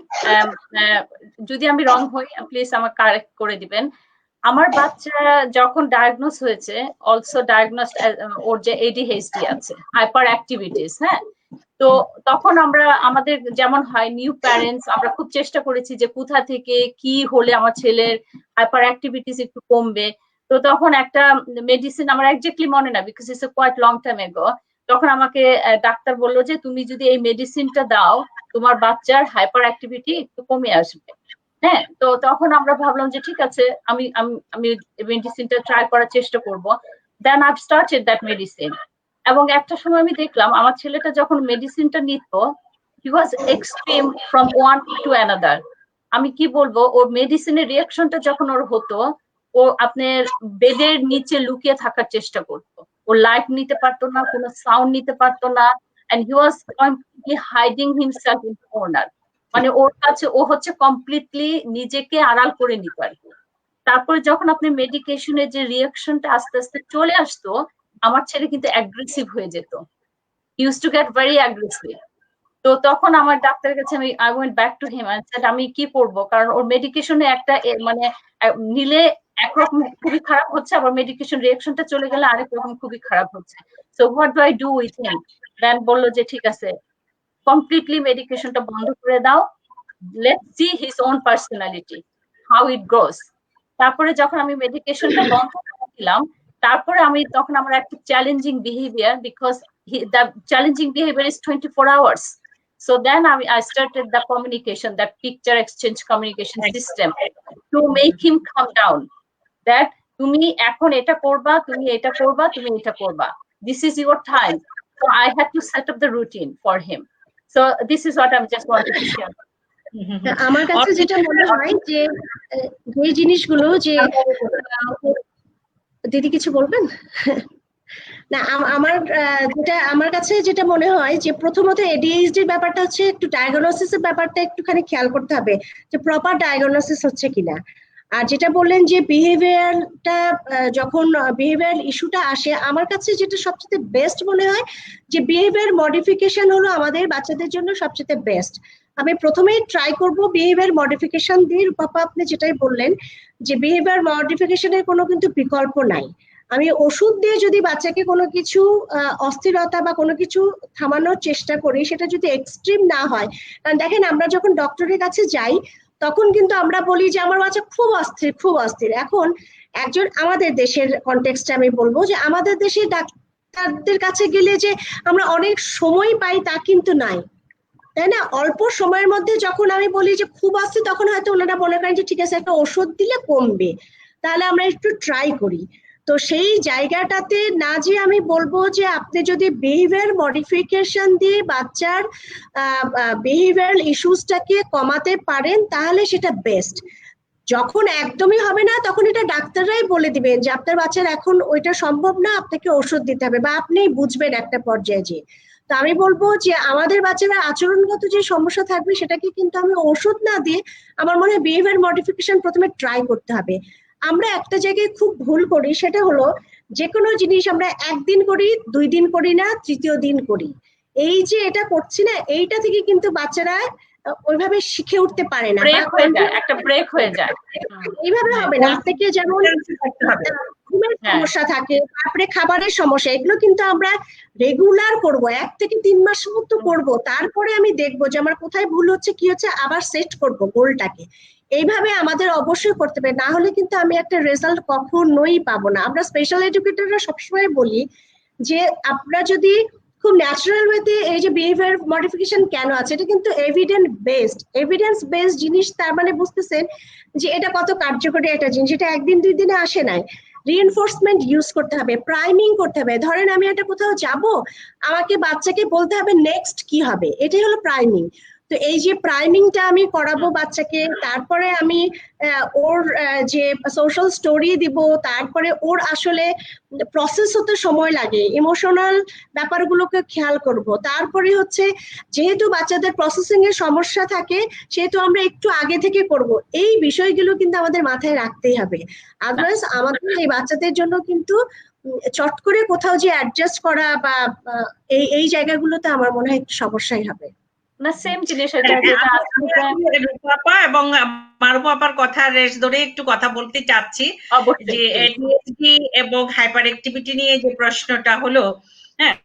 যদি আমি রং হই প্লিজ আমাকে কারেক্ট করে দিবেন। আমার বাচ্চা যখন ডায়াগনোস হয়েছে, অলসো ডায়াগনোসড ওর যে ADHD আছে, হাইপার অ্যাক্টিভিটিস। হ্যাঁ, তো তখন আমাদের যেমন হয় নিউ প্যারেন্টস, আমরা খুব চেষ্টা করেছি যে কোথা থেকে কি হলে আমার ছেলের হাইপার অ্যাক্টিভিটিস একটু কমবে। তো তখন একটা মেডিসিন আমার একজাক্টলি মনে না, because it's a quite long time ago. তখন আমাকে ডাক্তার বললো যে তুমি যদি এই মেডিসিনটা দাও তোমার বাচ্চার হাইপার অ্যাক্টিভিটি একটু কমে আসবে। হ্যাঁ, তো তখন আমরা ভাবলাম যে ঠিক আছে, আমি মেডিসিনটা ট্রাই করার চেষ্টা করব। Then I started that medicine. এবং একটা সময় আমি দেখলাম আমার ছেলেটা যখন মেডিসিনটা নিত, he was extreme from one to another. আমি কি বলবো, ওর মেডিসিনের রিয়াকশনটা যখন ওর হতো, ও আপনার বেডের নিচে লুকিয়ে থাকার চেষ্টা করতো। ও লাইট নিতে পারতো না, কোনো সাউন্ড নিতে পারতো না, and he was completely hiding himself in the corner. মানে ওর কাছে ও হচ্ছে কমপ্লিটলি নিজেকে আড়াল করে নিত আর কি। তারপরে যখন আপনি মেডিকেশনের যে রিয়াকশনটা আস্তে আস্তে চলে আসতো, আমার ছেলে কিন্তু অ্যাগ্রেসিভ হয়ে যেত, use to get very aggressive. তো তখন আমার ডাক্তারের কাছে I went back to him and said আমি কি করব, কারণ ওর মেডিকেশনে একটা মানে নিলে একরকম খুবই খারাপ হচ্ছে, আবার মেডিকেশন রিঅ্যাকশনটা চলে গেলে আরেক রকম খুবই খারাপ হচ্ছে। So what do I do with him? Then বললো যে ঠিক আছে, কমপ্লিটলি মেডিকেশনটা বন্ধ করে দাও, let's see his own personality how it grows. তারপরে যখন আমি মেডিকেশনটা বন্ধ করে দিলাম, তারপরে তখন আমার একটা challenging behaviour, because the challenging behavior is 24 hours. So then I started the communication, that picture exchange communication system, to make him calm down. That তুমি এখন এটা করবা, তুমি এটা করবা, তুমি এটা করবা. This is your time. So I had to set up the routine for him. So this is what I'm just wanted to share. আমার কাছে যেটা মনে হয় যে এই জিনিসগুলো যে দিদি কিছু বলবেন না, আমার কাছে যেটা মনে হয় যে প্রথমত ADHD এর ব্যাপারটা হচ্ছে একটু ডায়াগনোসিসের ব্যাপারটা একটুখানি খেয়াল করতে হবে যে প্রপার ডায়াগনোসিস হচ্ছে কিনা। আর যেটা বললেন যে বিহেভিয়ারটা, যখন বিহেভিয়ার ইস্যুটা আসে, আমার কাছে যেটা সবচেয়ে বেস্ট মনে হয় যে বিহেভিয়ার মডিফিকেশন হলো আমাদের বাচ্চাদের জন্য সবচেয়ে বেস্ট। আমি প্রথমেই ট্রাই করব বিহেভিয়ার মডিফিকেশন দিয়ে। পাপা আপনি যেটাই বললেন যে বিহেভিয়ার মডিফিকেশনের কোনো কিন্তু বিকল্প নাই। আমি ওষুধ দিয়ে যদি বাচ্চাকে কোনো কিছু অস্থিরতা বা কোনো কিছু থামানোর চেষ্টা করি, সেটা যদি এক্সট্রিম না হয়, কারণ দেখেন আমরা যখন ডক্টরের কাছে যাই তখন কিন্তু আমরা বলি যে আমার বাচ্চা খুব অস্থির খুব অস্থির। এখন একজন আমাদের দেশের কনটেক্সটে আমি বলবো যে আমাদের দেশে ডাক্তারদের কাছে গেলে যে আমরা অনেক সময় পাই তা কিন্তু নাই, তাই না? অল্প সময়ের মধ্যে যখন আমি বলি যে খুব অস্থির, তখন হয়তো ওনারা মনে করেন যে ঠিক আছে একটা ওষুধ দিলে কমবে, তাহলে আমরা একটু ট্রাই করি। তো সেই জায়গাটাতে না যে আমি বলবো যে আপনি যদি বিহেভিয়ার মডিফিকেশন দিয়ে বাচ্চার বিহেভিয়ারাল ইস্যুসটাকে কমাতে পারেন তাহলে সেটা বেস্ট। যখন একদমই হবে না তখন এটা ডাক্তাররাই বলে দিবেন যে আপনার বাচ্চার এখন ওইটা সম্ভব না, আপনাকে ওষুধ দিতে হবে, বা আপনি বুঝবেন একটা পর্যায়ে যে। তো আমি বলবো যে আমাদের বাচ্চারা আচরণগত যে সমস্যা থাকবে সেটাকে কিন্তু আমি ওষুধ না দিয়ে আমার মনে হয় বিহেভিয়ার মডিফিকেশন প্রথমে ট্রাই করতে হবে। আমরা একটা জায়গায় খুব ভুল করি, সেটা হলো যে কোনো জিনিস আমরা একদিন করি, 2 দিন করি না, তৃতীয় দিন করি। এই যে এটা করছি না, এইটা থেকে কিন্তু বাচ্চারা ওইভাবে শিখে উঠতে পারে না, ব্রেক হয়ে যায়, একটা ব্রেক হয়ে যায়। এইভাবে হবে না। থেকে যেমন ঘুমের সমস্যা থাকে, তারপরে খাবারের সমস্যা, এগুলো কিন্তু আমরা রেগুলার করব, 1 থেকে 3 মাস মতো করব, তারপরে আমি দেখবো যে আমার কোথায় ভুল হচ্ছে কি হচ্ছে, আবার সেট করব গোলটাকে। এইভাবে আমাদের অবশ্যই করতে হবে, না হলে কিন্তু আমি একটা রেজাল্ট কখনোই পাবো না। আমরা স্পেশাল এডুকেটররা সবসময় বলি যে আপনারা যদি খুব ন্যাচারাল ওয়েতে এই যে বিহেভিয়ার মডিফিকেশন কেন আছে, এটা কিন্তু এভিডেন্স বেসড জিনিস। তার মানে বুঝতেছেন যে এটা কত কার্যকরী একটা জিনিস, এটা 1 দিন 2 দিনে আসে নাই। রিইনফোর্সমেন্ট ইউজ করতে হবে, প্রাইমিং করতে হবে। ধরেন আমি একটা কোথাও যাব, আমাকে বাচ্চাকে বলতে হবে নেক্সট কি হবে, এটাই হলো প্রাইমিং। তো এই যে প্রাইমিংটা আমি করাবো বাচ্চাকে, তারপরে আমি ওর যে সোশ্যাল স্টোরি দিব, তারপরে ওর আসলে প্রসেস হতে সময় লাগে, ইমোশনাল ব্যাপারগুলোকে খেয়াল করব। তারপরে হচ্ছে যেহেতু বাচ্চাদের প্রসেসিং এর সমস্যা থাকে, সেহেতু আমরা একটু আগে থেকে করব। এই বিষয়গুলো কিন্তু আমাদের মাথায় রাখতেই হবে, আদারওয়াইজ আমাদের এই বাচ্চাদের জন্য কিন্তু চট করে কোথাও যে অ্যাডজাস্ট করা বা এই জায়গাগুলোতে আমার মনে হয় একটু সমস্যাই হবে। না, সেম জিনিস এটা যেটা রূপা এবং মারুফা আপার কথা রেশ ধরে একটু কথা বলতে চাচ্ছি যে ADHD এবং হাইপার অ্যাক্টিভিটি নিয়ে যে প্রশ্নটা হলো, হ্যাঁ,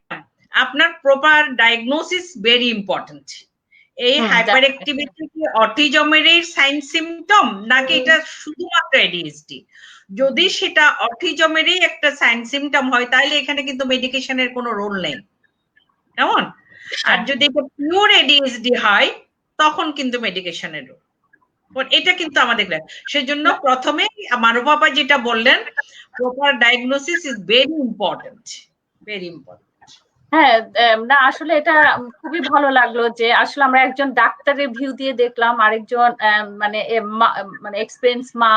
আপনার প্রপার ডায়াগনোসিস ভেরি ইম্পর্টেন্ট। এই হাইপার অ্যাক্টিভিটি কি অটিজমেরই সাইন সিম্পটম নাকি এটা শুধুমাত্র ADHD? যদি সেটা অটিজমেরই একটা সাইন সিম্পটম হয় তাহলে এখানে কিন্তু মেডিকেশনের কোনো রোল নেই, কেমন? আর যদি এটা পিওর ADHD হয় তখন কিন্তু মেডিকেশনের রোল। এটা কিন্তু আমাদের সেজন্য প্রথমে মারুফা আপা যেটা বললেন, proper diagnosis is very important, very important. হ্যাঁ, না আসলে এটা খুবই ভালো লাগলো যে আসলে আমরা একজন ডাক্তারের ভিউ দিয়ে দেখলাম, আরেকজন মানে এক্সপেরিয়েন্স মা,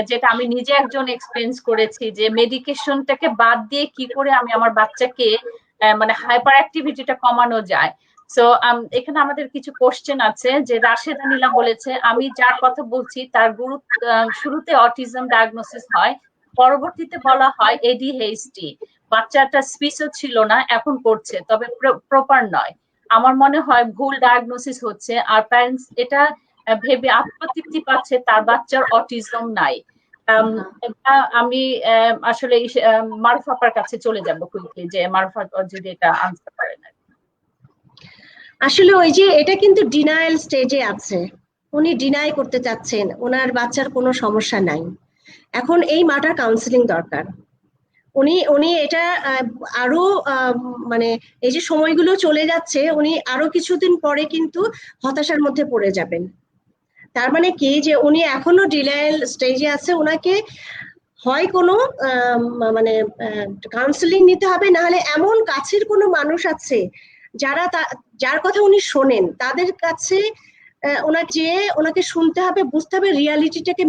যেটা আমি নিজে একজন এক্সপেরিয়েন্স করেছি, যে মেডিকেশনটাকে বাদ দিয়ে কি করে আমি আমার বাচ্চাকে মানে হাইপার অ্যাক্টিভিটিটা কমানো যায়। সো এখানে আমাদের কিছু কোশ্চেন আছে, যে রাশেদা নীলা বলেছে, আমি যার কথা বলছি তার শুরুতে অটিজম ডায়াগনোসিস হয়, পরবর্তীতে বলা হয় ADHD। বাচ্চাটা স্পিচও ছিল না, এখন করছে, তবে প্রপার নয়। আমার মনে হয় ভুল ডায়াগনোসিস হচ্ছে, আর প্যারেন্টস এটা ভেবে আত্মতৃপ্তি পাচ্ছে তার বাচ্চার অটিজম নাই। আমি আসলে মারুফা আপার কাছে চলে যাব কুইকলি, যে মারুফা যদি এটা আনসার করেন। আসলে ওই যে এটা কিন্তু ডিনায়াল স্টেজে আছে, উনি ডিনাই করতে চাচ্ছেন ওনার বাচ্চার কোনো সমস্যা নাই। এখন এই মাটার কাউন্সিলিং দরকার। উনি এটা আরো মানে এই যে সময়গুলো চলে যাচ্ছে, উনি আরো কিছুদিন পরে কিন্তু হতাশার মধ্যে পড়ে যাবেন। তার মানে কি, যে উনি এখনো ডিনায়াল স্টেজে আছে, ওনাকে হয় কোনো মানে কাউন্সিলিং নিতে হবে, না হলে এমন কাছের কোনো মানুষ আছে যার কথা উনি শোনেন, তাদের কাছে ওনাকে শুনতে হবে, বুঝতে হবে, রিয়ালিটিটাকে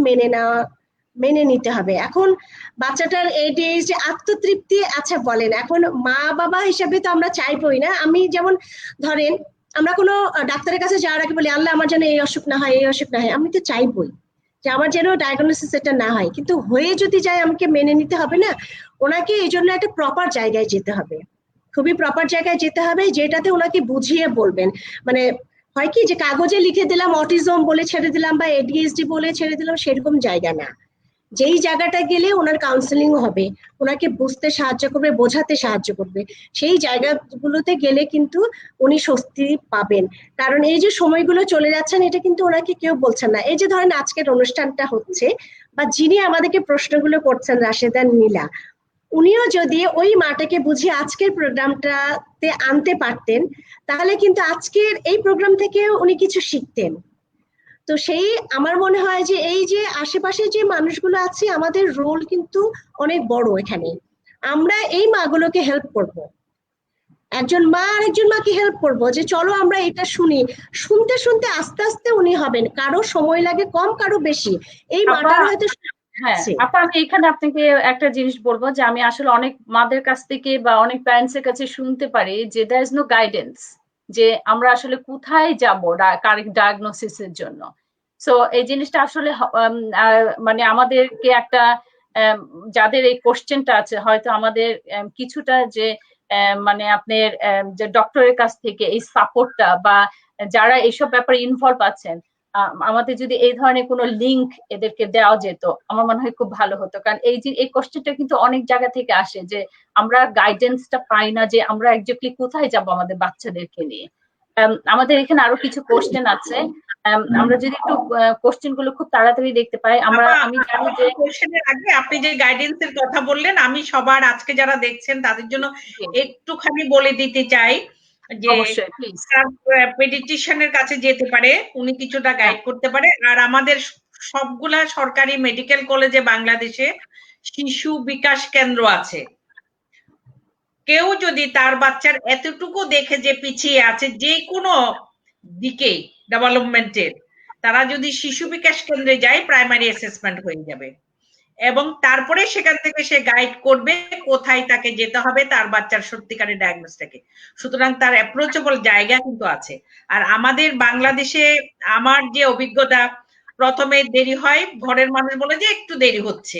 মেনে নিতে হবে। এখন বাচ্চাটার ADHD আত্মতৃপ্তি আচ্ছা বলেন, এখন মা বাবা হিসেবে তো আমরা চাইবই না। আমি যেমন ধরেন আমরা কোনো ডাক্তারের কাছে যাওয়ার আগে বলি আল্লাহ আমার যেন এই অসুখ না হয়, এই অসুখ না হয়, আমি তো চাইবই যে আমার যেন ডায়াগনোসিস এটা না হয়, কিন্তু হয়ে যদি যায় আমাকে মেনে নিতে হবে না? ওনাকে এই জন্য একটা প্রপার জায়গায় যেতে হবে, খুবই প্রপার জায়গায় যেতে হবে, যেটাতে ওনাকে বুঝিয়ে বলবেন। মানে হয় কি যে কাগজে লিখে দিলাম অটিজম বলে ছেড়ে দিলাম বা ADHD বলে ছেড়ে দিলাম, সেরকম জায়গা না। যেই জায়গাটা গেলে ওনার কাউন্সিলিং হবে, ওনাকে বুঝতে সাহায্য করবে, বোঝাতে সাহায্য করবে, সেই জায়গাগুলোতে গেলে কিন্তু উনি স্বস্তি পাবেন। কারণ এই যে সময়গুলো চলে যাচ্ছেন, এটা কিন্তু ওনাকে কেউ বলছেন না। এই যে ধরেন আজকের অনুষ্ঠানটা হচ্ছে, বা যিনি আমাদেরকে প্রশ্নগুলো করছেন রাশেদা নীলা, উনিও যদি ওই মাটাকে বুঝিয়ে আজকের প্রোগ্রামটাতে আনতে পারতেন, তাহলে কিন্তু আজকের এই প্রোগ্রাম থেকে উনি কিছু শিখতেন। তো সেই আমার মনে হয় যে এই যে আশেপাশে যে মানুষগুলো আছে আমাদের রোল কিন্তু অনেক বড় এখানে। আমরা এই মাগুলোকে হেল্প করব, একজন মা আর একজন মাকে হেল্প করব যে চলো আমরা এটা শুনি, শুনতে শুনতে আস্তে আস্তে উনি হবেন, কারো সময় লাগে কম কারো বেশি, এই আপা মাটার হয়তো হ্যাঁ আপা, আমি এখানে আপনাকে একটা জিনিস বলবো যে আমি আসলে অনেক মাদের কাছ থেকে বা অনেক প্যারেন্টস এর কাছে শুনতে পারি যে দেয়ার ইজ নো গাইডেন্স, যে আমরা আসলে কোথায় যাব কারেক্ট ডায়াগনোসিসের জন্য। সো এই জিনিসটা আসলে মানে আমাদেরকে একটা যাদের এই কোশ্চেনটা আছে হয়তো আমাদের কিছুটা যে মানে আপনার যে ডক্টরের কাছ থেকে এই সাপোর্টটা বা যারা এইসব ব্যাপারে ইনভলভ আছেন, আমাদের যদি এই ধরনের কোনো লিঙ্ক এদেরকে দেওয়া যেত আমার মনে হয় খুব ভালো হতো। কারণ এই কোশ্চেনটা কিন্তু অনেক জায়গা থেকে আসে যে আমরা গাইডেন্সটা পাই না যে আমরা একজাক্টলি কোথায় যাব আমাদের বাচ্চাদেরকে নিয়ে। আমাদের এখানে আরো কিছু কোশ্চেন আছে, আমরা যদি একটু কোশ্চেন গুলো খুব তাড়াতাড়ি দেখতে পাই। আমি জানি যে কোশ্চেনের আগে আপনি যে গাইডেন্স এর কথা বললেন, আমি সবার আজকে যারা দেখছেন তাদের জন্য একটুখানি বলে দিতে চাই যে পেডিট্রিশিয়ানের কাছে যেতে পারে, উনি কিছুটা গাইড করতে পারে। আর আমাদের সবগুলা সরকারি মেডিকেল কলেজে বাংলাদেশে শিশু বিকাশ কেন্দ্র আছে। কেউ যদি তার বাচ্চার এতটুকু দেখে যে পিছিয়ে আছে যে কোনো দিকে ডেভেলপমেন্টের, তারা যদি শিশু বিকাশ কেন্দ্রে যায় প্রাইমারি অ্যাসেসমেন্ট হয়ে যাবে এবং তারপরে সেখান থেকে সে গাইড করবে কোথায় তাকে যেতে হবে তার বাচ্চার সত্যিকারের ডায়াগনোসটাকে। সুতরাং তার অ্যাপ্রোচেবল জায়গা কিন্তু আছে। আর আমাদের বাংলাদেশে আমার যে অভিজ্ঞতা, প্রথমে দেরি হয়, ঘরের মানুষ বলে যে একটু দেরি হচ্ছে,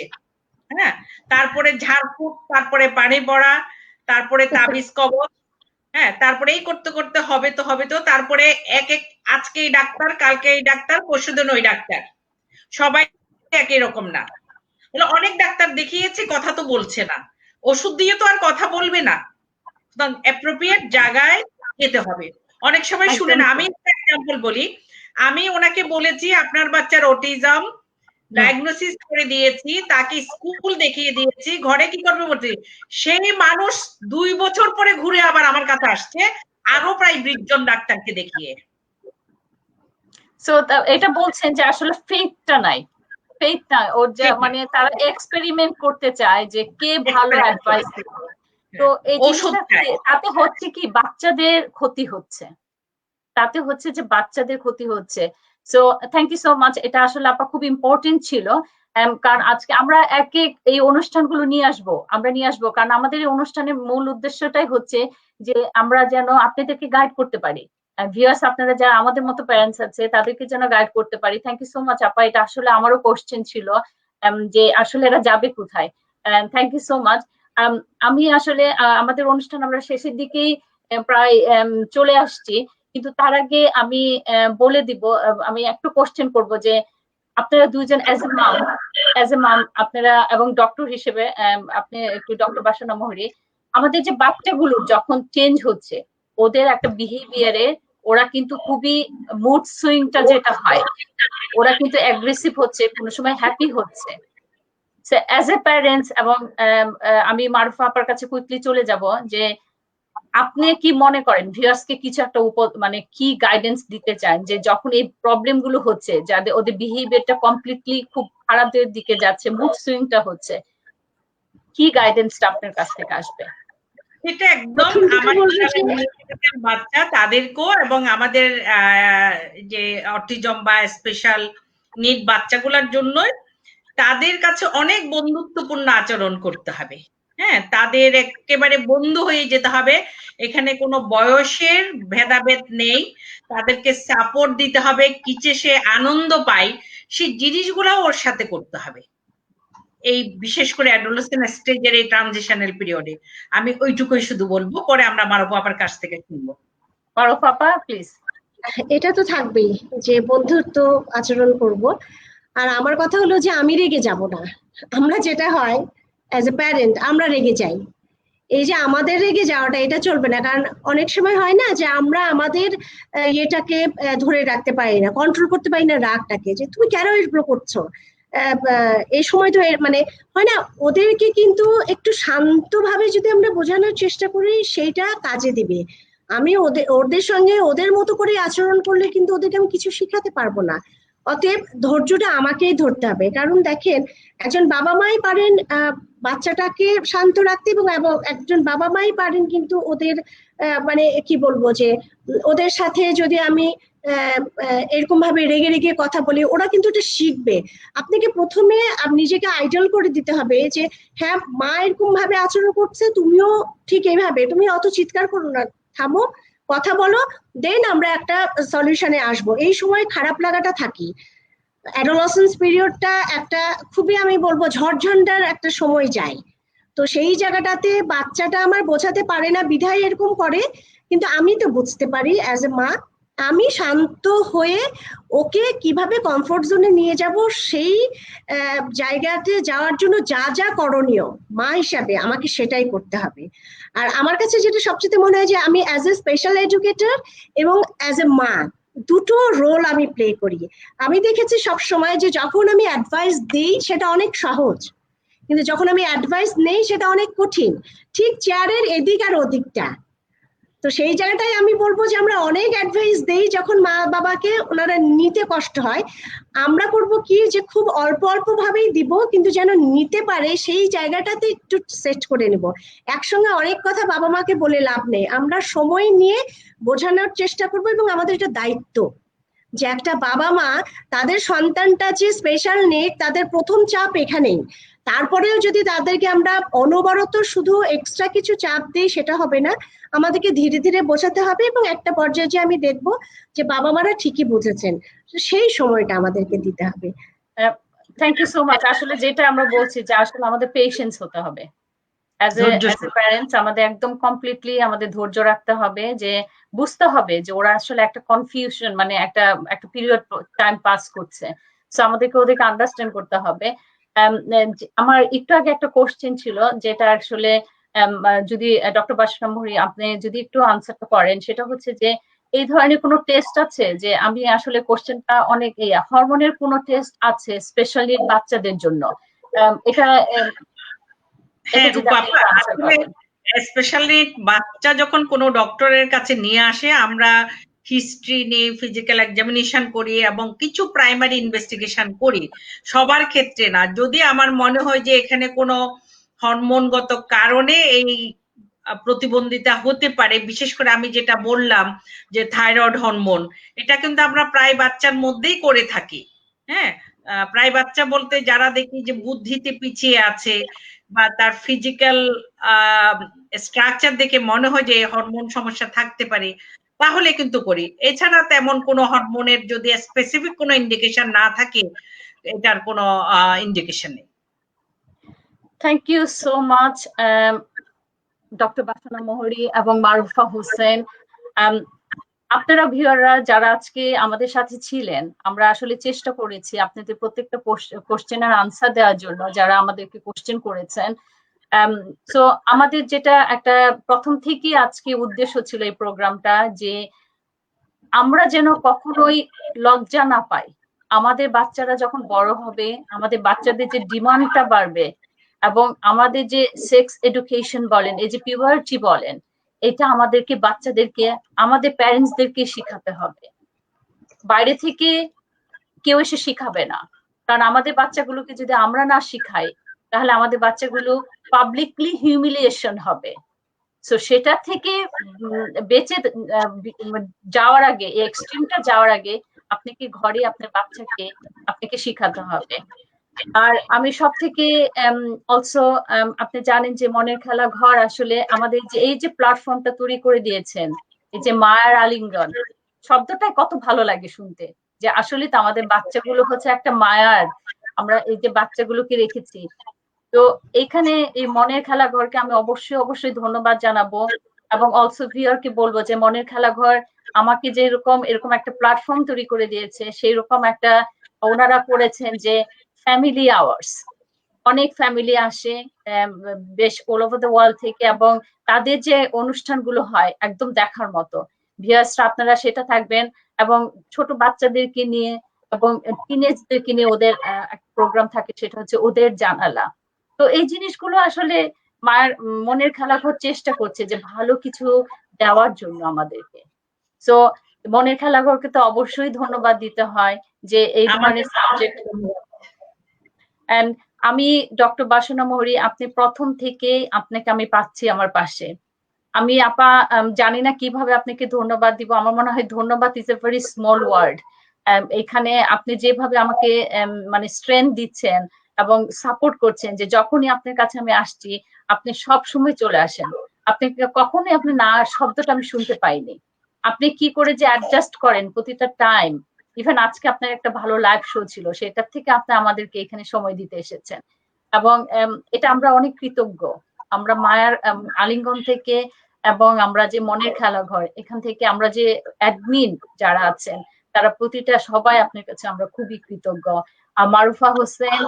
হ্যাঁ, তারপরে ঝাড়ফুঁক, তারপরে পানি পড়া, তারপরে তাবিজ কবজ, হ্যাঁ, তারপরে এই করতে করতে হবে তো তারপরে আজকে এই ডাক্তার, কালকে এই ডাক্তার, পরশুদিন ওই ডাক্তার, সবাই একই রকম না। অনেক ডাক্তার দেখিয়েছে, কথা তো বলছে না, ওষুধ দিয়ে তো আর কথা বলবে না, অ্যাপ্রোপ্রিয়েট জায়গায় যেতে হবে। অনেক সময় শুনে না, আমি একটা এক্সাম্পল বলি, আমি ওনাকে বলেছি আপনার বাচ্চার অটিজম ডায়াগনোসিস করে দিয়েছি, তাকে স্কুল দেখিয়ে দিয়েছি, ঘরে কি করবে বলছি, সেই মানুষ 2 বছর পরে ঘুরে আবার আমার কাছে আসছে আরো প্রায় 20 জন ডাক্তারকে দেখিয়ে। সো এটা বলছেন যে আসলে ফেথটা নাই, ফেথ নাই ওর, যে মানে তারা এক্সপেরিমেন্ট করতে চায় যে কে ভালো অ্যাডভাইস দিবে। তো এই জিনিসটা তাতে হচ্ছে কি বাচ্চাদের ক্ষতি হচ্ছে, তাতে হচ্ছে যে বাচ্চাদের ক্ষতি হচ্ছে। So thank you so much, এটা আসলে আপা খুব ইম্পর্টেন্ট ছিল। কারণ আজকে আমরা এই অনুষ্ঠানগুলো নিয়ে আসবো কারণ আমাদের এই অনুষ্ঠানের মূল উদ্দেশ্যটাই হচ্ছে যে আমরা যেন আপনাদেরকে গাইড করতে পারি, ভিউয়ার্স আপনারা যারা আমাদের মতো প্যারেন্টস আছে তাদেরকে যেন গাইড করতে পারি। থ্যাংক ইউ সো মাচ আপা, এটা আসলে আমারও কোশ্চেন ছিল যে আসলে এরা যাবে কোথায়। Thank you so much. আমি আসলে আমাদের অনুষ্ঠান আমরা শেষের দিকেই প্রায় চলে আসছি, কিন্তু তার আগে আমি বলে দিব, আমি একটু কোশ্চেন করব যে আপনারা দুইজন অ্যাজ এ মাম আপনারা এবং ডক্টর হিসেবে, আপনি একটু ডক্টর বাসনা মোহরি, আমাদের যে বাচ্চাগুলো যখন চেঞ্জ হচ্ছে ওদের একটা বিহেভিয়ারে ওরা কিন্তু খুবই মুড সুইংটা যেটা হয়, ওরা কিন্তু অ্যাগ্রেসিভ হচ্ছে, কোনো সময় হ্যাপি হচ্ছে। অ্যাজ এ প্যারেন্টস, এবং আমি মারুফা আপার কাছে কুইকলি চলে যাব যে আপনি কি মনে করেন ভিউয়ার্সকে কিছু একটা মানে কি গাইডেন্স দিতে চান যে যখন এই প্রবলেম গুলো হচ্ছে, যাদের ওদের বিহেভিয়ারটা কমপ্লিটলি খুব খারাপের দিকে যাচ্ছে, মুড সুইংটা হচ্ছে, কি গাইডেন্সটা আপনার কাছ থেকে আসবে? এটা একদম আমাদের বাচ্চা তাদেরকেও এবং আমাদের যে অটিজম বা স্পেশাল নিড বাচ্চাগুলোর জন্য তাদের কাছে অনেক বন্ধুত্বপূর্ণ আচরণ করতে হবে। হ্যাঁ, তাদের একেবারে বন্ধু হয়ে যেতে হবে, এখানে কোনো বয়সের ভেদাভেদ নেই, তাদেরকে সাপোর্ট দিতে হবে, কিচে সে আনন্দ পায় সেই জিনিসগুলো ওর সাথে করতে হবে। এই বিশেষ করে অ্যাডোলেসেন্ট স্টেজের এই ট্রানজিশনাল পিরিয়ডে আমি ওইটুকুই শুধু বলবো, পরে আমরা মারুফা আপার কাছ থেকে শুনবো। মারুফা আপা প্লিজ। এটা তো থাকবেই যে বন্ধুত্ব আচরণ করব, আর আমার কথা হলো যে আমি রেগে যাব না। আমরা যেটা হয় অ্যাজ এ প্যারেন্ট আমরা রেগে যাই, এই যে আমাদের রেগে যাওয়াটা এটা চলবে না। কারণ অনেক সময় হয় না যে আমরা আমাদের ইয়েটাকে ধরে রাখতে পারি না, কন্ট্রোল করতে পারি না রাগটাকে, যে তুমি কেন এগুলো করছো। এই সময় তো মানে হয় না, ওদেরকে কিন্তু একটু শান্তভাবে যদি আমরা বোঝানোর চেষ্টা করি সেইটা কাজে দিবে। আমি ওদের সঙ্গে ওদের মতো করে আচরণ করলে কিন্তু ওদেরকে আমি কিছু শিখাতে পারবো না। অতএব ধৈর্যটা আমাকেই ধরতে হবে। কারণ দেখেন, একজন বাবা মাই পারেন বাচ্চাটাকে শান্ত রাখতে, এবং একজন বাবা মাই পারেন কিন্তু ওদের মানে কি বলবো যে ওদের সাথে যদি আমি এরকম ভাবে রেগে রেগে কথা বলি, ওরা কিন্তু এটা শিখবে। আপনাকে প্রথমে নিজেকে আইডল করে দিতে হবে যে হ্যাঁ, মা এরকম ভাবে আচরণ করছে, তুমিও ঠিক এইভাবে, তুমি অত চিৎকার করো না, থামো, কথা বলো, দেন আমরা একটা সলিউশনে আসবো। এই সময় খারাপ লাগাটা থাকি। অ্যাডোলসেন্স পিরিয়ডটা একটা খুবই, আমি বলবো, ঝড়ঝঞ্ঝার একটা সময় যায়। তো সেই জায়গাটাতে বাচ্চাটা আমার বোঝাতে পারে না বিধায় এরকম করে, কিন্তু আমি তো বুঝতে পারি অ্যাজ এ মা। আমি শান্ত হয়ে ওকে কিভাবে কমফোর্ট জোনে নিয়ে যাব, সেই জায়গাতে যাওয়ার জন্য যা যা করণীয় মা হিসাবে আমাকে সেটাই করতে হবে। আর আমার কাছে যেটা সবচেয়ে মনে হয় যে আমি অ্যাজ এ স্পেশাল এডুকেটর এবং অ্যাজ এ মা দুটো রোল আমি প্লে করি। আমি দেখেছি সব সময় যে যখন আমি অ্যাডভাইস দিই সেটা অনেক সহজ, কিন্তু যখন আমি অ্যাডভাইস নেই সেটা অনেক কঠিন, ঠিক চেয়ারের এদিক আর ওদিকটা। তো সেই জায়গাটাই আমি বলবো যে আমরা অনেক অ্যাডভাইস দেই, যখন মা বাবাকে ওনারা নিতে কষ্ট হয়, আমরা করব কি যে খুব অল্প অল্প ভাবেই দিব, কিন্তু যেন নিতে পারে সেই জায়গাটাতে একটু সেট করে নেব। একসঙ্গে অনেক কথা বাবা মাকে বলে লাভ নেই, আমরা সময় নিয়ে বোঝানোর চেষ্টা করব, এবং আমাদের এটা দায়িত্ব যে একটা বাবা মা তাদের সন্তানটা যে স্পেশাল নেট, তাদের প্রথম চাপ এখানেই। তারপরেও যদি তাদেরকে আমরা অনবরত শুধু এক্সট্রা কিছু চাপ দিই সেটা হবে না, আমাদেরকে ধীরে ধীরে বোঝাতে হবে, এবং একটা পর্যায়ে যে আমি দেখবো যে বাবা মারা ঠিকই বুঝেছেন, সেই সময়টা আমাদেরকে দিতে হবে। Thank you so much. আসলে যেটা আমরা বলছি যে আসলে আমাদের পেশেন্স হতে হবে অ্যাজ এ প্যারেন্টস, আমাদের একদম কমপ্লিটলি আমাদের ধৈর্য রাখতে হবে, যে বুঝতে হবে যে ওরা আসলে একটা কনফিউশন, মানে একটা পিরিয়ড টাইম পাস করছে। সো আমাদেরকে ওদেরকে আন্ডারস্ট্যান্ড করতে হবে। আমার একটু আগে একটা কোশ্চেন ছিল, যেটা আসলে যদি ডক্টর বাসনা মহুরী আপনি যদি একটু আনসারটা করেন, সেটা হচ্ছে যে এই ধরনের কোনো টেস্ট আছে, যে আমি আসলে কোশ্চেনটা অনেক হরমোনের কোনো টেস্ট আছে স্পেশালি বাচ্চাদের জন্য? এটা হ্যাঁ রূপা, স্পেশালি বাচ্চা যখন কোনো ডক্টরের কাছে নিয়ে আসে, আমরা হিস্ট্রি নিয়ে ফিজিক্যাল এক্সামিনেশন করি এবং কিছু প্রাইমারি ইনভেস্টিগেশন করি। সবার ক্ষেত্রে না, যদি আমার মনে হয় যে এখানে কোনো হরমোনগত কারণে এই প্রতিবন্ধিতা হতে পারে, বিশেষ করে আমি যেটা বললাম যে থাইরয়েড হরমোন, এটা কিন্তু আমরা প্রায় বাচ্চার মধ্যেই করে থাকি। হ্যাঁ, প্রায় বাচ্চা বলতে যারা দেখি যে বুদ্ধিতে পিছিয়ে আছে বা তার ফিজিক্যাল স্ট্রাকচার দেখে মনে হয় যে হরমোন সমস্যা থাকতে পারে, তাহলে কিন্তু করি। এছাড়া তেমন কোনো হরমোনের যদি স্পেসিফিক কোনো ইন্ডিকেশন না থাকে, এটার কোনো ইন্ডিকেশন নেই। Thank you so much doctor Basana Mahuri এবং মারুফা হোসেন। আপনারা ভিউয়াররা যারা আজকে আমাদের সাথে ছিলেন, আমরা আসলে চেষ্টা করেছি আপনাদের প্রত্যেকটা কোশ্চেনের আনসার দেওয়ার জন্য, যারা আমাদেরকে কোশ্চেন করেছেন। সো আমাদের যেটা একটা প্রথম থেকেই আজকে উদ্দেশ্য ছিল এই প্রোগ্রামটা, যে আমরা যেন কখনোই লজ্জা না পাই। আমাদের বাচ্চারা যখন বড় হবে, আমাদের বাচ্চাদের যে ডিমান্ডটা বাড়বে, এবং আমাদের যে সেক্স এডুকেশন বলেন, এই যে পিউবার্টি বলেন, এটা আমাদেরকে বাচ্চাদেরকে, আমাদের প্যারেন্টসদেরকে শিখাতে হবে। বাইরে থেকে কেউ এসে শিখাবে না, কারণ আমাদের বাচ্চাগুলোকে যদি আমরা না শিখাই, তাহলে আমাদের বাচ্চাগুলো পাবলিকলি হিউমিলিয়েশন হবে। সো সেটা থেকে বেঁচে যাওয়ার আগে, এই এক্সট্রিমটা যাওয়ার আগে, আপনাকে ঘরে আপনার বাচ্চাকে আপনাকে শিখাতে হবে। আর আমি সব থেকে অলসো আপনি জানেন যে মনের খেলা ঘর আসলে আমাদের যে এই যে প্ল্যাটফর্মটা তৈরি করে দিয়েছেন, এই যে মায়ার আলিঙ্গন শব্দটা কত ভালো লাগে শুনতে, যে আসলে তো আমাদের বাচ্চাগুলো হচ্ছে একটা মায়ার, আমরা এই যে বাচ্চাগুলোকে রেখেছি। তো এখানে এই মনের খেলা ঘরকে আমি অবশ্যই ধন্যবাদ জানাবো, এবং অলসো ভিউয়ারকে বলবো যে মনের খেলা ঘর আমাকে যে এরকম একটা প্ল্যাটফর্ম তৈরি করে দিয়েছে, সেই রকম একটা ওনারা করেছেন যে ফ্যামিলি আওয়ার্স। অনেক ফ্যামিলি আসে বেশ অল ওভার দ্য ওয়ার্ল্ড থেকে, এবং তাদের যে অনুষ্ঠানগুলো হয় একদম দেখার মতো। ভিউয়ার্সরা আপনারা সেটা থাকবেন, এবং ছোট বাচ্চাদেরকে নিয়ে এবং টিনেজদেরকে নিয়ে ওদের একটা প্রোগ্রাম থাকে, সেটা হচ্ছে ওদের জানালা। তো এই জিনিসগুলো আসলে মায়ের মনের খেলা ঘর চেষ্টা করছে যে ভালো কিছু দেওয়ার জন্য আমাদেরকে। সো মনের খেলাঘরকে তো অবশ্যই ধন্যবাদ দিতে হয় যে এই ধরনের সাবজেক্ট। এন্ড আমি ডক্টর বাসনা মোহরি, আপনি প্রথম থেকেই আপনাকে আমি পাচ্ছি আমার পাশে। আমি আপা জানি না কিভাবে আপনাকে ধন্যবাদ দিব। আমার মনে হয় ধন্যবাদ is a very small word. এখানে আপনি যেভাবে আমাকে মানে স্ট্রেংথ দিচ্ছেন এবং সাপোর্ট করছেন, যে যখনই আপনার কাছে আমি আসছি আপনি সব সময় চলে আসেন। আপনি কখনোই আপনি না শব্দটা আমি শুনতে পাইনি। আপনি কি করে যে অ্যাডজাস্ট করেন প্রতিটা টাইম। ইভেন আজকে আপনার একটা ভালো লাইভ শো ছিল, সেটার থেকে আপনি আমাদেরকে এখানে সময় দিতে এসেছেন এবং এটা আমরা অনেক কৃতজ্ঞ। আমরা মায়ার আলিঙ্গন থেকে এবং আমরা যে মনের খেলাঘর এখান থেকে আমরা যে অ্যাডমিন যারা আছেন তারা প্রতিটা সবাই আপনার কাছে আমরা খুবই কৃতজ্ঞ। Marufa Hossain,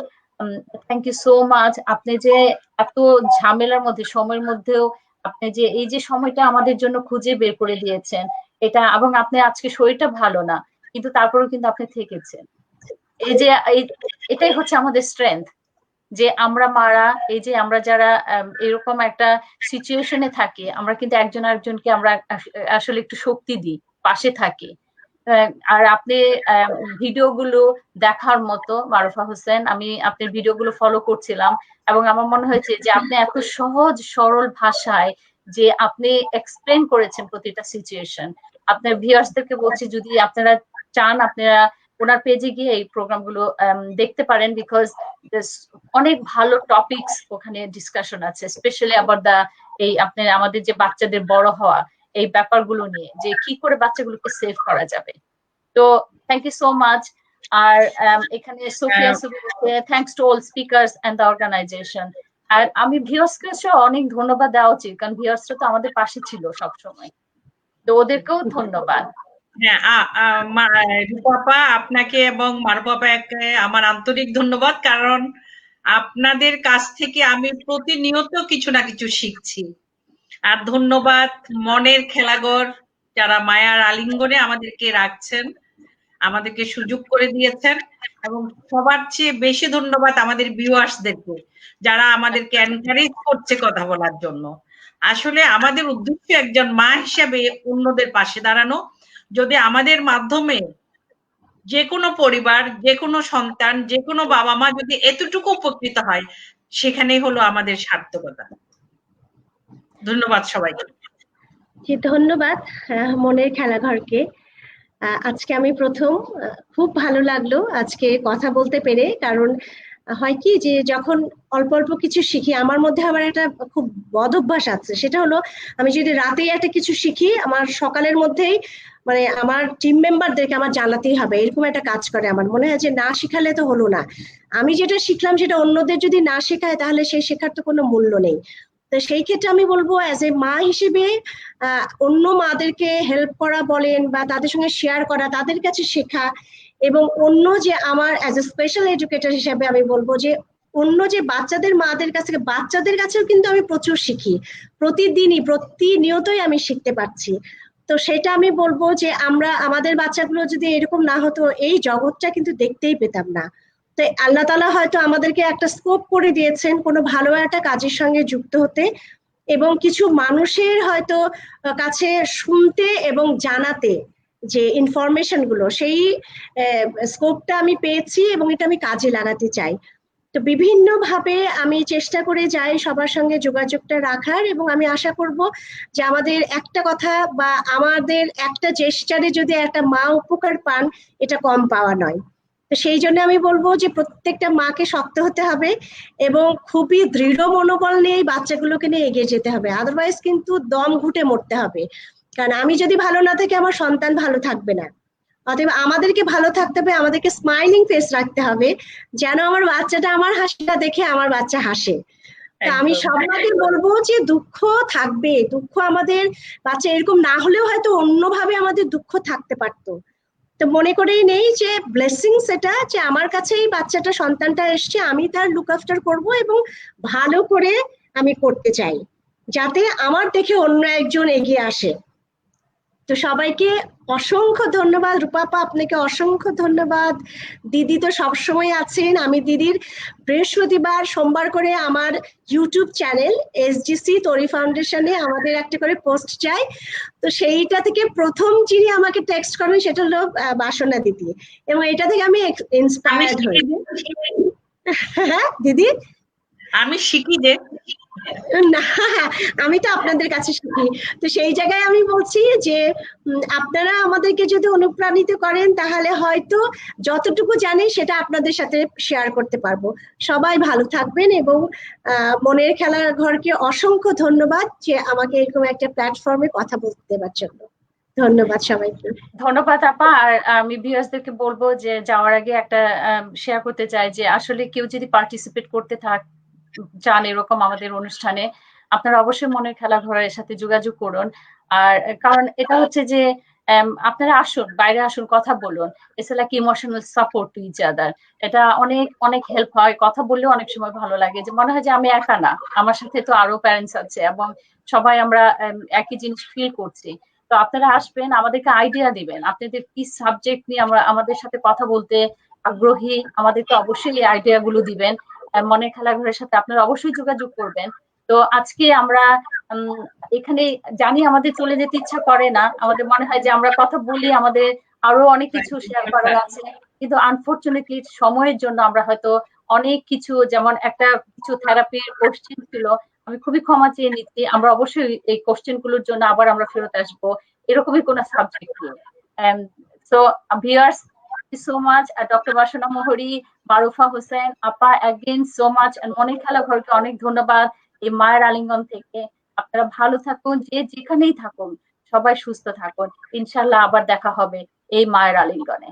thank you so much. আপনি যে এত ঝামেলার মধ্যে সময়ের মধ্যেও আপনি যে এই যে সময়টা আমাদের জন্য খুঁজে বের করে দিয়েছেন এটা, এবং আপনি আজকে শরীরটা ভালো না কিন্তু তারপরেও কিন্তু আপনি থেকেছেন। এই যে এটাই হচ্ছে আমাদের স্ট্রেংথ, যে আমরা মারা এই যে আমরা যারা এরকম একটা সিচুয়েশনে থাকি আমরা কিন্তু একজন আরেকজনকে আমরা আসলে একটু শক্তি দিই, পাশে থাকি। আর আপনি ভিডিওগুলো দেখার মতো মারুফা হোসেন, আমি আপনার ভিডিওগুলো ফলো করছিলাম এবং আমার মনে হয়েছে যে আপনি এত সহজ সরল ভাষায় যে আপনি এক্সপ্লেন করেছেন প্রতিটা সিচুয়েশন। আপনার ভিউয়ার্সদেরকে বলছি যদি আপনারা চান আপনারা ওনার পেজে গিয়ে এই প্রোগ্রামগুলো দেখতে পারেন, বিকজ অনেক ভালো টপিকস ওখানে ডিসকাশন আছে, স্পেশালি আবার এই আপনার আমাদের যে বাচ্চাদের বড় হওয়া এই ব্যাপারগুলো নিয়ে যে কি করে বাচ্চাগুলোকে সেভ করা যাবে। তো থ্যাংক ইউ সো মাচ। আর এখানে Sophia thanks to all speakers and the organisation. আর আমি ভিউয়ার্সকে অনেক ধন্যবাদ দেওয়া উচিত, কারণ ভিউয়ার্সরা তো আমাদের পাশে ছিল সবসময়, তো ওদেরকেও ধন্যবাদ। হ্যাঁ, রূপাপা আপনাকে এবং মারুপাপাকে আমার আন্তরিক ধন্যবাদ, কারণ আপনাদের কাছ থেকে আমি প্রতিনিয়ত কিছু না কিছু শিখছি। আর ধন্যবাদ মনের খেলাঘর যারা মায়ার আলিঙ্গনে আমাদেরকে রাখছেন, আমাদেরকে সুযোগ করে দিয়েছেন, এবং সবার চেয়ে বেশি ধন্যবাদ আমাদের ভিউয়ার্সদেরকে যারা আমাদেরকে এনকারেজ করছে কথা বলার জন্য। আসলে আমাদের উদ্দেশ্য একজন মা হিসেবে অন্যদের পাশে দাঁড়ানো। যদি আমাদের মাধ্যমে যে কোনো পরিবার, যে কোনো সন্তান, যে কোনো বাবা মা যদি এতটুকু উপকৃত হয়, সেখানেই হলো আমাদের সার্থকতা। ধন্যবাদ সবাইকে। ধন্যবাদ মনের খেলাঘরকে। আজকে আমি প্রথম, খুব ভালো লাগলো আজকে কথা বলতে পেরে, কারণ হয় কি যে যখন অল্প অল্প কিছু শিখি, আমার মধ্যে আমার একটা খুব বদ অভ্যাস আছে, সেটা হলো আমি যদি রাতে একটা কিছু শিখি আমার সকালের মধ্যেই মানে আমার টিম মেম্বারদেরকে আমার জানাতেই হবে, এরকম একটা কাজ করে। আমার মনে হয় যে না শিখালে তো হলো না, আমি যেটা শিখলাম সেটা অন্যদের যদি না শেখায় তাহলে সেই শেখার তো কোনো মূল্য নেই। তো সেই ক্ষেত্রে আমি বলবো অ্যাজ এ মা হিসেবে অন্য মাদেরকে হেল্প করা বলেন বা তাদের সঙ্গে শেয়ার করা, তাদের কাছে শেখা, এবং অন্য যে আমার অ্যাজ এ স্পেশাল এডুকেটর হিসেবে আমি বলবো যে অন্য যে বাচ্চাদের মাদের কাছ থেকে বাচ্চাদের কাছেও কিন্তু আমি প্রচুর শিখি, প্রতিদিনই প্রতিনিয়তই আমি শিখতে পারছি। তো সেটা আমি বলবো যে আমরা আমাদের বাচ্চাগুলো যদি এরকম না হতো এই জগৎটা কিন্তু দেখতেই পেতাম না। তো আল্লাহ তাআলা হয়তো আমাদেরকে একটা স্কোপ করে দিয়েছেন কোনো ভালো একটা কাজের সঙ্গে যুক্ত হতে এবং কিছু মানুষের হয়তো কাছে শুনতে এবং জানাতে যে ইনফরমেশন গুলো, সেই স্কোপটা আমি পেয়েছি এবং এটা আমি কাজে লাগাতে চাই। তো বিভিন্ন ভাবে আমি চেষ্টা করে যাই সবার সঙ্গে যোগাযোগটা রাখার, এবং আমি আশা করব যে আমাদের একটা কথা বা আমাদের একটা জেস্টারে যদি একটা মা উপকার পান এটা কম পাওয়া নয়। তো সেই জন্য আমি বলবো যে প্রত্যেকটা মাকে শক্ত হতে হবে এবং খুবই দৃঢ় মনোবল নিয়ে বাচ্চাগুলোকে নিয়ে এগিয়ে যেতে হবে, আদারওয়াইজ কিন্তু দম ঘুটে মরতে হবে। কারণ আমি যদি ভালো না থাকি আমার সন্তান ভালো থাকবে না। অতএব আমাদেরকে ভালো থাকতে হবে, আমাদেরকে স্মাইলিং ফেস রাখতে হবে যেন আমার বাচ্চাটা আমার হাসিটা দেখে আমার বাচ্চা হাসে। তা আমি সবাইকে বলবো যে দুঃখ থাকবে, দুঃখ আমাদের বাচ্চা এরকম না হলেও হয়তো অন্যভাবে আমাদের দুঃখ থাকতে পারতো। তো মনে করেই নেই যে ব্লেসিং সেটা যে আমার কাছেই বাচ্চাটা সন্তানটা এসছে, আমি তার লুক আফটার করবো এবং ভালো করে আমি করতে চাই যাতে আমার দেখে অন্য একজন এগিয়ে আসে। তো সবাইকে অসংখ্য ধন্যবাদ। রূপাপা আপনাকে অসংখ্য ধন্যবাদ। দিদি তো সবসময় আছেন। আমি দিদির বৃহস্পতিবার সোমবার করে আমার ইউটিউব চ্যানেল SGC তরি ফাউন্ডেশনে আমাদের একটা করে পোস্ট চাই, তো সেইটা থেকে প্রথম যিনি আমাকে টেক্সট করবেন সেটা হলো বাসনা দিদি, এবং এটা থেকে আমি ইন্সপায়ার্ড হই। হ্যাঁ দিদি, আমি শিখি যে না আমি তো আপনাদের কাছে শিখি। তো সেই জায়গায় আমি বলছি যে আপনারা আমাদেরকে যদি অনুপ্রাণিত করেন তাহলে হয়তো যতটুকু জানি সেটা আপনাদের সাথে শেয়ার করতে পারবো। সবাই ভালো থাকবেন, এবং মনের খেলার ঘরকে অসংখ্য ধন্যবাদ যে আমাকে এরকম একটা প্ল্যাটফর্মে কথা বলতে দেওয়ার জন্য। ধন্যবাদ সবাইকে। ধন্যবাদ আপা। আর আমি ভিউয়ার্সদেরকে বলবো যে যাওয়ার আগে একটা শেয়ার করতে চাই যে আসলে কেউ যদি পার্টিসিপেট করতে চান এরকম আমাদের অনুষ্ঠানে, আপনারা অবশ্যই মনের খেলা ঘরের সাথে যোগাযোগ করুন। আর কারণ এটা হচ্ছে যে আপনারা আসুন, বাইরে আসুন, কথা বলুন। It's like emotional support to each other. এটা অনেক অনেক হেল্প হয়। কথা বললে অনেক সময় ভালো লাগে, যে মনে হয় যে আমি একা না, আমার সাথে তো আরো প্যারেন্টস আছে এবং সবাই আমরা একই জিনিস ফিল করছি। তো আপনারা আসবেন, আমাদেরকে আইডিয়া দিবেন আপনাদের কি সাবজেক্ট নিয়ে আমরা আমাদের সাথে কথা বলতে আগ্রহী, আমাদেরকে অবশ্যই এই আইডিয়া গুলো দিবেন। মনের খেলাঘরের সাথে আপনারা অবশ্যই যোগাযোগ করবেন। তো আজকে আমরা এখানে জানি আমাদের চলে যেতে ইচ্ছা করে না, আমাদের মনে হয় যে আমরা কথা বলি, আমাদের আরো অনেক কিছু শেয়ার করার আছে, কিন্তু আনফরচুনেটলি সময়ের জন্য আমরা হয়তো অনেক কিছু, যেমন একটা কিছু থেরাপির কোশ্চেন ছিল, আমি খুবই ক্ষমা চেয়ে নিচ্ছি। আমরা অবশ্যই এই কোশ্চেন গুলোর জন্য আবার আমরা ফেরত আসবো এরকমই কোন সাবজেক্ট নিয়ে। So viewers, thank you so much, Dr. Basana Mohori, Marufa Hussain, আপা again so much, and মনের খেলা ঘরকে অনেক ধন্যবাদ এই মায়ের আলিঙ্গন থেকে। আপনারা ভালো থাকুন, যে যেখানেই থাকুন, সবাই সুস্থ থাকুন। ইনশাল্লাহ আবার দেখা হবে এই মায়ের আলিঙ্গনে।